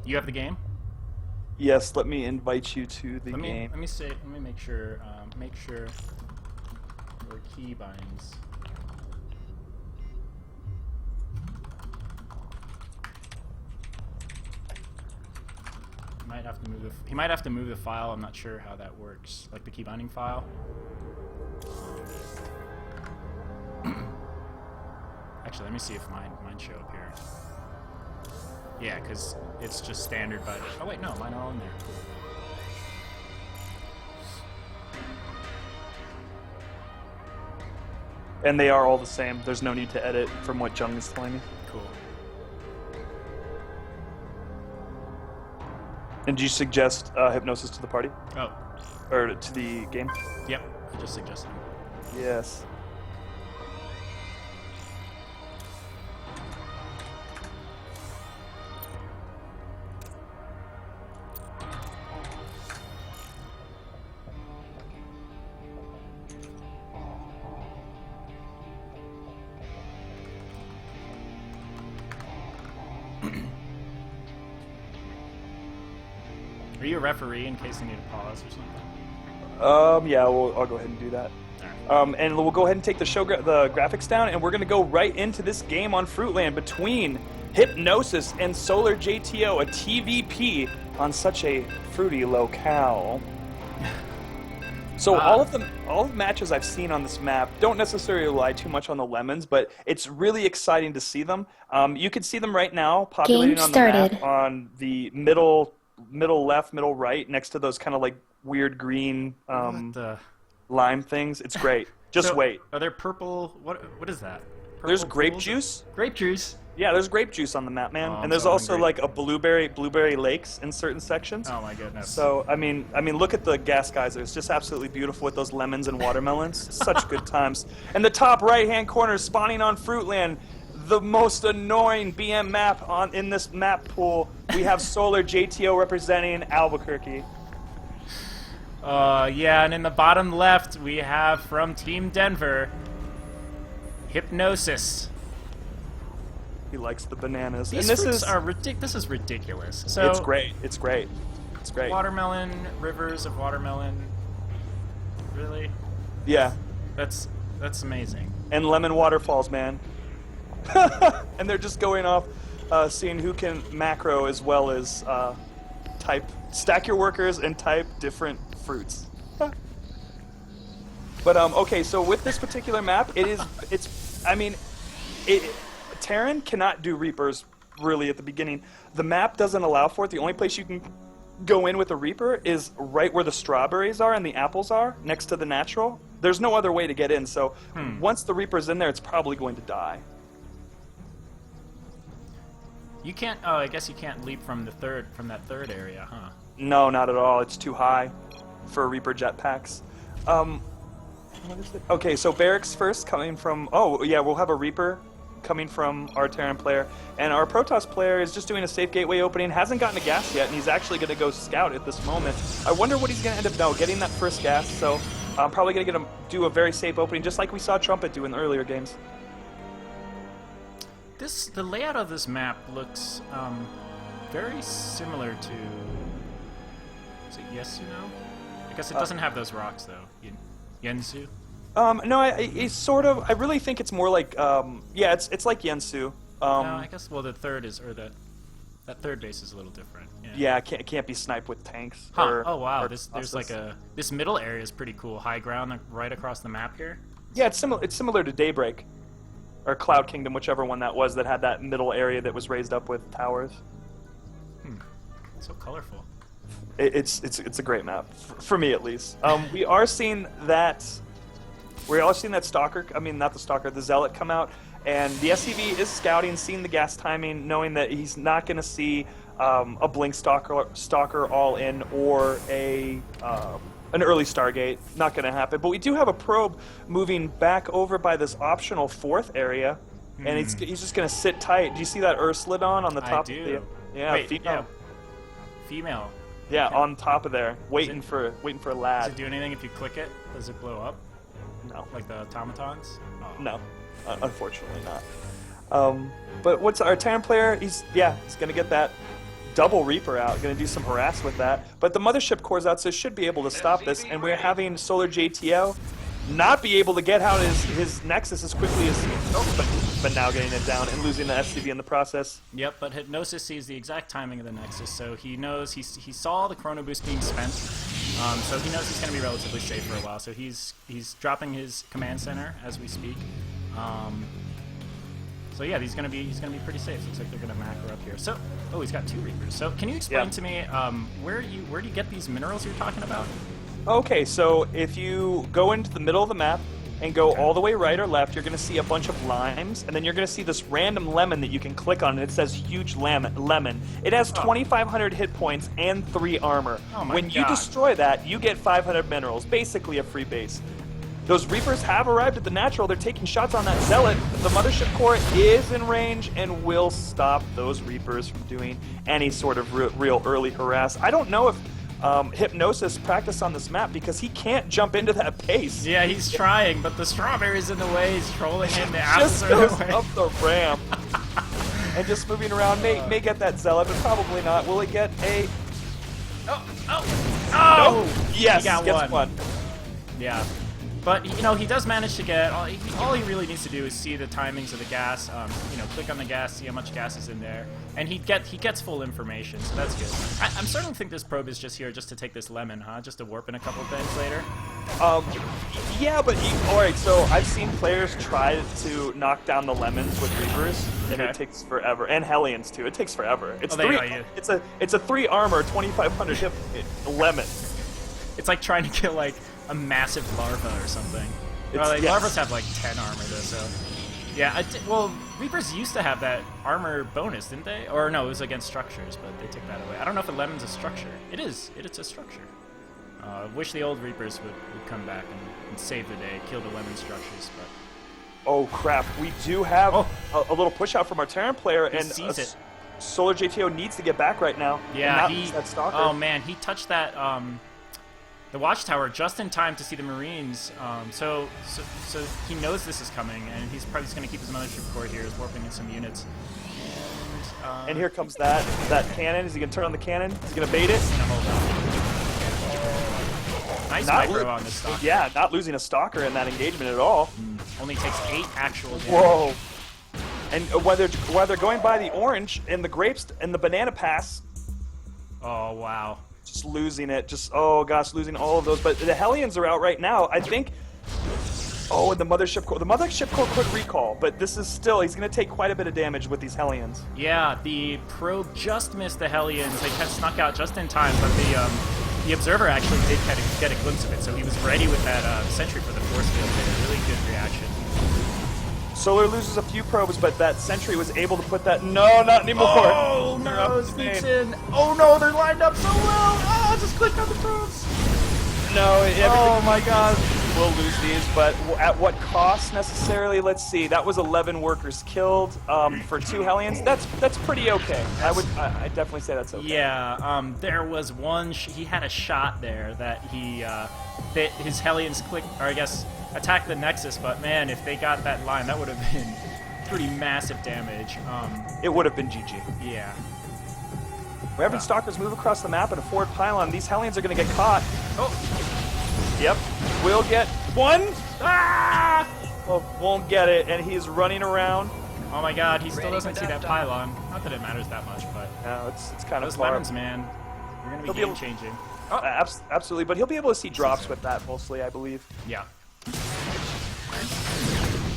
you have the game? Yes, let me invite you to the game. Let me make sure. Make sure your key binds. He might have to move the file. I'm not sure how that works. Like the key binding file. Actually, let me see if mine show up here. Yeah, because it's just standard by the... Oh wait, no, mine are all in there. And they are all the same. There's no need to edit from what Jung is telling me. Cool. And do you suggest hypnosis to the party? Oh. Or to the game? Yep, I just suggested him. Yes. Are you a referee in case I need a pause or something? Yeah, I'll go ahead and do that. Alright. And we'll go ahead and take the the graphics down, and we're going to go right into this game on Fruitland between Hypnosis and Solar JTO, a TVP on such a fruity locale. So all of the matches I've seen on this map don't necessarily rely too much on the lemons, but it's really exciting to see them. You can see them right now populating on the map on the middle left, middle right, next to those kind of like weird green lime things. It's great. Just wait. Are there purple? What is that? Purple There's grape pools? juice. Grape juice. Yeah, there's grape juice on the map, man. Oh, and there's so also hungry. like a blueberry lakes in certain sections. Oh my goodness. So I mean, look at the gas geysers. It's just absolutely beautiful with those lemons and watermelons. Such good times. And the top right-hand corner, spawning on Fruitland, the most annoying BM map in this map pool. We have Solar JTO representing Albuquerque. Yeah, and in the bottom left we have from Team Denver, Hypnosis. He likes the bananas. These and fruits are this is ridiculous. So it's great. It's great. It's great. Watermelon, rivers of watermelon. Really? Yeah. That's amazing. And lemon waterfalls, man. And they're just going off, seeing who can macro as well as type. Stack your workers and type different fruits. But okay, so with this particular map, Terran cannot do Reapers really at the beginning. The map doesn't allow for it. The only place you can go in with a Reaper is right where the strawberries are and the apples are, next to the natural. There's no other way to get in, so once the Reaper's in there, it's probably going to die. You can't. Oh, I guess you can't leap from that third area, huh? No, not at all. It's too high for Reaper jetpacks. What is it? Okay, so barracks first coming from. Oh yeah, we'll have a Reaper coming from our Terran player, and our Protoss player is just doing a safe gateway opening. Hasn't gotten a gas yet, and he's actually going to go scout at this moment. I wonder what he's going to end up getting that first gas. So I'm probably going to do a very safe opening, just like we saw Trumpet do in the earlier games. The layout of this map looks very similar to. Is it Yasuno? I guess it doesn't have those rocks though. Yensu. No, it's sort of. I really think it's more like. Yeah, it's like Yensu. No, I guess. Well, the third is, or that third base is a little different. Yeah, it can't be sniped with tanks. Huh. Oh wow, there's like this middle area is pretty cool. High ground right across the map here. Yeah, it's similar. It's similar to Daybreak, or Cloud Kingdom, whichever one that was that had that middle area that was raised up with towers. So colorful. It's a great map for me at least. We are seeing that. We're all seeing that Stalker. I mean, not the Stalker, the Zealot come out, and the SCV is scouting, seeing the gas timing, knowing that he's not going to see a Blink Stalker all in or an early Stargate. Not going to happen. But we do have a probe moving back over by this optional fourth area, and he's just going to sit tight. Do you see that Ursulodon on the top? I do. Of the, yeah, wait, female. yeah. Female. Yeah, Okay. on top of there, waiting for a Does lad. it do anything if you click it? Does it blow up? No. Like the automatons? Oh. No, unfortunately not. But what's our Terran player? He's gonna get that double Reaper out, going to do some harass with that. But the Mothership Core's out, so should be able to stop this. And we're having Solar JTO not be able to get out his Nexus as quickly as... but now getting it down and losing the SCV in the process. Yep, but Hypnosis sees the exact timing of the Nexus, so he knows he saw the Chrono Boost being spent, so he knows he's going to be relatively safe for a while. So he's dropping his command center as we speak. So yeah, he's gonna be pretty safe. Looks like they're gonna macro up here. So he's got 2 Reapers. So can you explain to me where do you get these minerals you're talking about? Okay, so if you go into the middle of the map and go all the way right or left, you're going to see a bunch of limes, and then you're going to see this random lemon that you can click on, and it says huge lemon. It has 2,500 hit points and 3 armor. Oh my when you destroy that, you get 500 minerals, basically a free base. Those Reapers have arrived at the natural. They're taking shots on that Zealot. The Mothership Core is in range and will stop those Reapers from doing any sort of real early harass. I don't know if Hypnosis practiced on this map because he can't jump into that pace. Yeah, he's trying, but the strawberry's in the way. He's trolling him. The just apples goes are in the way. up the ramp and just moving around. May get that Zealot, but probably not. Will he get a... Oh! No. Yes, He got gets one. Yeah. But, you know, he does manage to get... All he really needs to do is see the timings of the gas, you know, click on the gas, see how much gas is in there, and he gets full information, so that's good. I'm starting to think this probe is just here just to take this lemon, huh? Just to warp in a couple things later? Yeah, but... Alright, so I've seen players try to knock down the lemons with Reapers, and it takes forever. And Hellions, too. It takes forever. It's it's a 3 armor, 2,500 hit lemon. It's like trying to kill, like, a massive larva or something. Larvas have like 10 armor though, so yeah. Well, Reapers used to have that armor bonus, didn't they? Or no, it was against structures, but they took that away. I don't know if a lemon's a structure. It is. It's a structure. Wish the old Reapers would come back and save the day, kill the lemon structures. But oh crap, we do have a little push out from our Terran player, and sees it. Solar JTO needs to get back right now. Yeah, that Stalker. Oh man, he touched that. The watchtower just in time to see the Marines, so he knows this is coming, and he's probably just going to keep his Mothership Core here, is warping in some units. And here comes that cannon. Is he going to turn on the cannon? Is he going to bait it? He's going to hold on. Nice micro on this Stalker. Yeah, not losing a Stalker in that engagement at all. Only takes 8 actual damage. Whoa. And while they're going by the orange and the grapes and the banana pass. Oh, wow. Just losing it, oh gosh, losing all of those. But the Hellions are out right now. I think. Oh, and the Mothership Core. The Mothership Core could recall, but this is still. He's going to take quite a bit of damage with these Hellions. Yeah, the probe just missed the Hellions. They kind of snuck out just in time, but the Observer actually did kind of get a glimpse of it, so he was ready with that sentry for the force field. A really good reaction. Solar loses a few probes, but that sentry was able to put that. No, not anymore. Oh no, sneaks in. Oh no, they're lined up so well. Oh, just click on the probes. No, oh my god. We'll lose these, but at what cost necessarily? Let's see. That was 11 workers killed for 2 Hellions. That's pretty okay. I definitely say that's okay. Yeah. There was one. He had a shot there that his Hellions clicked, or I guess attacked the Nexus. But man, if they got that line, that would have been pretty massive damage. It would have been GG. Yeah. We're having Stalkers move across the map at a forward pylon. These Hellions are going to get caught. Oh. Yep. We'll get one. Ah! Well, won't get it, and he's running around. Oh my god, he still doesn't see that pylon. Not that it matters that much, but... No, it's kind of those lemons, man. We're going to be game-changing. Absolutely, but he'll be able to see drops with that, mostly, I believe. Yeah.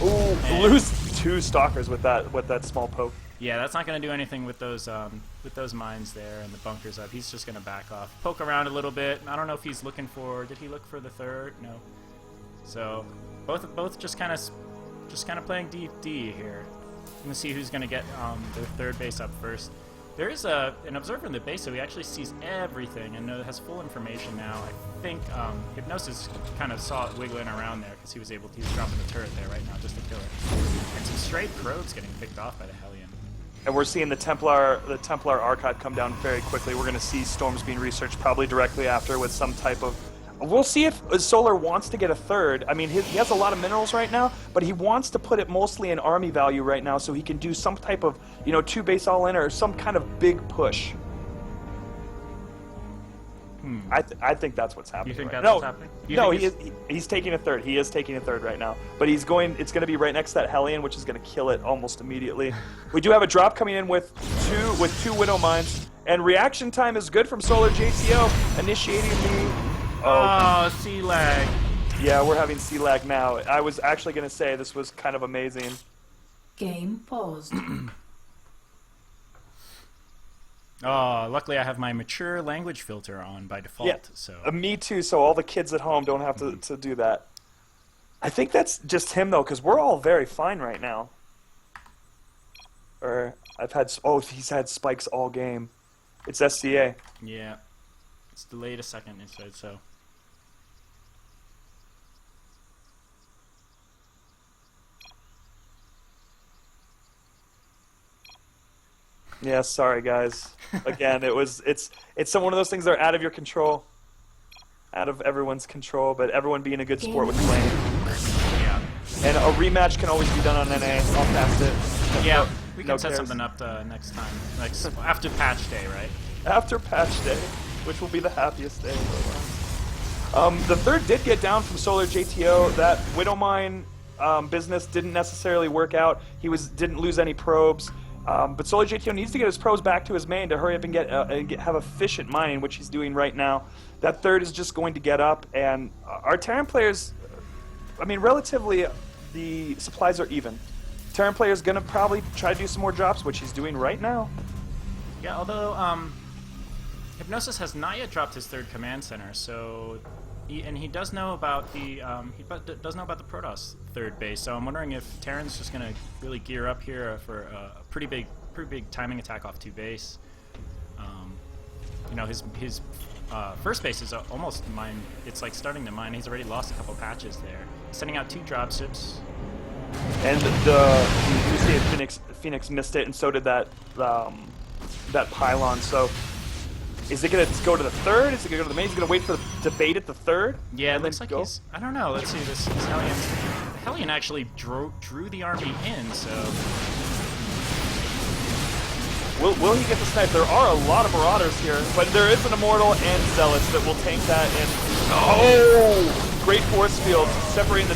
Ooh, lose 2 Stalkers with that small poke. Yeah, that's not going to do anything with those mines there and the bunkers up. He's just going to back off, poke around a little bit. I don't know if he's looking for. Did he look for the third? No. So both just kind of playing DD here. I'm going to see who's going to get their third base up first. There is an observer in the base, so he actually sees everything and has full information now. I think Hypnosis kind of saw it wiggling around there because he was dropping the turret there right now just to kill it. And some stray probes getting picked off by the Hellion. And we're seeing the Templar archive come down very quickly. We're going to see storms being researched probably directly after with some type of... We'll see if Solar wants to get a third. I mean, he has a lot of minerals right now, but he wants to put it mostly in army value right now so he can do some type of, 2 base all-in or some kind of big push. I think that's what's happening. You think right that's now. what's happening? No, he's taking a third. He is taking a third right now. But he's going. It's going to be right next to that Hellion, which is going to kill it almost immediately. We do have a drop coming in with two Widow Mines, and reaction time is good from Solar JTO initiating the. Oh, sea lag. Yeah, we're having sea lag now. I was actually going to say this was kind of amazing. Game paused. Oh, luckily I have my mature language filter on by default. Yeah, So me too. So all the kids at home don't have to do that. I think that's just him though, because we're all very fine right now. Or he's had spikes all game. It's SCA. yeah, it's delayed a second. It said so. Yeah, sorry guys. Again, it's one of those things that are out of your control, out of everyone's control. But everyone being a good sport with playing. Yeah. And a rematch can always be done on NA. I'll pass it. Yeah, we can No set cares. something up next time. After patch day, right? After patch day, which will be the happiest day of our lives. The third did get down from Solar JTO. That Widowmine business didn't necessarily work out. He didn't lose any probes. But Solar JTO needs to get his probes back to his main to hurry up and have efficient mining, which he's doing right now. That third is just going to get up, and our Terran players, I mean, relatively, the supplies are even. Terran player's gonna probably try to do some more drops, which he's doing right now. Yeah, although Hypnosis has not yet dropped his third command center, so he does know about the does know about the Protoss third base. So I'm wondering if Terran's just gonna really gear up here for a pretty big timing attack off 2 base. You know, his first base is almost mine. It's like starting to mine. He's already lost a couple patches there. Sending out 2 dropships. And you see Phoenix missed it, and so did that pylon. So is it gonna go to the third? Is it gonna go to the main? Is it gonna wait for the debate at the third? Yeah, it and looks then like go? he's. I don't know. Let's see. This Hellion. The Hellion actually drew the army in. So Will he get the snipe? There are a lot of Marauders here, but there is an Immortal and Zealots that will tank that. And oh, great force field separating the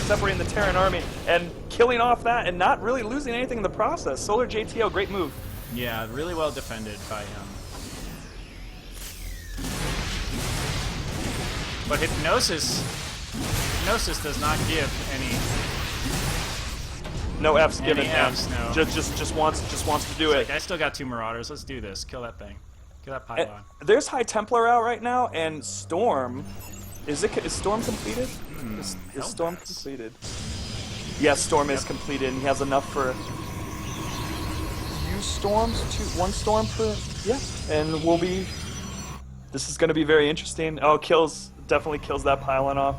separating the Terran army and killing off that, and not really losing anything in the process. Solar JTO, great move. yeah, really well defended by him. But Hypnosis does not give any. No F's given. Any Fs, no. Just wants to do it. Like, I still got 2 Marauders. Let's do this. Kill that thing. Kill that pylon. There's High Templar out right now, and Storm. Is Storm completed? Is Storm completed? Yes, Storm is completed, and he has enough for few storms, 1 storm per. Yeah, and we'll be. This is going to be very interesting. Oh, definitely kills that pylon off.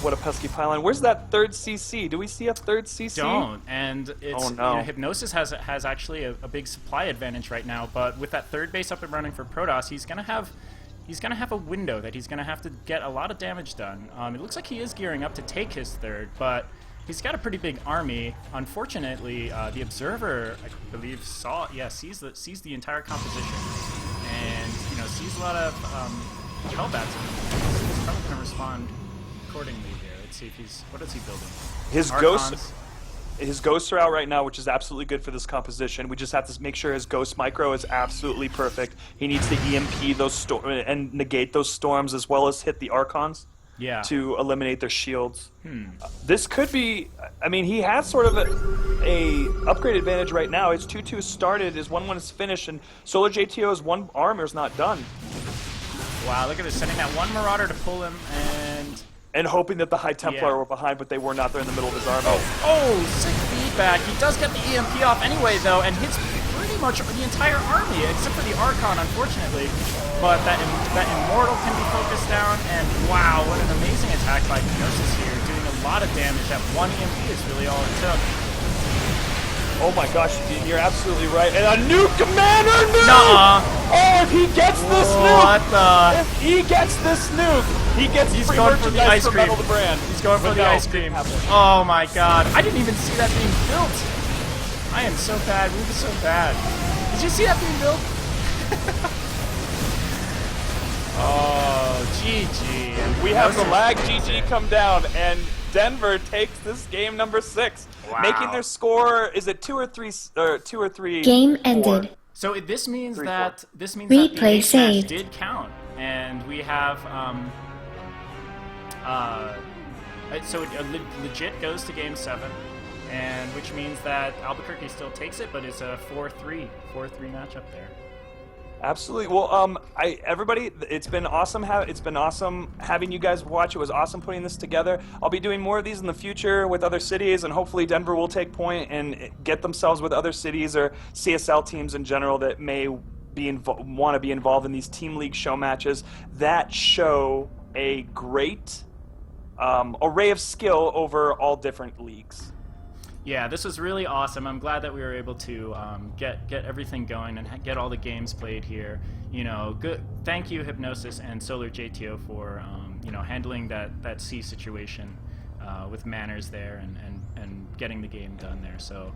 What a pesky pylon. Where's that third CC? Do we see a third CC? Don't, and it's Oh, no. you know, Hypnosis has actually a big supply advantage right now, but with that third base up and running for Protoss, he's gonna have a window that he's gonna have to get a lot of damage done. It looks like he is gearing up to take his third, but he's got a pretty big army. Unfortunately, the Observer, I believe, sees the entire composition, and sees a lot of Hellbats in him. He's probably gonna respond accordingly here. Let's see if what is he building? His Archons. ghosts are out right now, which is absolutely good for this composition. We just have to make sure his ghost micro is absolutely perfect. He needs to EMP those and negate those storms, as well as hit the Archons Yeah. to eliminate their shields. This could be. I mean, he has sort of a upgrade advantage right now. His 2-2 started, his 1-1 is finished, and Solar JTO's 1 armor is not done. Wow, look at this, sending that 1 Marauder to pull him, And hoping that the High Templar Yeah. were behind, but they were not. They're in the middle of his army. Oh, sick feedback. He does get the EMP off anyway, though, and hits pretty much the entire army, except for the Archon, unfortunately. But that Immortal can be focused down, and wow, what an amazing attack by Hypnosis here, doing a lot of damage. That 1 EMP is really all it took. Oh my gosh, you're absolutely right. And a nuke commander nuke! Nuh-uh. Oh, if he gets this What nuke! the? If he gets this nuke, he gets He's free going for the merchandise ice from cream. Metal the Brand. He's going for But the no, ice cream. didn't happen. Oh my god. I didn't even see that being built. I am so bad. Move is so bad. Did you see that being built? Oh, GG. We have the lag GG come down, and Denver takes this game number 6, Wow. making their score. Is it 2 or 3? 2 or 3? Game 4? ended. So this means 3-4. that the Replay base match saved. did count, and we have so it legit goes to Game 7, and which means that Albuquerque still takes it, but it's a 4-3 matchup there. Absolutely. Well, everybody, it's been awesome. It's been awesome having you guys watch. It was awesome putting this together. I'll be doing more of these in the future with other cities, and hopefully Denver will take point and get themselves with other cities or CSL teams in general that may want to be involved in these team league show matches that show a great array of skill over all different leagues. Yeah, this was really awesome. I'm glad that we were able to get everything going and get all the games played here. You know, good. Thank you, Hypnosis and Solar JTO, for you know, handling that C situation with manners there and getting the game done there. So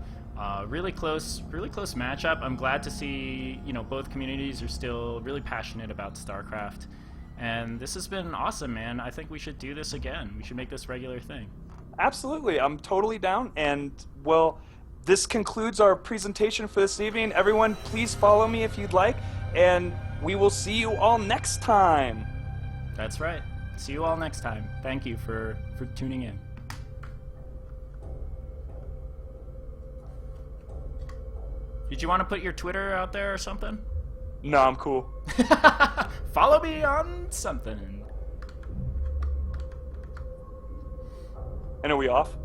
really close matchup. I'm glad to see, you know, both communities are still really passionate about STARCRAFT, and this has been awesome, man. I think we should do this again. We should make this a regular thing. Absolutely, I'm totally down, and well, this concludes our presentation for this evening. Everyone, please follow me if you'd like, and we will see you all next time. That's right. See you all next time. Thank you for tuning in. Did you want to put your Twitter out there or something? No, I'm cool. Follow me on something. And are we off?